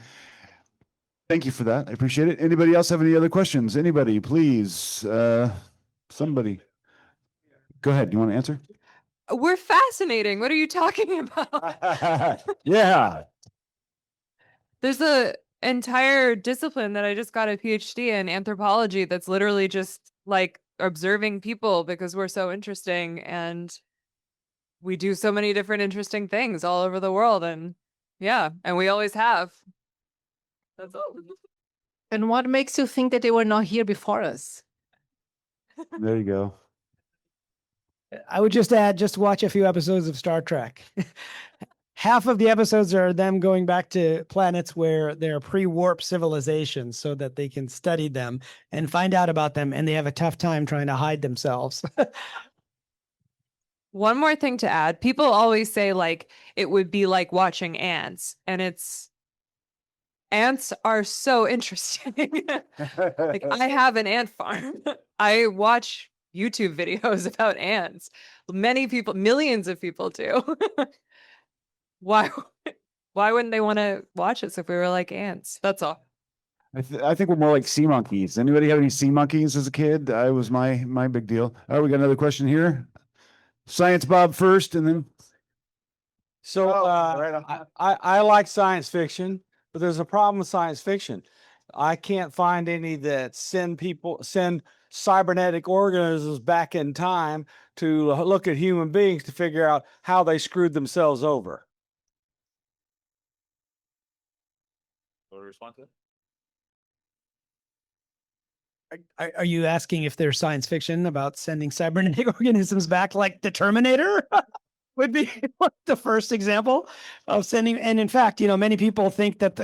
[SPEAKER 1] Thank you for that. I appreciate it. Anybody else have any other questions? Anybody, please. Somebody. Go ahead. You want to answer?
[SPEAKER 3] We're fascinating. What are you talking about?
[SPEAKER 1] Yeah.
[SPEAKER 3] There's a entire discipline that I just got a PhD in, anthropology, that's literally just like observing people because we're so interesting and we do so many different interesting things all over the world. And yeah, and we always have. That's all.
[SPEAKER 5] And what makes you think that they were not here before us?
[SPEAKER 1] There you go.
[SPEAKER 4] I would just add, just watch a few episodes of Star Trek. Half of the episodes are them going back to planets where they're pre-warp civilizations so that they can study them and find out about them, and they have a tough time trying to hide themselves.
[SPEAKER 3] One more thing to add. People always say like it would be like watching ants, and ants are so interesting. Like I have an ant farm. I watch YouTube videos about ants. Many people, millions of people do. Why why wouldn't they want to watch us if we were like ants? That's all.
[SPEAKER 1] I think we're more like sea monkeys. Anybody have any sea monkeys as a kid? I was my big deal. All right, we got another question here. Science Bob first, and then
[SPEAKER 10] So
[SPEAKER 1] right on.
[SPEAKER 10] I like science fiction, but there's a problem with science fiction. I can't find any that send cybernetic organisms back in time to look at human beings to figure out how they screwed themselves over.
[SPEAKER 6] Want to respond to that?
[SPEAKER 4] Are you asking if there's science fiction about sending cybernetic organisms back, like the Terminator? Would be the first example of sending. And in fact, many people think that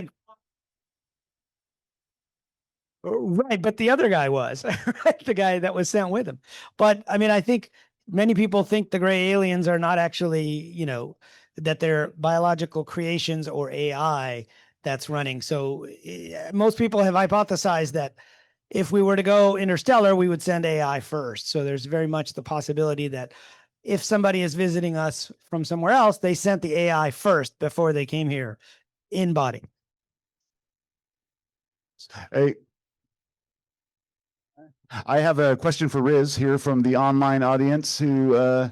[SPEAKER 4] right, but the other guy was right, the guy that was sent with him. But I mean, I think many people think the gray aliens are not actually, that they're biological creations or AI that's running. So most people have hypothesized that if we were to go interstellar, we would send AI first. So there's very much the possibility that if somebody is visiting us from somewhere else, they sent the AI first before they came here in body.
[SPEAKER 1] Hey, I have a question for Riz here from the online audience. The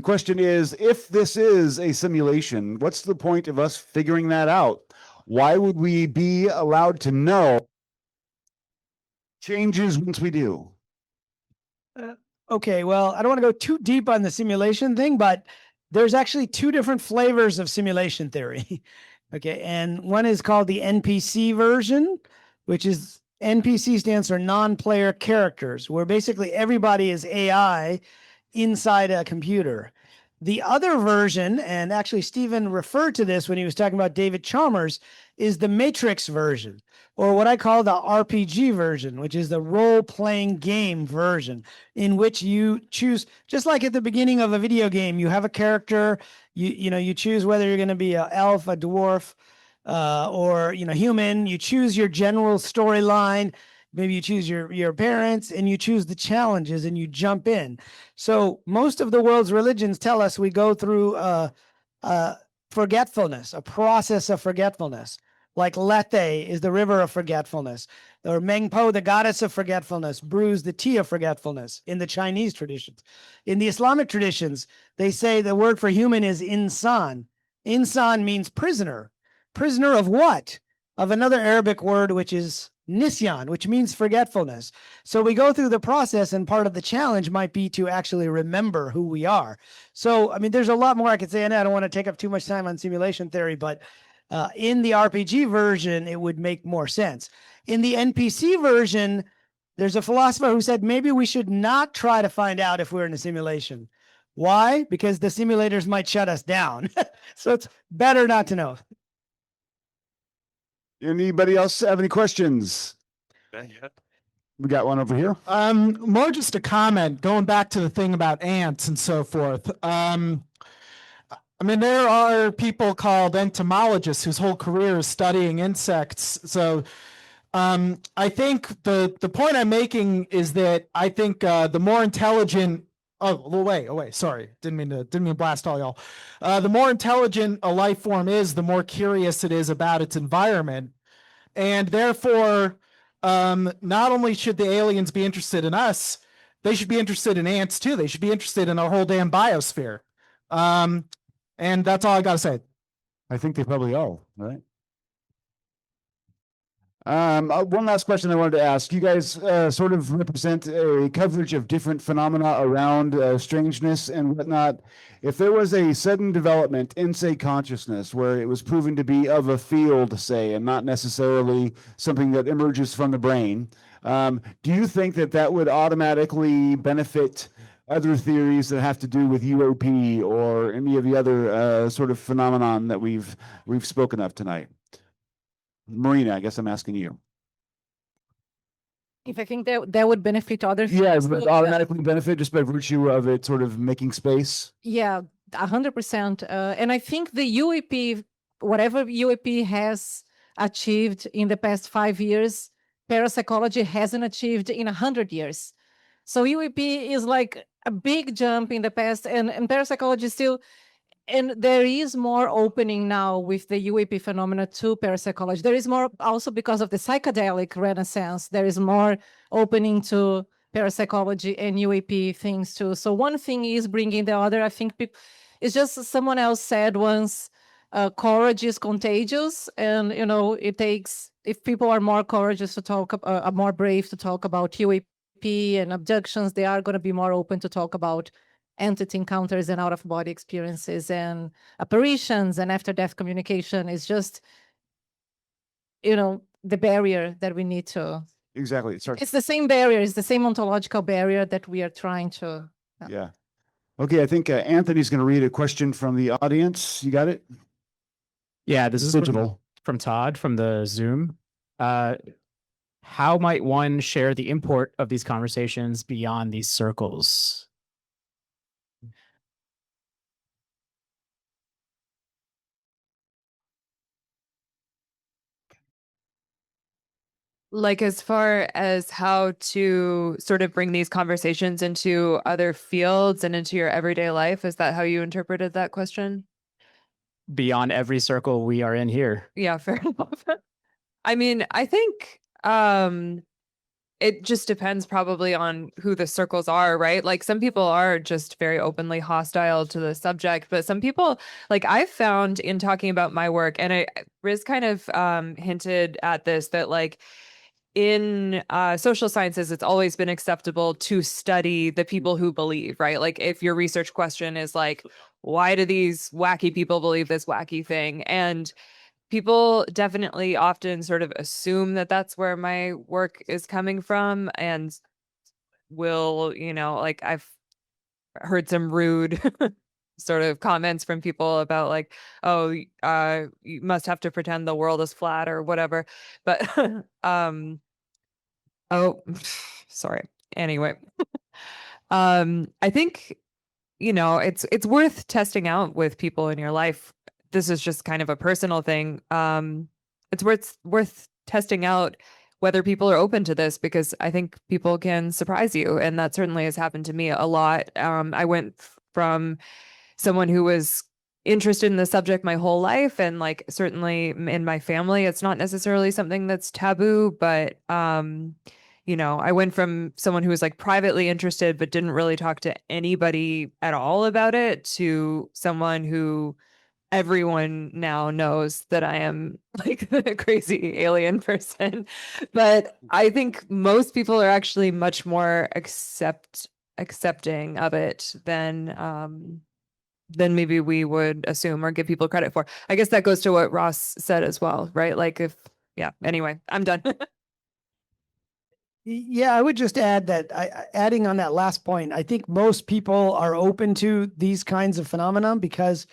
[SPEAKER 1] question is, if this is a simulation, what's the point of us figuring that out? Why would we be allowed to know changes once we do?
[SPEAKER 4] Okay, well, I don't want to go too deep on the simulation thing, but there's actually two different flavors of simulation theory. Okay, and one is called the NPC version, which is NPC stands for non-player characters, where basically everybody is AI inside a computer. The other version, and actually Stephen referred to this when he was talking about David Chalmers, is the Matrix version, or what I call the RPG version, which is the role-playing game version, in which you choose, just like at the beginning of a video game, you have a character, you choose whether you're going to be an elf, a dwarf, or human. You choose your general storyline. Maybe you choose your parents, and you choose the challenges, and you jump in. So most of the world's religions tell us we go through forgetfulness, a process of forgetfulness. Like Lethe is the river of forgetfulness, or Mengpo, the goddess of forgetfulness, brews the tea of forgetfulness in the Chinese traditions. In the Islamic traditions, they say the word for human is insan. Insan means prisoner. Prisoner of what? Of another Arabic word, which is nisyan, which means forgetfulness. So we go through the process, and part of the challenge might be to actually remember who we are. So, I mean, there's a lot more I could say, and I don't want to take up too much time on simulation theory, but in the RPG version, it would make more sense. In the NPC version, there's a philosopher who said maybe we should not try to find out if we're in a simulation. Why? Because the simulators might shut us down. So it's better not to know.
[SPEAKER 1] Anybody else have any questions? We got one over here.
[SPEAKER 11] More just a comment, going back to the thing about ants and so forth. I mean, there are people called entomologists whose whole career is studying insects. So I think the point I'm making is that I think the more intelligent, sorry, didn't mean to blast all y'all. The more intelligent a life form is, the more curious it is about its environment. And therefore, not only should the aliens be interested in us, they should be interested in ants too. They should be interested in our whole damn biosphere. And that's all I got to say.
[SPEAKER 1] I think they probably are, right? One last question I wanted to ask. You guys sort of represent a coverage of different phenomena around strangeness and whatnot. If there was a sudden development in, say, consciousness, where it was proven to be of a field, say, and not necessarily something that emerges from the brain, do you think that that would automatically benefit other theories that have to do with UOP or any of the other sort of phenomenon that we've spoken of tonight? Marina, I guess I'm asking you.
[SPEAKER 5] If I think that would benefit other
[SPEAKER 1] Yeah,
[SPEAKER 5] things.
[SPEAKER 1] but automatically benefit just by virtue of it sort of making space.
[SPEAKER 5] Yeah, 100%. And I think the UAP, whatever UAP has achieved in the past 5 years, parapsychology hasn't achieved in 100 years. So UAP is like a big jump in the past, and parapsychology still, and there is more opening now with the UAP phenomena to parapsychology. There is more also because of the psychedelic renaissance. There is more opening to parapsychology and UAP things too. So one thing is bringing the other. I think it's just someone else said once, courage is contagious, and it takes, if people are more courageous to talk, are more brave to talk about UAP and abductions, they are going to be more open to talk about entity encounters and out-of-body experiences and apparitions and after-death communication. Is just, the barrier that we need to.
[SPEAKER 1] Exactly.
[SPEAKER 5] It's the same barrier. It's the same ontological barrier that we are trying to.
[SPEAKER 1] Yeah. Okay, I think Anthony's going to read a question from the audience. You got it?
[SPEAKER 14] Yeah, this is from Todd from the Zoom. How might one share the import of these conversations beyond these circles?
[SPEAKER 3] Like, as far as how to sort of bring these conversations into other fields and into your everyday life, is that how you interpreted that question?
[SPEAKER 14] Beyond every circle we are in here.
[SPEAKER 3] Yeah, fair enough. I mean, I think it just depends probably on who the circles are, right? Like, some people are just very openly hostile to the subject, but some people, like I've found in talking about my work, and Riz kind of hinted at this, that like in social sciences, it's always been acceptable to study the people who believe, right? Like, if your research question is like, why do these wacky people believe this wacky thing? And people definitely often sort of assume that that's where my work is coming from, and will, like, I've heard some rude sort of comments from people about like, oh, you must have to pretend the world is flat or whatever. But oh, sorry. Anyway, I think, it's worth testing out with people in your life. This is just kind of a personal thing. It's worth testing out whether people are open to this, because I think people can surprise you, and that certainly has happened to me a lot. I went from someone who was interested in the subject my whole life, and like certainly in my family, it's not necessarily something that's taboo, but I went from someone who was like privately interested but didn't really talk to anybody at all about it, to someone who everyone now knows that I am like the crazy alien person. But I think most people are actually much more accepting of it than maybe we would assume or give people credit for. I guess that goes to what Ross said as well, right? Like, anyway, I'm done.
[SPEAKER 4] Yeah, I would just add that, adding on that last point, I think most people are open to these kinds of phenomena because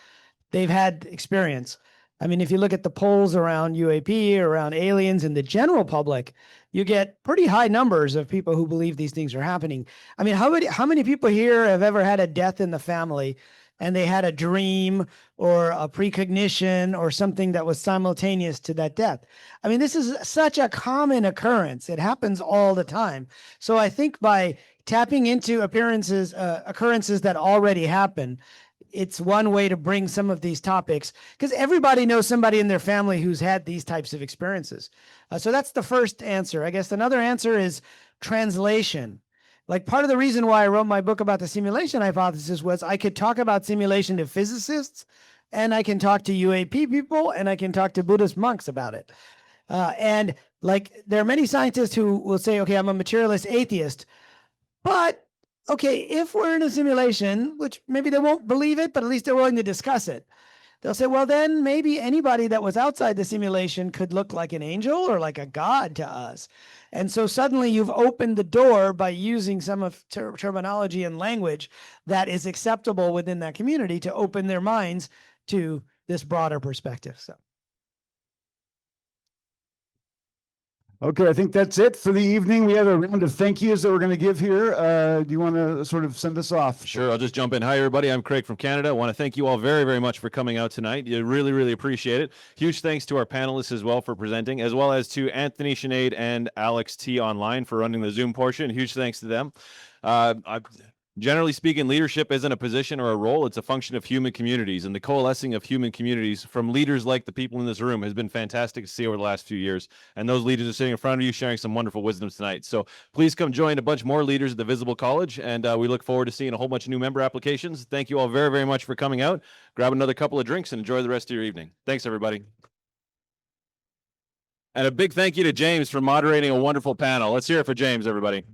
[SPEAKER 4] they've had experience. I mean, if you look at the polls around UAP, around aliens in the general public, you get pretty high numbers of people who believe these things are happening. I mean, how many people here have ever had a death in the family and they had a dream or a precognition or something that was simultaneous to that death? I mean, this is such a common occurrence. It happens all the time. So I think by tapping into occurrences that already happen, it's one way to bring some of these topics, because everybody knows somebody in their family who's had these types of experiences. So that's the first answer. I guess another answer is translation. Like, part of the reason why I wrote my book about the simulation hypothesis was I could talk about simulation to physicists, and I can talk to UAP people, and I can talk to Buddhist monks about it. And like, there are many scientists who will say, okay, I'm a materialist atheist, but okay, if we're in a simulation, which maybe they won't believe it, but at least they're willing to discuss it. They'll say, well, then maybe anybody that was outside the simulation could look like an angel or like a god to us. And so suddenly you've opened the door by using some of terminology and language that is acceptable within that community to open their minds to this broader perspective. So.
[SPEAKER 1] Okay, I think that's it for the evening. We have a round of thank yous that we're going to give here. Do you want to sort of send us off?
[SPEAKER 15] Sure, I'll just jump in. Hi, everybody. I'm Craig from Canada. I want to thank you all very, very much for coming out tonight. You really, really appreciate it. Huge thanks to our panelists as well for presenting, as well as to Anthony Sinead and Alex T. Online for running the Zoom portion. Huge thanks to them. Generally speaking, leadership isn't a position or a role. It's a function of human communities, and the coalescing of human communities from leaders like the people in this room has been fantastic to see over the last few years. And those leaders are sitting in front of you sharing some wonderful wisdoms tonight. So please come join a bunch more leaders at the Visible College, and we look forward to seeing a whole bunch of new member applications. Thank you all very, very much for coming out. Grab another couple of drinks and enjoy the rest of your evening. Thanks, everybody. And a big thank you to James for moderating a wonderful panel. Let's hear it for James, everybody.